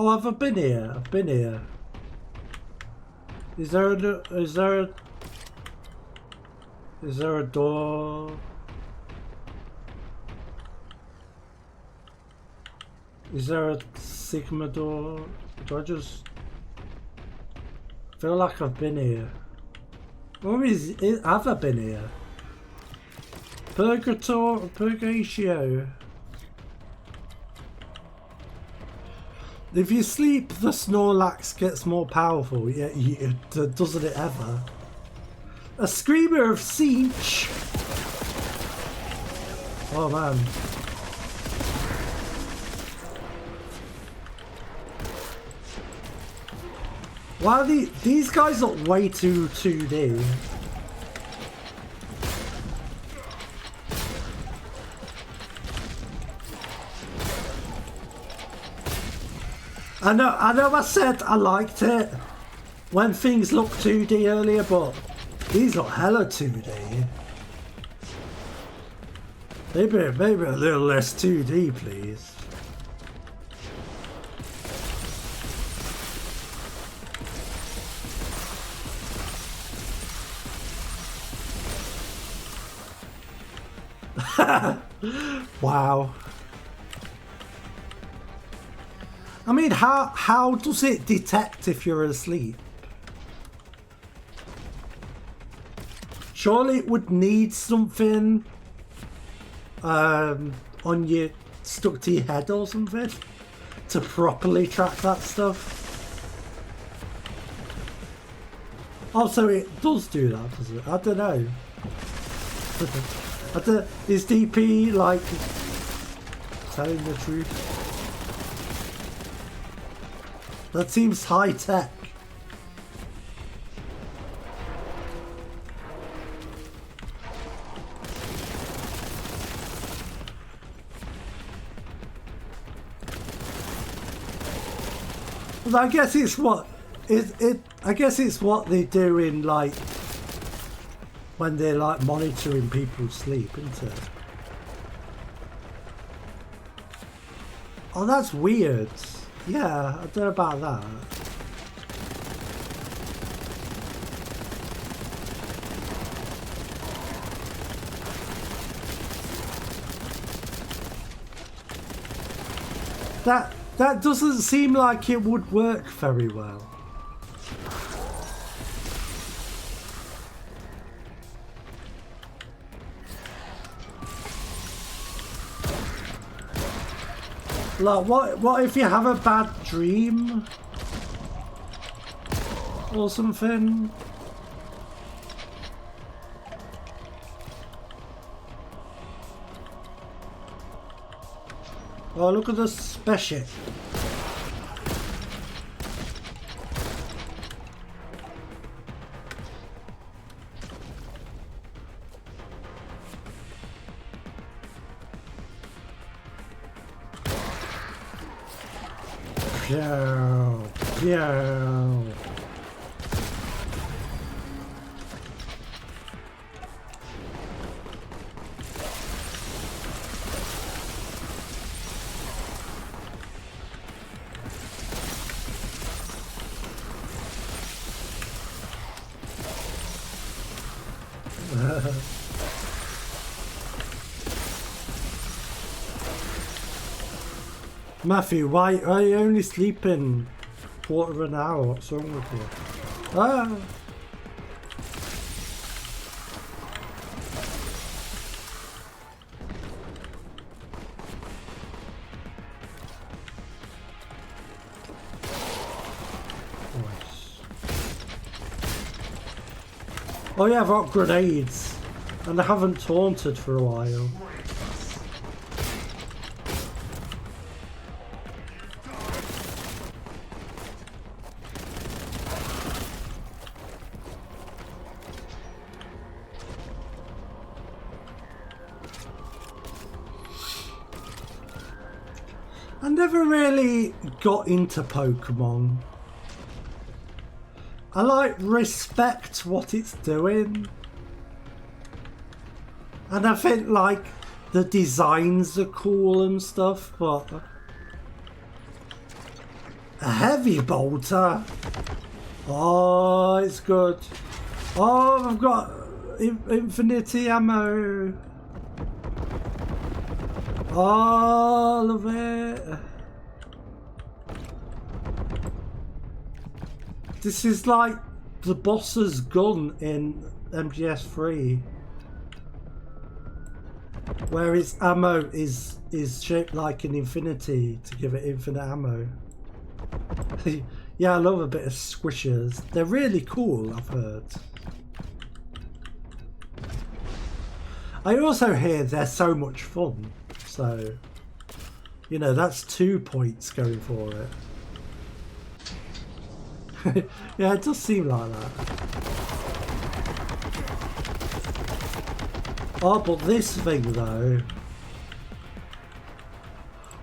Oh, have I been here? I've been here. Is there a door? Is there a Sigma door? Do I just feel like I've been here? Or have I been here? Purgatio. If you sleep, the Snorlax gets more powerful. Yeah, doesn't it ever? A screamer of siege. Oh man. Wow, these guys look way too 2D. I know I said I liked it when things looked 2D earlier, but these look hella 2D. Maybe a little less 2D, please. Wow. I mean, how does it detect if you're asleep? Surely it would need something on your stuck to your head or something to properly track that stuff. Also, it does do that, does it? I don't know. Is DP like telling the truth? That seems high tech. But I guess it's what I guess it's what they do in like when they're like monitoring people's sleep, isn't it? Oh, that's weird. Yeah, I don't know about that. That doesn't seem like it would work very well. Like, what if you have a bad dream? Or something? Oh, look at the special. Yeah. Matthew, why are you only sleeping quarter of an hour? What's wrong with you? Ah. Nice. Oh yeah, I've got grenades, and I haven't taunted for a while. I never really got into Pokemon. I like respect what it's doing. And I think like the designs are cool and stuff, but A heavy bolter. Oh, it's good. Oh, I've got infinity ammo. Oh, love it. This is like the boss's gun in MGS3, where its ammo is shaped like an infinity to give it infinite ammo. Yeah, I love a bit of squishers. They're really cool, I've heard. I also hear they're so much fun. So, you know, that's 2 points going for it. Yeah, it does seem like that. Oh, but this thing though.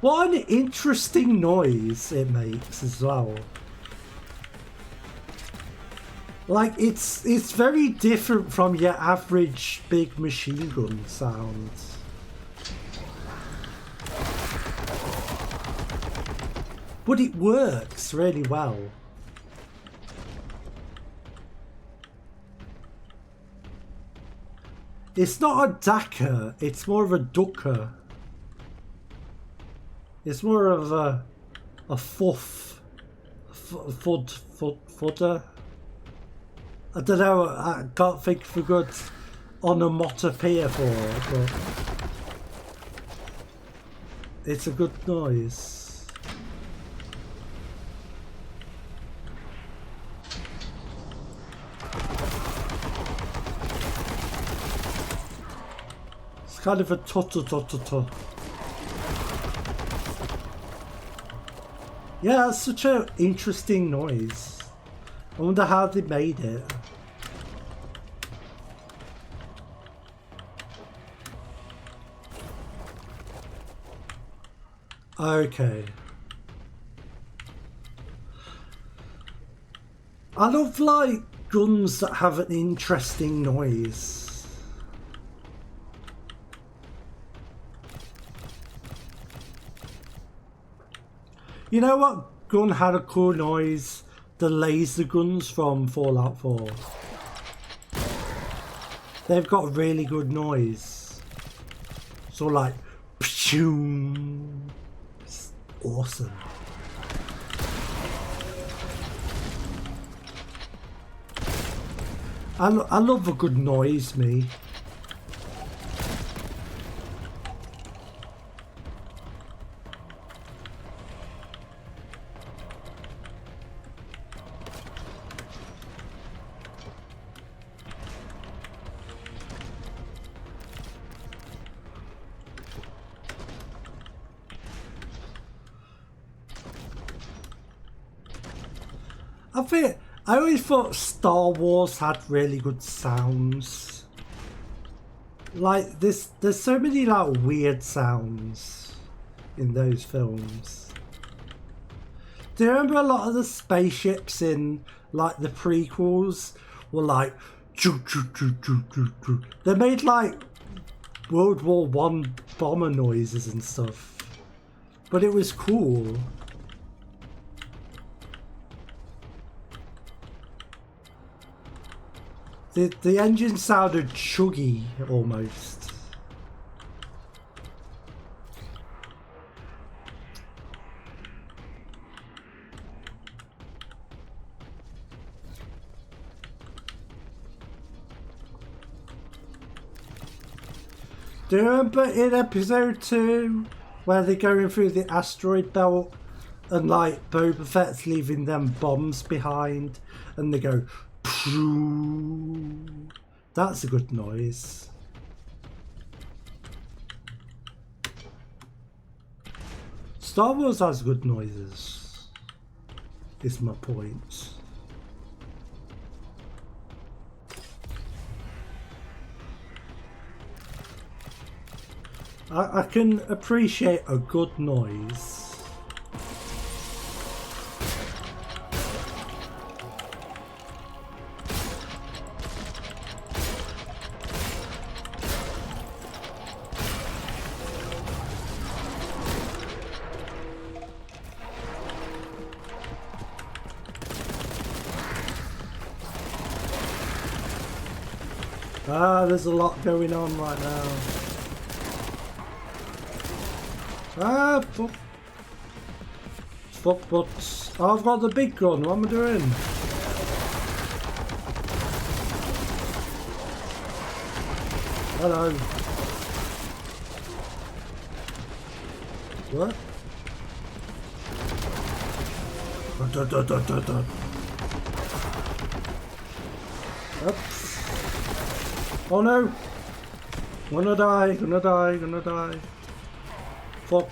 What an interesting noise it makes as well. Like, it's very different from your average big machine gun sounds. But it works really well. It's not a dacker, it's more of a ducker. It's more of a fudder. I don't know, I can't think of a good onomatopoeia for it, but it's a good noise. It's kind of a tut-tut-tut-tut. Yeah, it's such an interesting noise. I wonder how they made it. Okay. I love like guns that have an interesting noise. You know what gun had a cool noise? The laser guns from Fallout 4. They've got a really good noise. So like, pshoo. It's awesome. I love a good noise, me. I always thought Star Wars had really good sounds. Like there's so many like weird sounds in those films. Do you remember a lot of the spaceships in like the prequels were like choo choo choo choo choo choo. They made like World War I bomber noises and stuff. But it was cool. The engine sounded chuggy almost. Do you remember in episode 2 where they're going through the asteroid belt and like Boba Fett's leaving them bombs behind and they go pshoo. That's a good noise. Star Wars has good noises, is my point. I can appreciate a good noise. Ah, there's a lot going on right now. Ah, fuck. Fuck butts. Oh, I've got the big gun. What am I doing? Hello. What? Oops. Oh no! Gonna die, gonna die, gonna die. Fuck.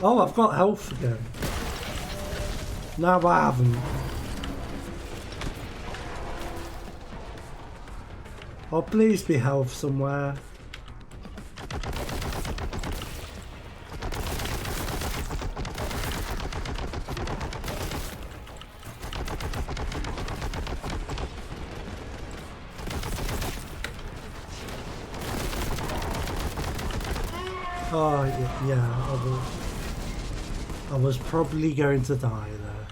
Oh, I've got health again. No, I haven't. Oh, please be health somewhere. Oh, yeah, I was probably going to die there.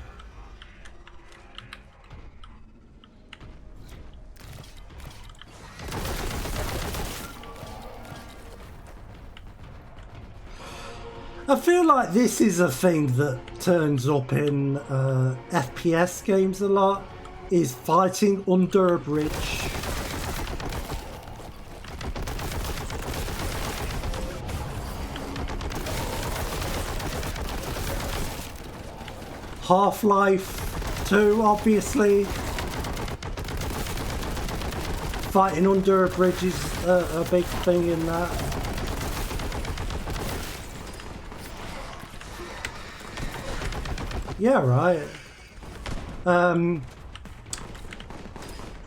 I feel like this is a thing that turns up in FPS games a lot, is fighting under a bridge. Half-Life 2, obviously. Fighting under a bridge is a big thing in that. Yeah, right.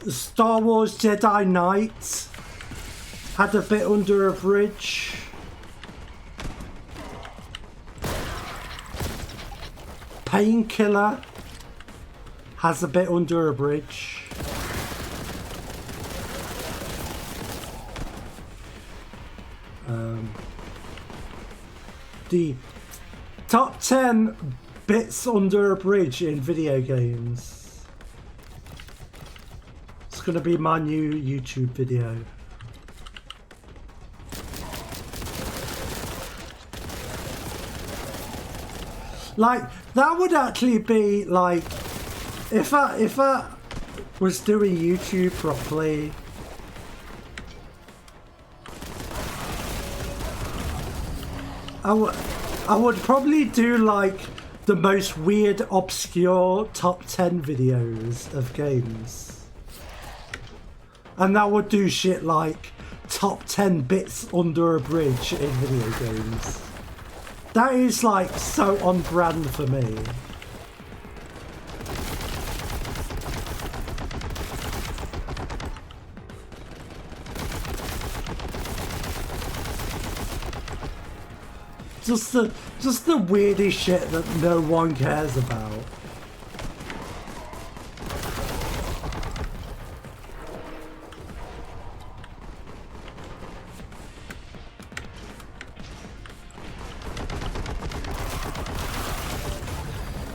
Star Wars Jedi Knight had a bit under a bridge. Painkiller has a bit under a bridge. The top 10 bits under a bridge in video games. It's gonna be my new YouTube video. Like, that would actually be like, if I was doing YouTube properly, I would probably do like the most weird, obscure top 10 videos of games. And that would do shit like top 10 bits under a bridge in video games. That is like so on brand for me. Just the weirdest shit that no one cares about.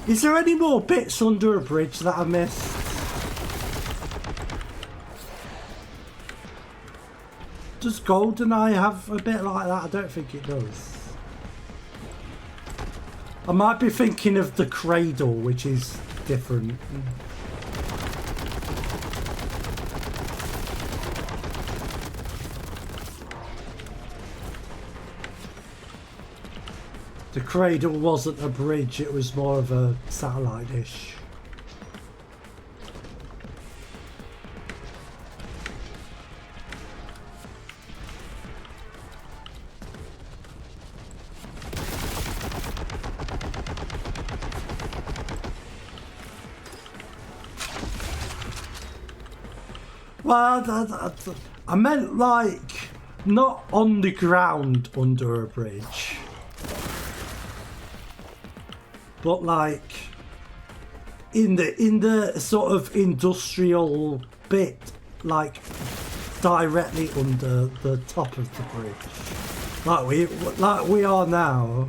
Is there any more bits under a bridge that I missed? Does GoldenEye have a bit like that? I don't think it does. I might be thinking of the Cradle, which is different. The Cradle wasn't a bridge, it was more of a satellite dish. Well, I meant like not on the ground under a bridge, but like in the sort of industrial bit, like directly under the top of the bridge, like we are now.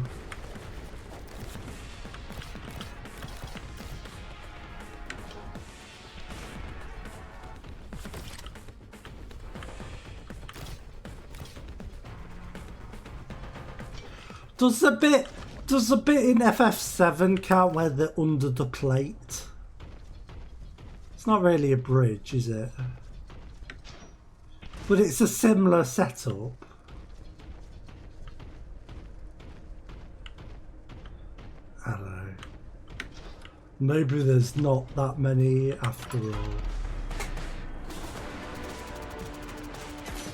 Does the bit in FF7 count where they're under the plate? It's not really a bridge, is it? But it's a similar setup. I don't know. Maybe there's not that many after all.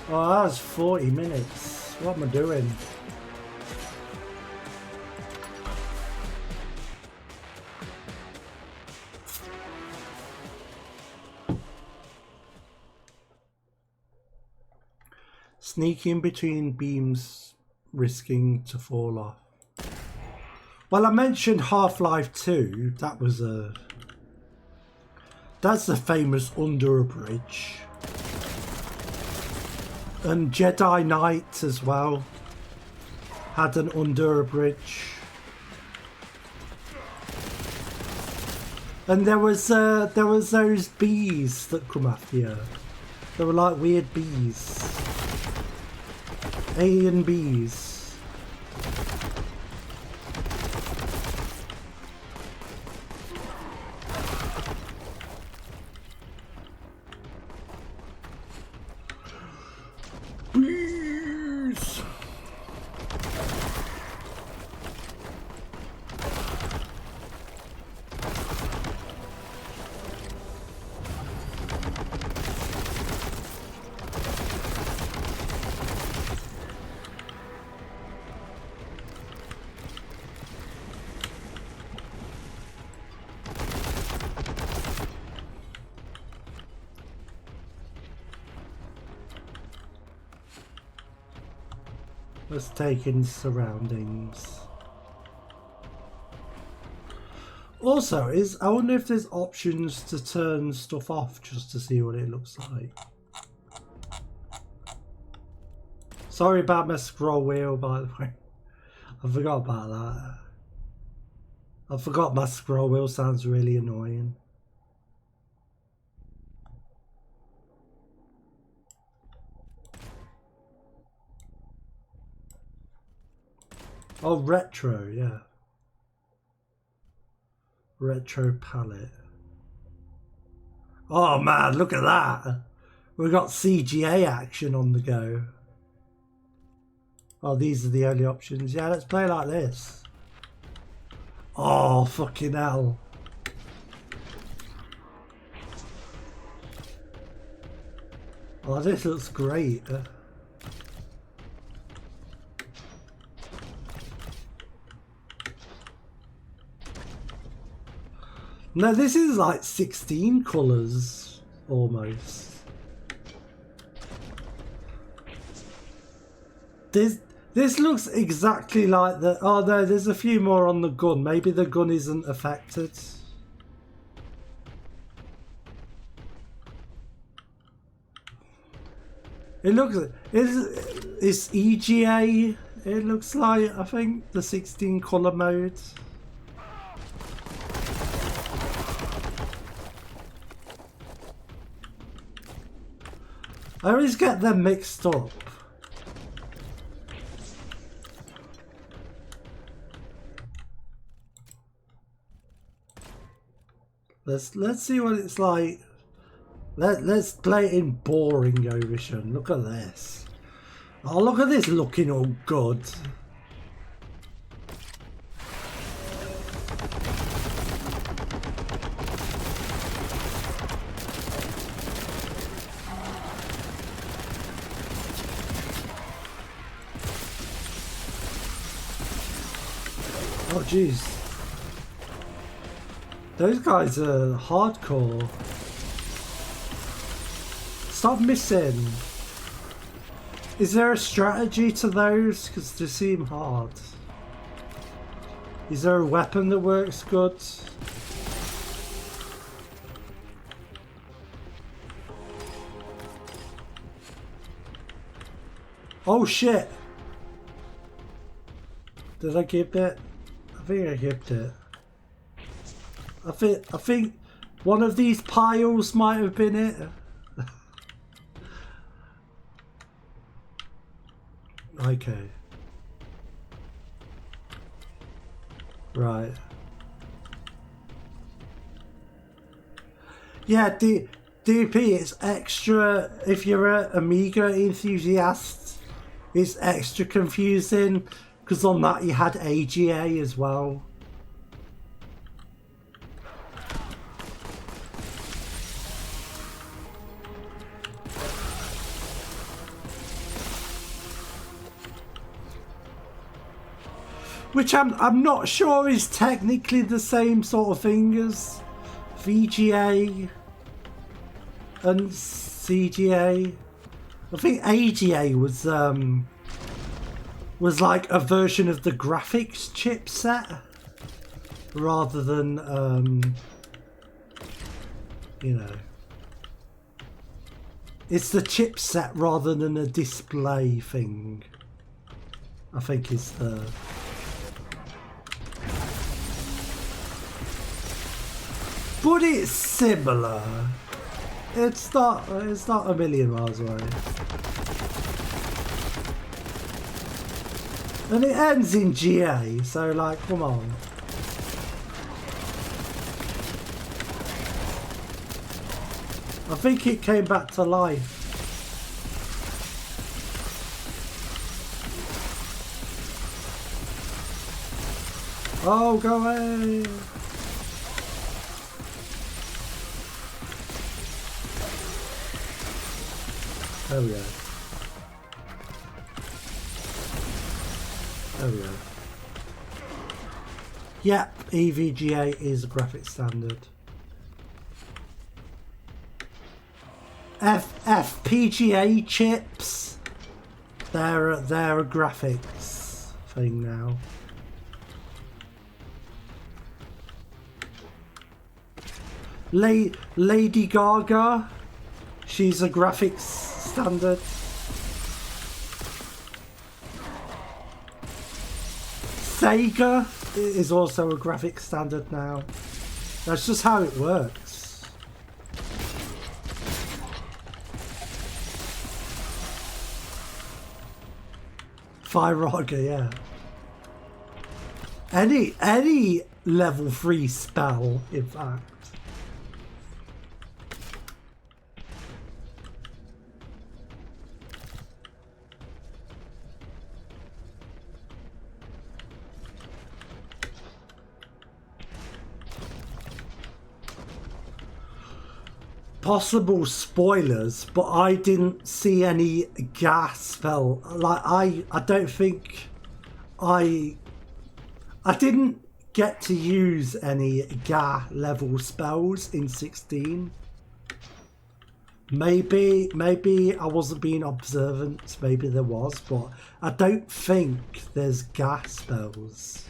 Oh, that's 40 minutes. What am I doing? Sneaking between beams, risking to fall off. Well, I mentioned Half-Life 2. That's the famous under a bridge. And Jedi Knight as well had an under a bridge. And there was those bees that come after you. They were like weird bees. Alien bees. Bees. Let's take in surroundings. Also, I wonder if there's options to turn stuff off just to see what it looks like. Sorry about my scroll wheel, by the way. I forgot about that. I forgot my scroll wheel sounds really annoying. Oh, retro, yeah. Retro palette. Oh man, look at that. We've got CGA action on the go. Oh, these are the only options. Yeah, let's play like this. Oh, fucking hell. Oh, this looks great. No, this is like 16 colours, almost. This looks exactly like the... Oh no, there's a few more on the gun. Maybe the gun isn't affected. It looks... It's EGA, it looks like, I think, the 16 colour mode. I always get them mixed up. Let's see what it's like. Let's play it in boring Ocean. Look at this. Oh, look at this looking all good. Oh jeez. Those guys are hardcore. Stop missing. Is there a strategy to those? Because they seem hard. Is there a weapon that works good? Oh shit! Did I keep it? I think I kept it. I think one of these piles might have been it. Okay. Right. Yeah, DP, it's extra, if you're an Amiga enthusiast, it's extra confusing, because on that you had AGA as well. Which I'm not sure is technically the same sort of thing as VGA and CGA. I think AGA was like a version of the graphics chipset rather than you know, it's the chipset rather than a display thing. I think is the. But it's similar. It's not a million miles away. And it ends in GA, so like, come on. I think it came back to life. Oh, go away! There we go. There we go. Yep, EVGA is a graphics standard. FPGA chips, they're a graphics thing now. Lady Gaga, she's a graphics standard. Sega is also a graphics standard now. That's just how it works. Firaga, yeah. Any level 3 spell, in fact. Possible spoilers, but I didn't see any gas spell. Like I don't think I didn't get to use any GA level spells in 16. Maybe I wasn't being observant, maybe there was, but I don't think there's GA spells.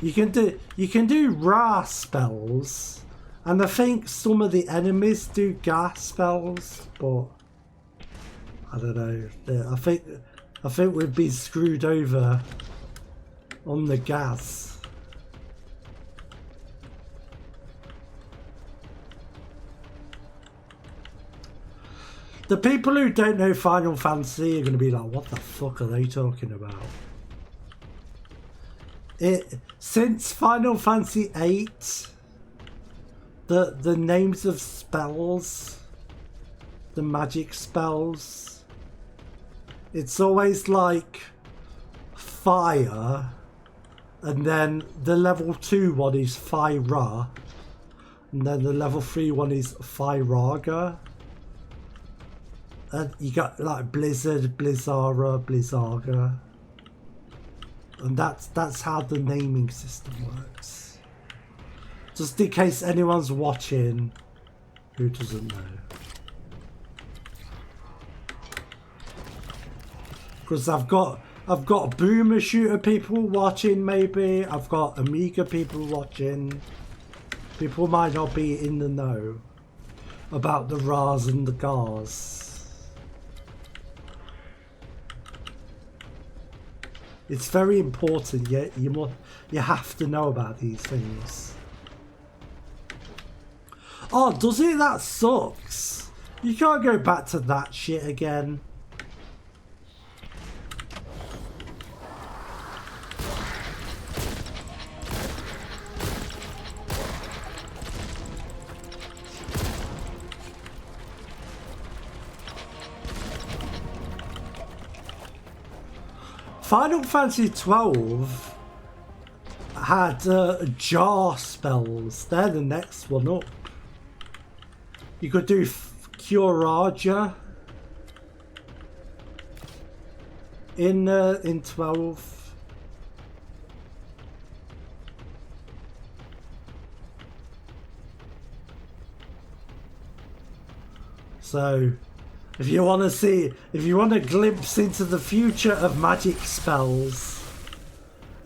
You can do RA spells. And I think some of the enemies do gas spells, but I don't know. I think we've been screwed over on the gas. The people who don't know Final Fantasy are going to be like, what the fuck are they talking about? Since Final Fantasy 8, the names of spells, the magic spells, it's always like fire, and then the level 2 one is Fira, and then the level 3 one is Firaga, and you got like Blizzard, Blizzara, Blizzaga, and that's how the naming system works. Just in case anyone's watching who doesn't know. Because I've got boomer shooter people watching, maybe. I've got Amiga people watching. People might not be in the know about the RAs and the GARs. It's very important, yeah, you have to know about these things. Oh, does it? That sucks. You can't go back to that shit again. Final Fantasy 12 had jar spells. They're the next one up. You could do Cure Raja in 12. So, if you want a glimpse into the future of magic spells,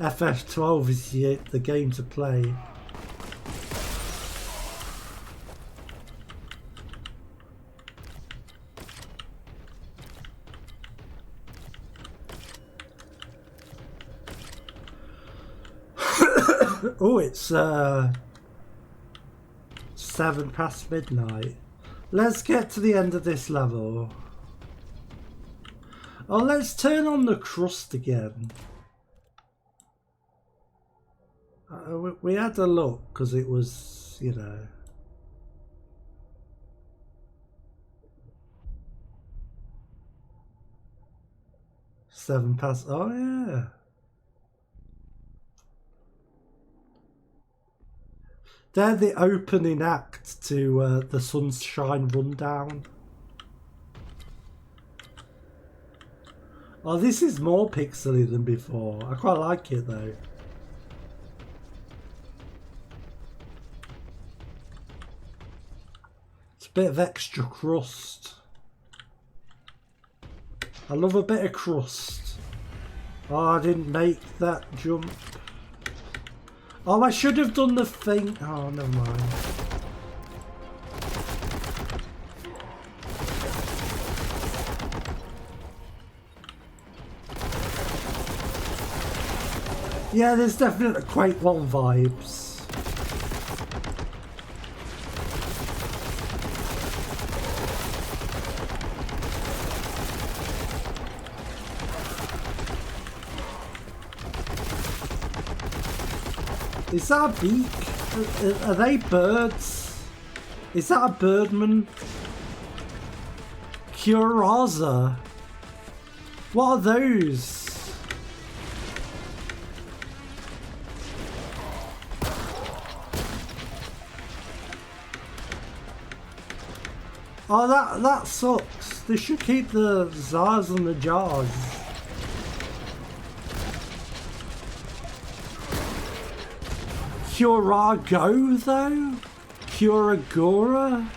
FF12 is the game to play. Oh, it's 7 past midnight. Let's get to the end of this level. Oh, let's turn on the crust again. We had a look because it was, you know. Seven past. Oh yeah. They're the opening act to the Sunshine Rundown. Oh, this is more pixely than before. I quite like it though. It's a bit of extra crust. I love a bit of crust. Oh, I didn't make that jump. Oh, I should have done the thing. Oh, never mind. Yeah, there's definitely Quake 1 vibes. Is that a beak? Are they birds? Is that a birdman? Curaza? What are those? Oh, that sucks. They should keep the Zars and the jars. Curago though? Curagora?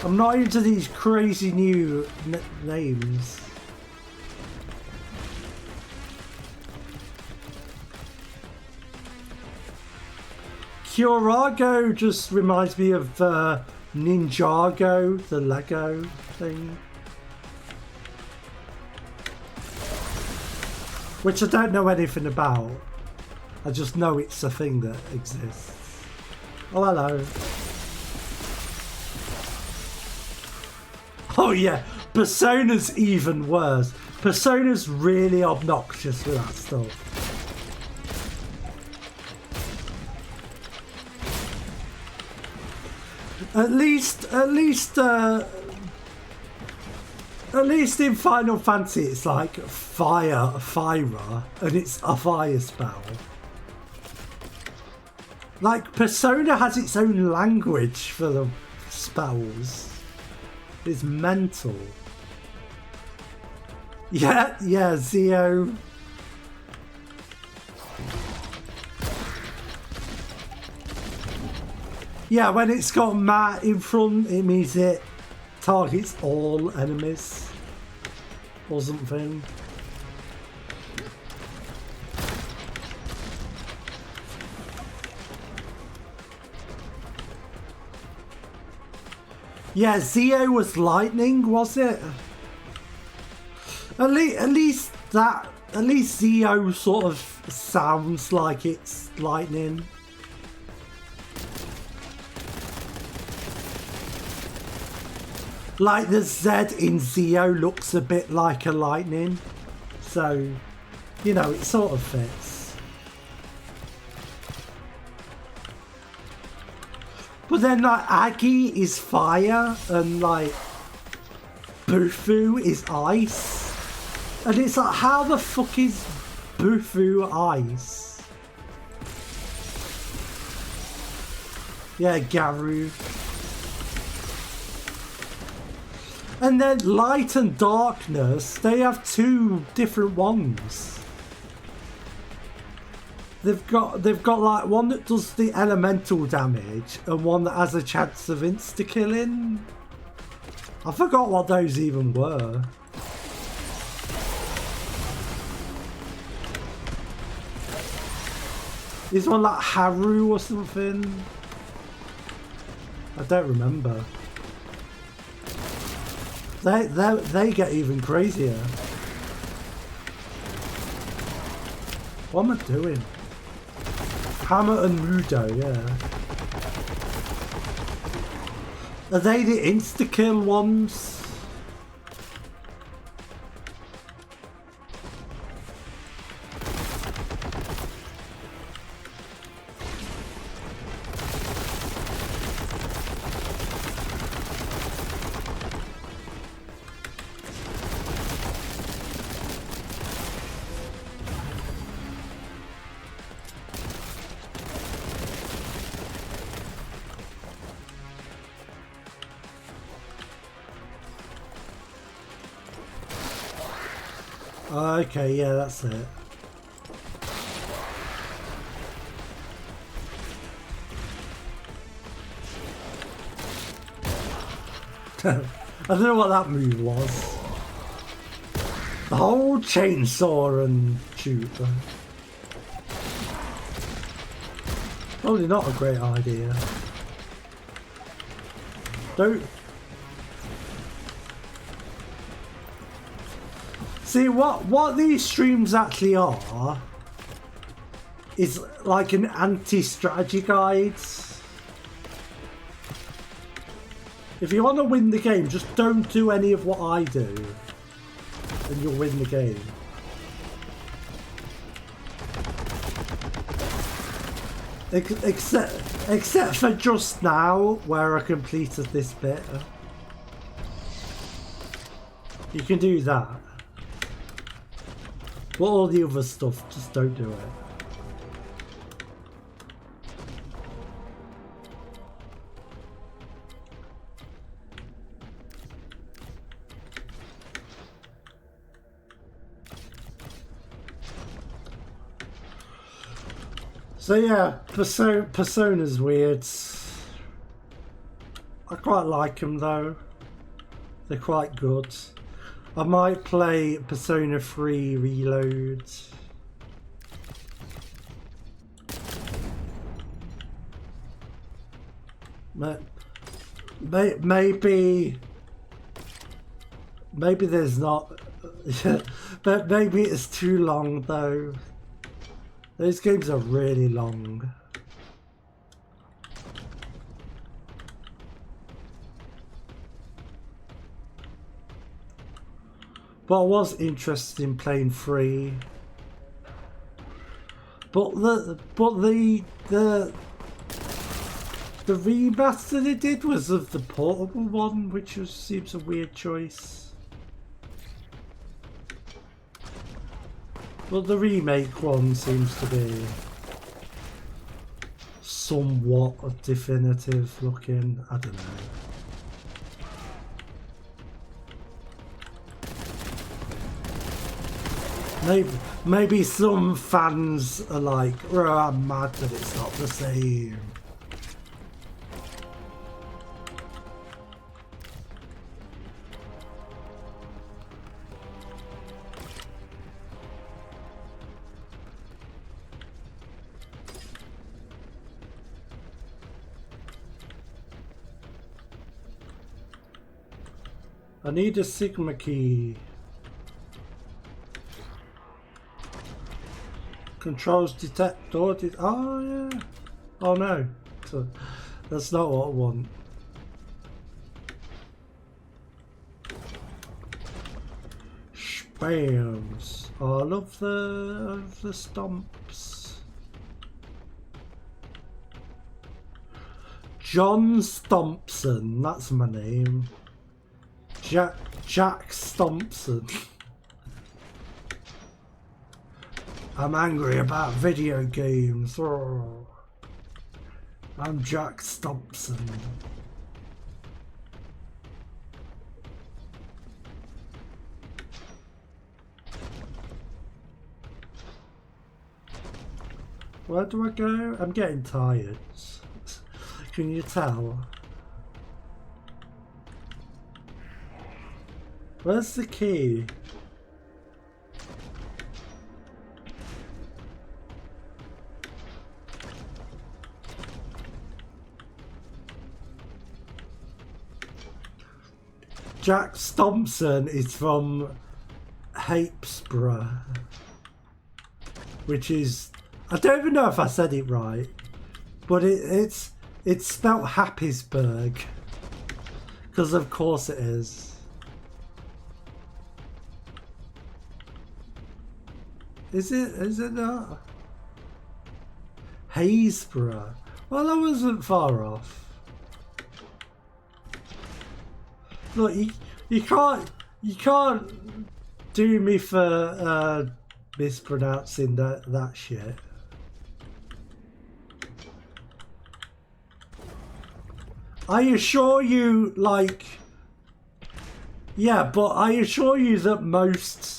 I'm not into these crazy new names. Curago just reminds me of Ninjago, the Lego thing. Which I don't know anything about. I just know it's a thing that exists. Oh, hello. Oh yeah, Persona's even worse. Persona's really obnoxious with that stuff. At least in Final Fantasy it's like fire, and it's a fire spell. Like Persona has its own language for the spells. It's mental. Yeah, Zio. Yeah, when it's got Matt in front, it means it targets all enemies or something. Yeah, Zio was lightning, was it? At least Zio sort of sounds like it's lightning. Like the Z in Zio looks a bit like a lightning. So, you know, it sort of fits. But then like Aggie is fire and like Bufu is ice. And it's like, how the fuck is Bufu ice? Yeah, Garu. And then light and darkness, they have two different ones. They've got like one that does the elemental damage and one that has a chance of insta-killing. I forgot what those even were. Is one like Haru or something? I don't remember. They get even crazier. What am I doing? Hammer and Mudo, yeah. Are they the insta-kill ones? Okay, yeah, that's it. I don't know what that move was. The whole chainsaw and shoot. Probably not a great idea. Don't. See, what these streams actually are is like an anti-strategy guide. If you want to win the game, just don't do any of what I do, and you'll win the game. Except for just now, where I completed this bit. You can do that. But all the other stuff, just don't do it. So yeah, Persona's weird. I quite like them though. They're quite good. I might play Persona 3 Reload. Maybe there's not. But maybe it's too long though. Those games are really long. But I was interested in playing 3. But the remaster they did was of the portable one, which seems a weird choice. But the remake one seems to be somewhat definitive looking. I don't know. Maybe some fans are like, oh, I'm mad that it's not the same. I need a Sigma key. Controls detect or oh yeah. Oh no. So that's not what I want. Spams. Oh, I love the stomps. John Stompson, that's my name. Jack Stompson. I'm angry about video games. Oh. I'm Jack Stompson. Where do I go? I'm getting tired. Can you tell? Where's the key? Jack Stompson is from Hapesborough, which is, I don't even know if I said it right, but it's spelt Happisburg, because of course it is. Is it not? Haysborough. Well, I wasn't far off. Look, you can't do me for mispronouncing that shit. I assure you, like, yeah, but I assure you that most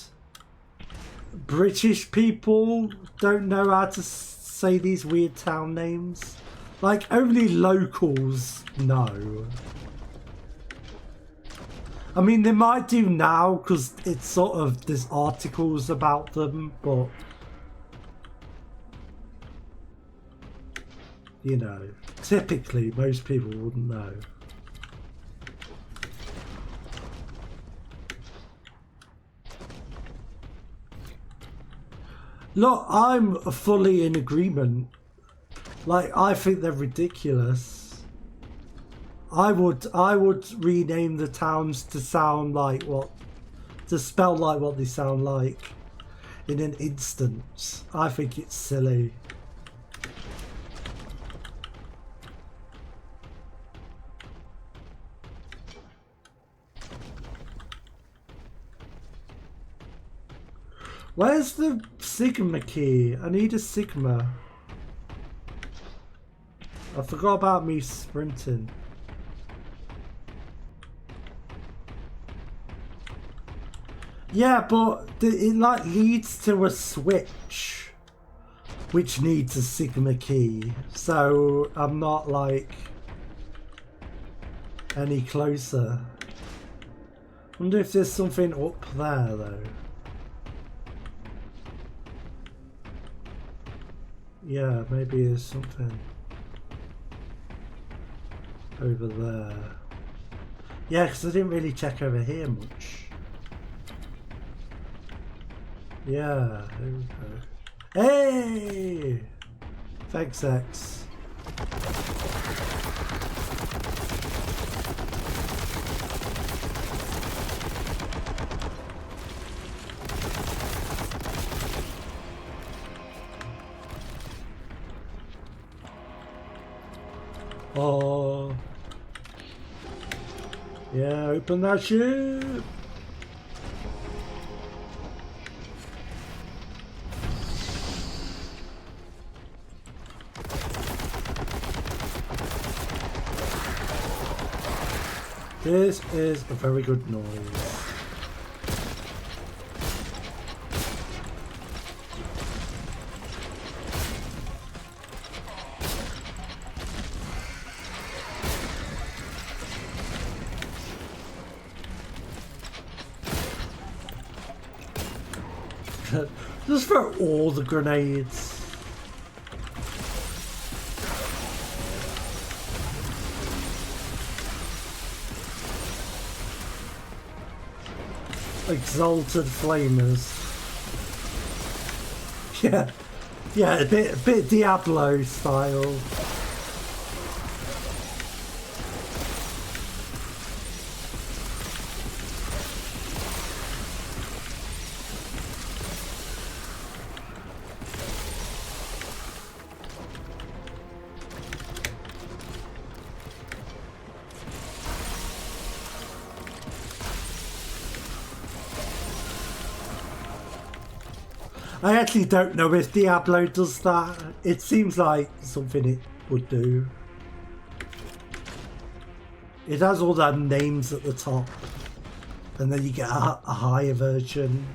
British people don't know how to say these weird town names. Like, only locals know. I mean, they might do now because it's sort of, there's articles about them, but you know, typically most people wouldn't know. Look, I'm fully in agreement. Like, I think they're ridiculous. I would rename the towns to sound like to spell like what they sound like in an instant. I think it's silly. Where's the Sigma key? I need a Sigma. I forgot about me sprinting. Yeah, but it like leads to a switch which needs a Sigma key, so I'm not like any closer. Wonder if there's something up there though. Yeah, maybe there's something over there. Yeah, because I didn't really check over here much. Yeah, there we go. Hey! Thanks, X. Oh. Yeah, open that ship. This is a very good noise. Just throw all the grenades. Exalted flamers. Yeah, a bit Diablo style. I actually don't know if Diablo does that. It seems like something it would do. It has all the names at the top, and then you get a higher version.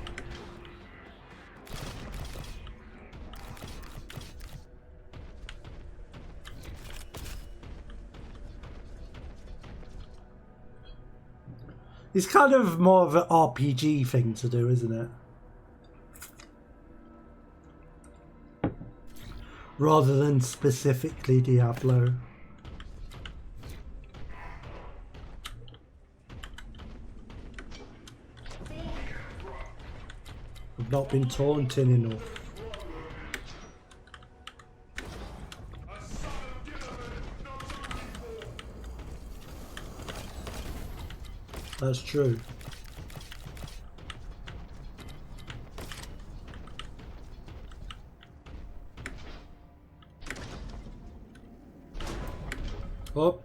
It's kind of more of an RPG thing to do, isn't it? Rather than specifically Diablo. I've not been taunting enough. That's true. Oh,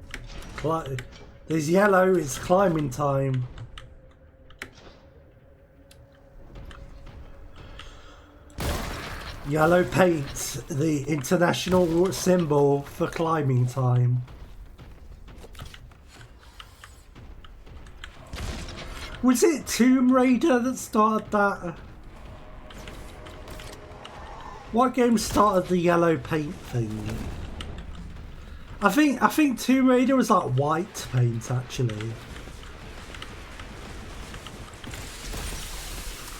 there's yellow, it's climbing time. Yellow paint, the international symbol for climbing time. Was it Tomb Raider that started that? What game started the yellow paint thing? I think Tomb Raider was like white paint actually.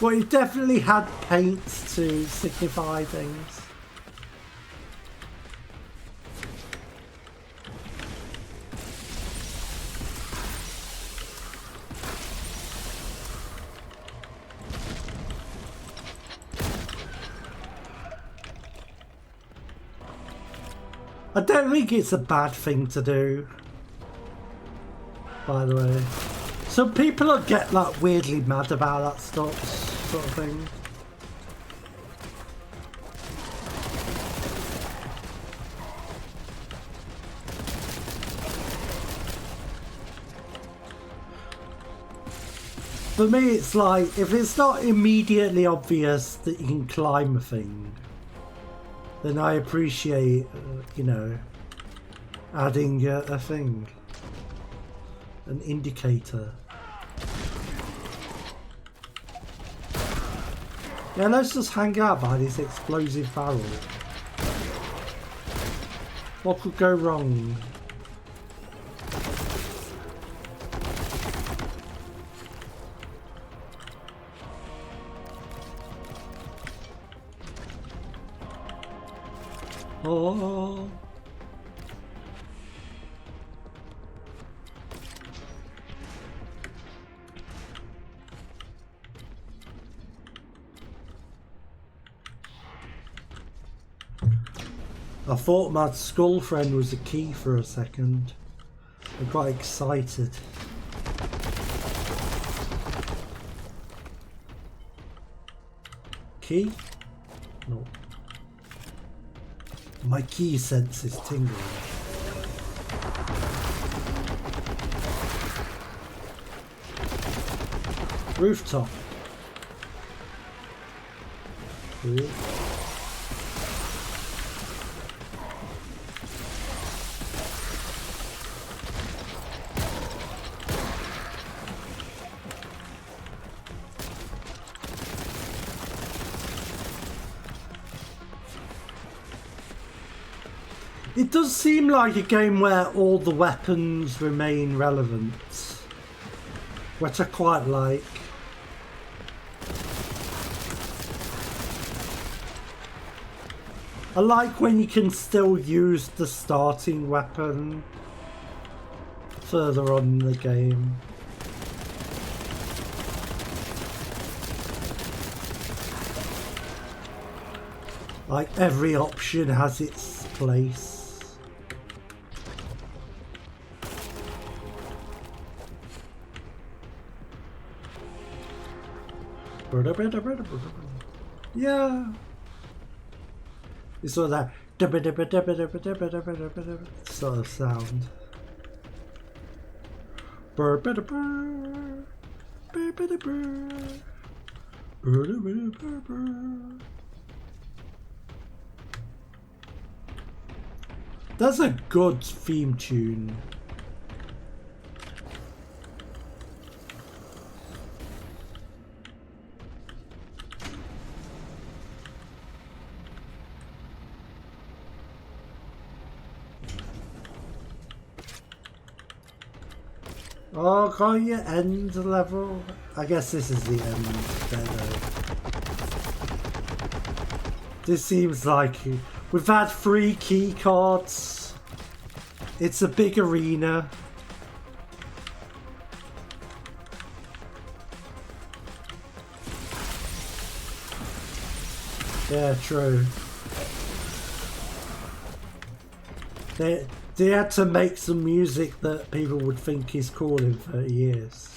Well, it definitely had paint to signify things. I don't think it's a bad thing to do, by the way. Some people get like weirdly mad about that stuff, sort of thing. For me, it's like, if it's not immediately obvious that you can climb a thing, then I appreciate, you know, adding a thing, an indicator. Yeah, let's just hang out by this explosive barrel. What could go wrong? Oh. I thought my skull friend was a key for a second. I got excited. Key? No. My key sense is tingling. Rooftop. Cool. It does seem like a game where all the weapons remain relevant, which I quite like. I like when you can still use the starting weapon further on in the game. Like every option has its place. Yeah. It's sort of that sort of sound. That's a good theme tune. Oh, can't you end the level? I guess this is the end. This seems like we've had 3 key cards. It's a big arena. Yeah, true. They had to make some music that people would think is cool in 30 years.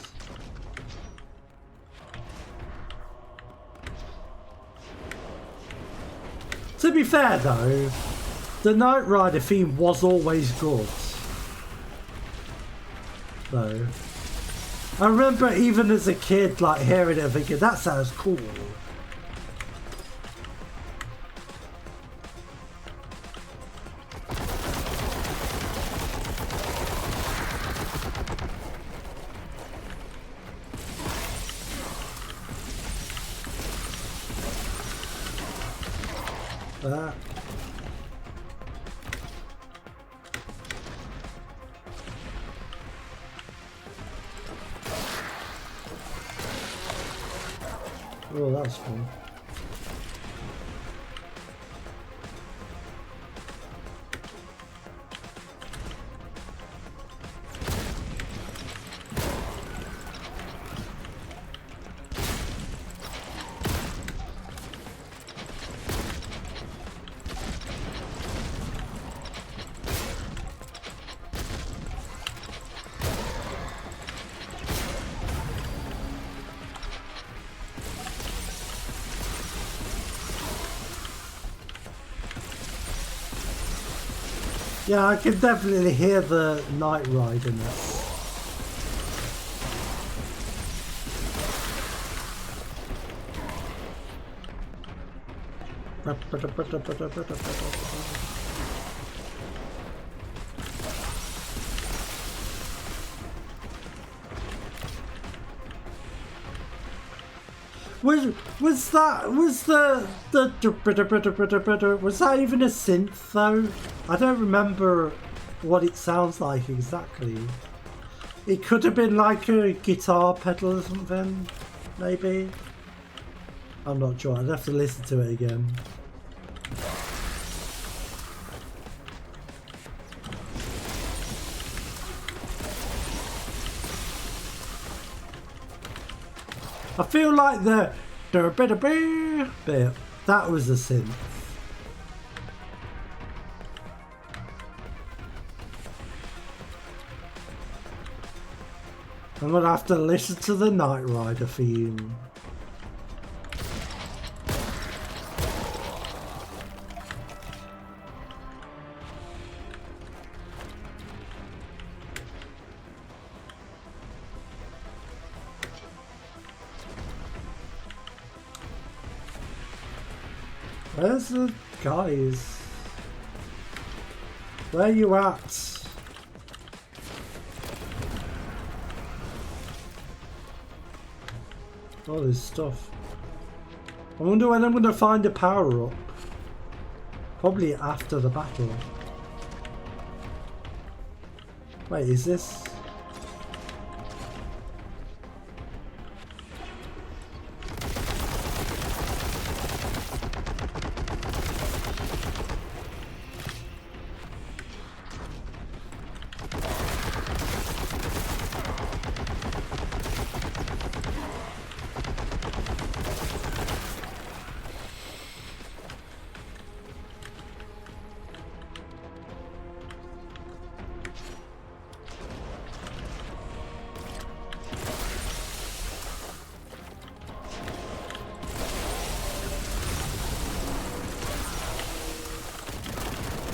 To be fair though, the Knight Rider theme was always good. Though. I remember even as a kid like hearing it and thinking that sounds cool. Oh, that's fun. Yeah, I can definitely hear the Knight Riderness. Was that even a synth though? I don't remember what it sounds like exactly. It could have been like a guitar pedal or something, maybe. I'm not sure. I'd have to listen to it again. I feel like the bit, that was a synth. I'm gonna have to listen to the Knight Rider theme. Where's the guys? Where you at? All this stuff. I wonder when I'm going to find a power up. Probably after the battle. Wait, is this?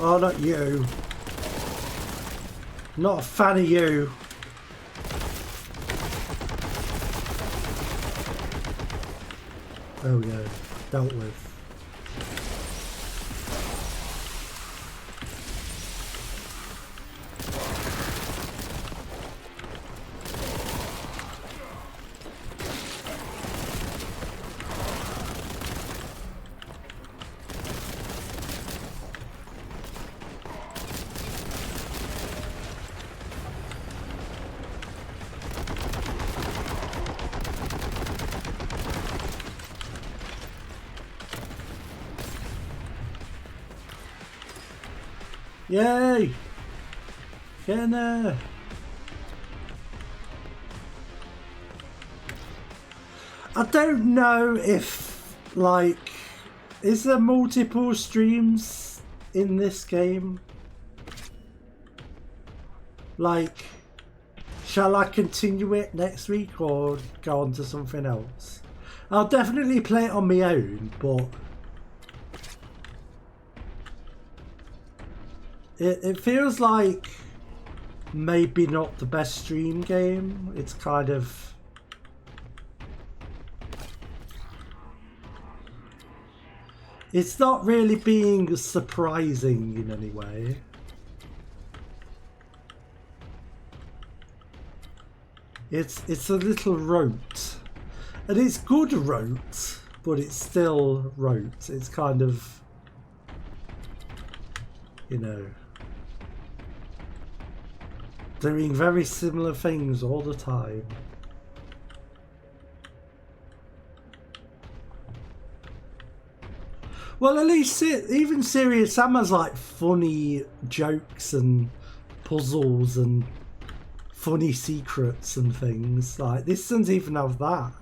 Oh, not you. Not a fan of you. There we go. Dealt with. Yay! Get in there! I don't know if, like, is there multiple streams in this game? Like, shall I continue it next week or go on to something else? I'll definitely play it on my own, but it feels like maybe not the best stream game. It's kind of... it's not really being surprising in any way. It's a little rote. And it's good rote, but it's still rote. It's kind of, you know, doing very similar things all the time. Well, at least even Serious Sam has like funny jokes and puzzles and funny secrets and things. Like this doesn't even have that.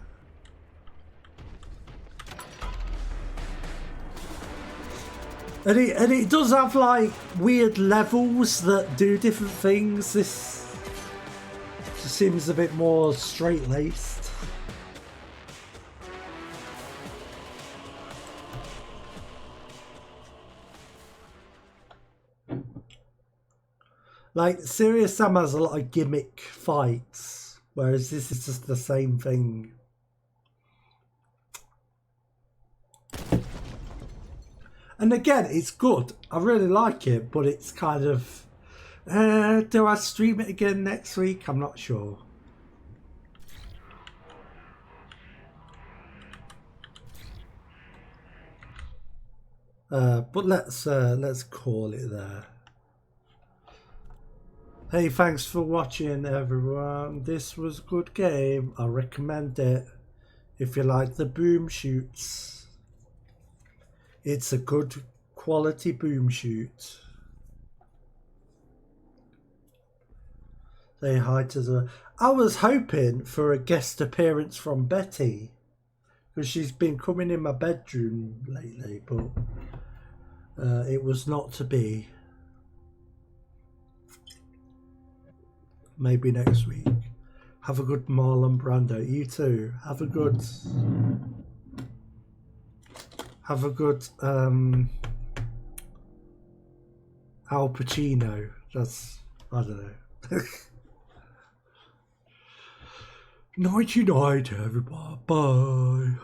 And it does have like weird levels that do different things. This just seems a bit more straight-laced. Like Serious Sam has a lot of gimmick fights, whereas this is just the same thing. And again, it's good. I really like it, but it's kind of... do I stream it again next week? I'm not sure. But let's call it there. Hey, thanks for watching, everyone. This was a good game. I recommend it if you like the boom shoots. It's a good quality boom shoot. Say hi to the... I was hoping for a guest appearance from Betty, because she's been coming in my bedroom lately, but it was not to be. Maybe next week. Have a good Marlon Brando. You too. Have a good Al Pacino. That's, I don't know. Nighty night, everybody. Bye.